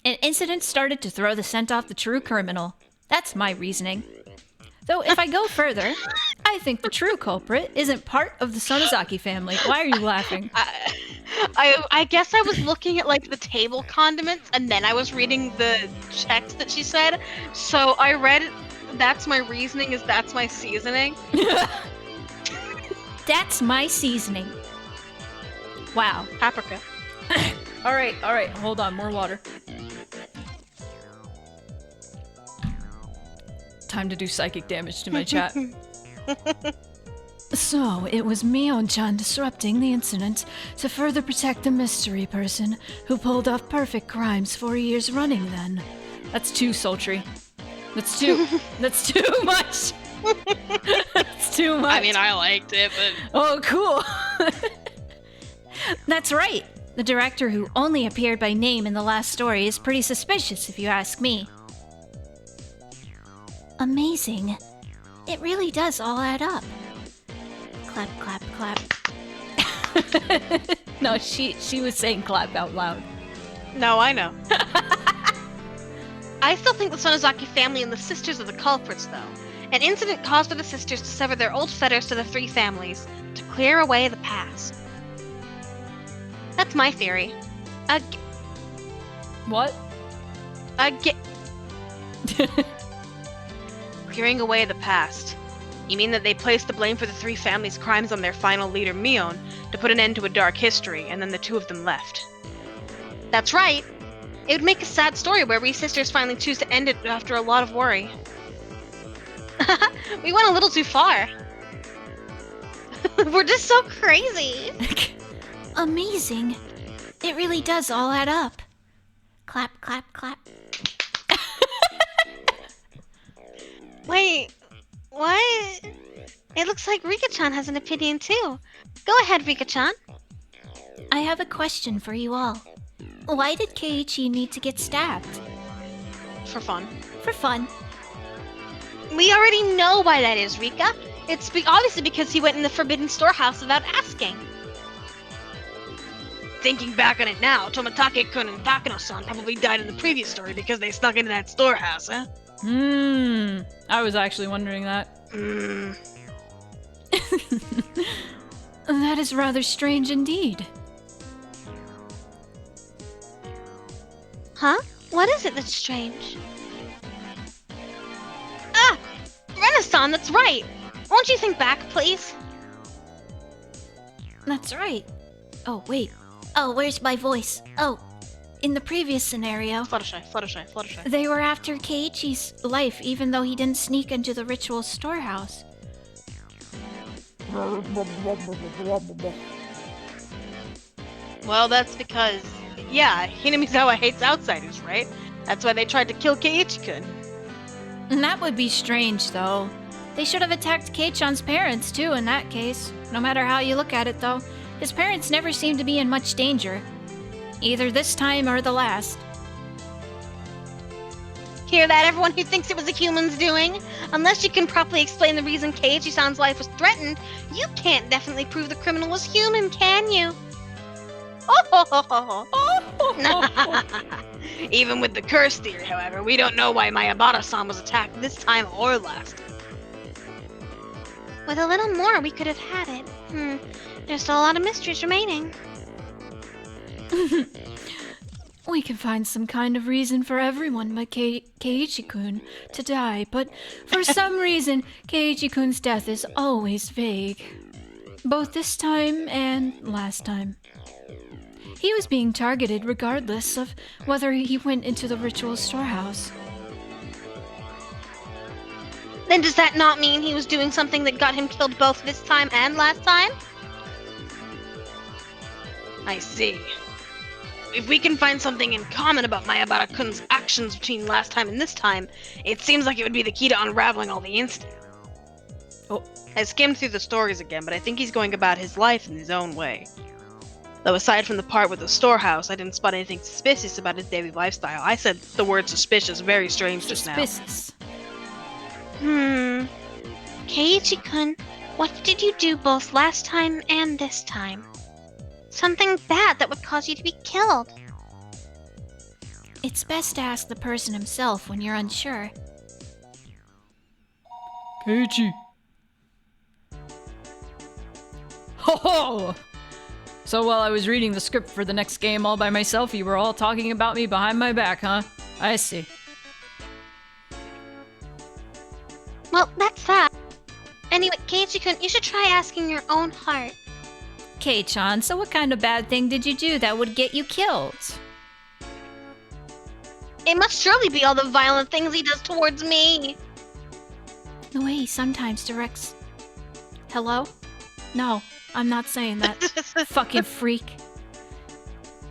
An incident started to throw the scent off the true criminal. That's my reasoning. Though if I go further, I think the true culprit isn't part of the Sonozaki family. Why are you laughing? I guess I was looking at like the table condiments and then I was reading the checks that she said. So I read that's my reasoning is that's my seasoning. That's my seasoning. Wow. Paprika. All right. Hold on, more water. Time to do psychic damage to my chat. So, it was Mion-chan disrupting the incident to further protect the mystery person who pulled off perfect crimes 4 years running then. That's too sultry. That's too much. That's too much. I mean, I liked it, but... Oh, cool. That's right. The director who only appeared by name in the last story is pretty suspicious if you ask me. Amazing. It really does all add up. Clap, clap, clap. No, she was saying clap out loud. No, I know. I still think the Sonozaki family and the sisters are the culprits, though. An incident caused by the sisters to sever their old fetters to the three families, to clear away the past. That's my theory. What? Clearing away the past. You mean that they placed the blame for the three families' crimes on their final leader, Mion, to put an end to a dark history, and then the two of them left? That's right. It would make a sad story where we sisters finally choose to end it after a lot of worry. We went a little too far. We're just so crazy. Amazing. It really does all add up. Clap, clap, clap. Wait, what? It looks like Rika-chan has an opinion too. Go ahead, Rika-chan. I have a question for you all. Why did Keiichi need to get stabbed? For fun. For fun. We already know why that is, Rika. It's obviously because he went in the forbidden storehouse without asking. Thinking back on it now, Tomitake-kun and Takano-san probably died in the previous story because they snuck into that storehouse, huh? I was actually wondering that. That is rather strange indeed. Huh? What is it that's strange? Ah! Renaissance, that's right! Won't you think back, please? That's right. Oh, wait. Oh, where's my voice? Oh, in the previous scenario, Fluttershy. they were after Keiichi's life, even though he didn't sneak into the ritual storehouse. Well, that's because, yeah, Hinamizawa hates outsiders, right? That's why they tried to kill Keiichi-kun. And that would be strange, though. They should have attacked Keichan's parents, too, in that case. No matter how you look at it, though, his parents never seem to be in much danger. Either this time or the last. Hear that, everyone who thinks it was the humans' doing? Unless you can properly explain the reason Keiichi-san's life was threatened, you can't definitely prove the criminal was human, can you? Even with the curse theory, however, we don't know why Mayabara-san was attacked this time or last. With a little more, we could have had it. There's still a lot of mysteries remaining. We can find some kind of reason for everyone but Keiichi-kun to die, but for some reason, Keiichi-kun's death is always vague. Both this time and last time. He was being targeted regardless of whether he went into the ritual storehouse. Then does that not mean he was doing something that got him killed both this time and last time? I see. If we can find something in common about Mayabara-kun's actions between last time and this time, it seems like it would be the key to unraveling all the incidents. Oh. I skimmed through the stories again, but I think he's going about his life in his own way. Though aside from the part with the storehouse, I didn't spot anything suspicious about his daily lifestyle. I said the word suspicious very strange just now. Suspicious. Keiichi-kun, what did you do both last time and this time? Something bad that would cause you to be killed. It's best to ask the person himself when you're unsure. Keiichi. Ho ho! So while I was reading the script for the next game all by myself, you were all talking about me behind my back, huh? I see. Well, that's that. Anyway, Keiichi-kun, you should try asking your own heart. Kei-chan, so what kind of bad thing did you do that would get you killed? It must surely be all the violent things he does towards me. The way he sometimes directs... Hello? No, I'm not saying that. Fucking freak.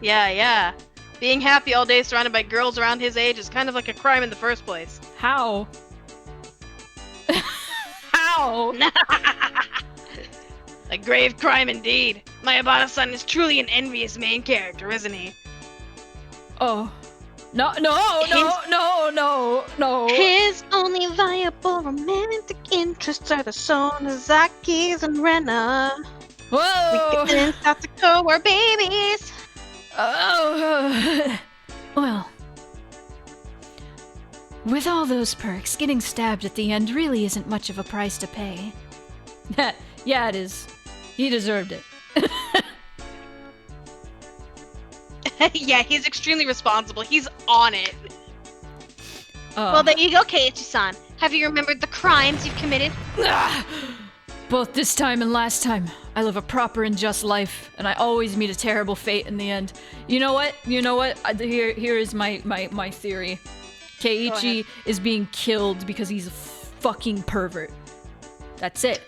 Yeah. Being happy all day surrounded by girls around his age is kind of like a crime in the first place. How? How? A grave crime indeed. Mayabara-san is truly an envious main character, isn't he? Oh. No. His only viable romantic interests are the Sonozakis and Rena. Whoa! Rika and Satsuko are babies. Oh. Well, with all those perks, getting stabbed at the end really isn't much of a price to pay. Yeah, it is. He deserved it. Yeah, he's extremely responsible. He's on it. Well, there you go, Keiichi-san. Have you remembered the crimes you've committed? Both this time and last time, I live a proper and just life, and I always meet a terrible fate in the end. You know what? Here is my theory. Keiichi is being killed because he's a fucking pervert. That's it.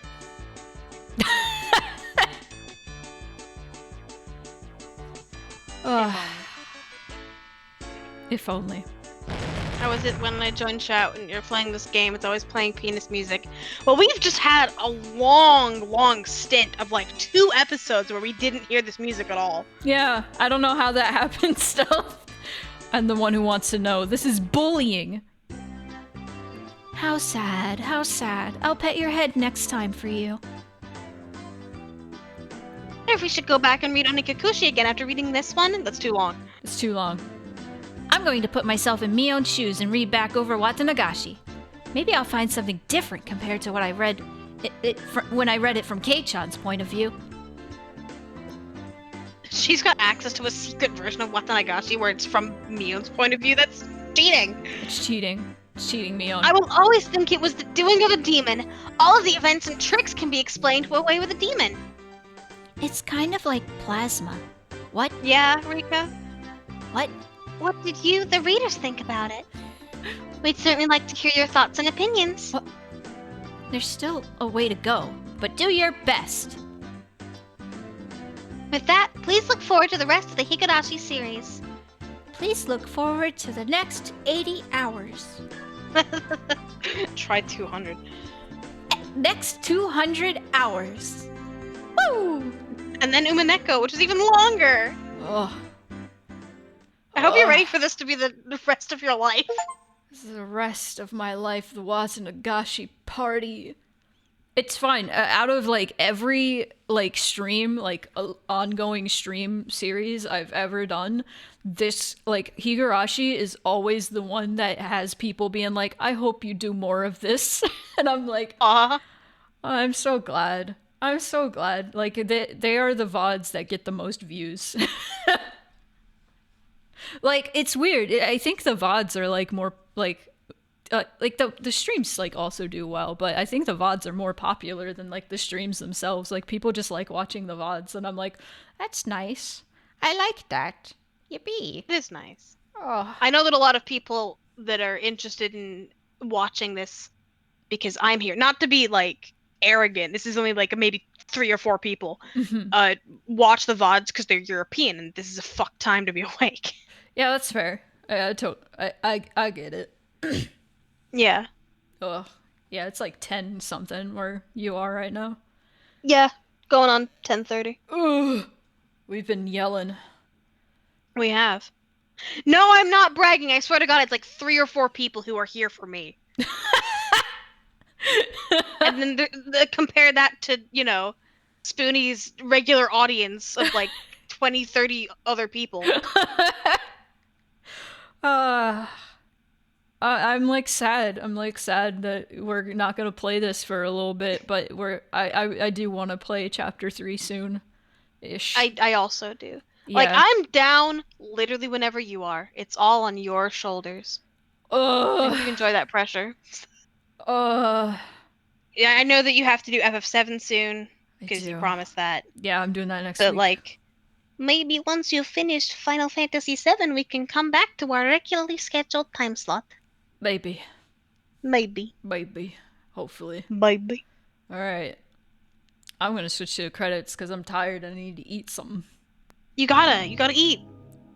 If only. How is it when I join chat and you're playing this game, it's always playing penis music? Well, we've just had a long stint of like 2 episodes where we didn't hear this music at all. Yeah, I don't know how that happened still. I'm the one who wants to know. This is bullying. How sad, how sad. I'll pet your head next time for you. I wonder if we should go back and read Onikakushi again after reading this one. That's too long. It's too long. I'm going to put myself in Mion's shoes and read back over Watanagashi. Maybe I'll find something different compared to what I read when I read it from Kei-chan's point of view. She's got access to a secret version of Watanagashi where it's from Mion's point of view. That's cheating. It's cheating. It's cheating Mion. I will always think it was the doing of a demon. All of the events and tricks can be explained away with a demon. It's kind of like plasma. What? Yeah, Rika? What? What did you, the readers, think about it? We'd certainly like to hear your thoughts and opinions. Well, there's still a way to go, but do your best. With that, please look forward to the rest of the Higurashi series. Please look forward to the next 80 hours. Try 200. Next 200 hours. Woo! And then Umineko, which is even longer. Oh, I hope you're ready for this to be the rest of your life. This is the rest of my life, the Wasanagashi party. It's fine. Out of like every like stream, like ongoing stream series I've ever done, this like Higurashi is always the one that has people being like, I hope you do more of this. And I'm like, I'm so glad. I'm so glad. Like they are the VODs that get the most views. Like it's weird. I think the VODs are like more like the streams like also do well, but I think the VODs are more popular than like the streams themselves. Like people just like watching the VODs, and I'm like, that's nice. I like that. Yippee. It is nice. Oh, I know that a lot of people that are interested in watching this because I'm here. Not to be like arrogant. This is only like maybe 3 or 4 people. Watch the VODs because they're European, and this is a fuck time to be awake. yeah, that's fair. I get it. Yeah. Ugh. Yeah, it's like 10 something where you are right now. Yeah. Going on 10:30. Ugh. We've been yelling. We have. No, I'm not bragging. I swear to God, it's like 3 or 4 people who are here for me. And then compare that to, you know, Spoony's regular audience of like 20, 30 other people. I'm like sad. I'm like sad that we're not gonna play this for a little bit, but I do want to play chapter 3 soon, ish. I also do. Yeah. Like I'm down literally whenever you are. It's all on your shoulders. I hope you enjoy that pressure. Yeah, I know that you have to do FF7 soon because you do. promised that. Yeah, I'm doing that next But week. like, Maybe once you've finished Final Fantasy VII, we can come back to our regularly scheduled time slot. Maybe, maybe. hopefully. Maybe. All right, I'm gonna switch to the credits because I'm tired. I need to eat something. You gotta eat.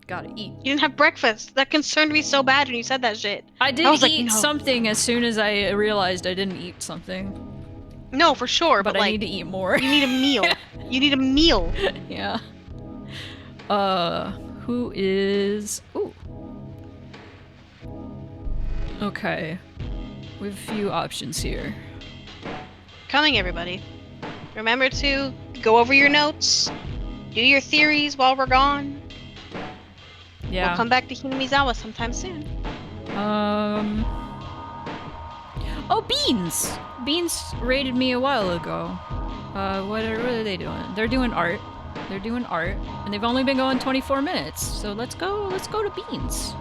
Gotta eat. You didn't have breakfast. That concerned me so bad when you said that shit. I did was like, eat no. something as soon as I realized I didn't eat something. No, for sure, But but I like, need to eat more. you need a meal. You need a meal. Yeah. Who is... Ooh. Okay. We have a few options here. Coming, everybody. Remember to go over your notes, do your theories while we're gone. Yeah. We'll come back to Hinamizawa sometime soon. Oh, Beans! Beans raided me a while ago. What are they doing? They're doing art. And they've only been going 24 minutes. So let's go to Beans.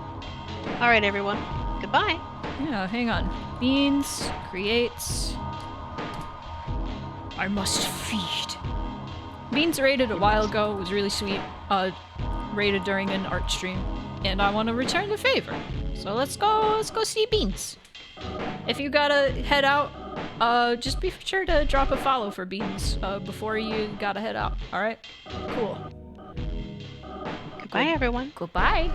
All right, everyone. Goodbye. Yeah, hang on. Beans creates... I must feed. Beans raided a while ago. It was really sweet. Raided during an art stream. And I want to return the favor. So let's go see Beans. If you gotta head out, just be sure to drop a follow for Beans before you gotta head out. Alright? Cool. Goodbye, everyone. Goodbye.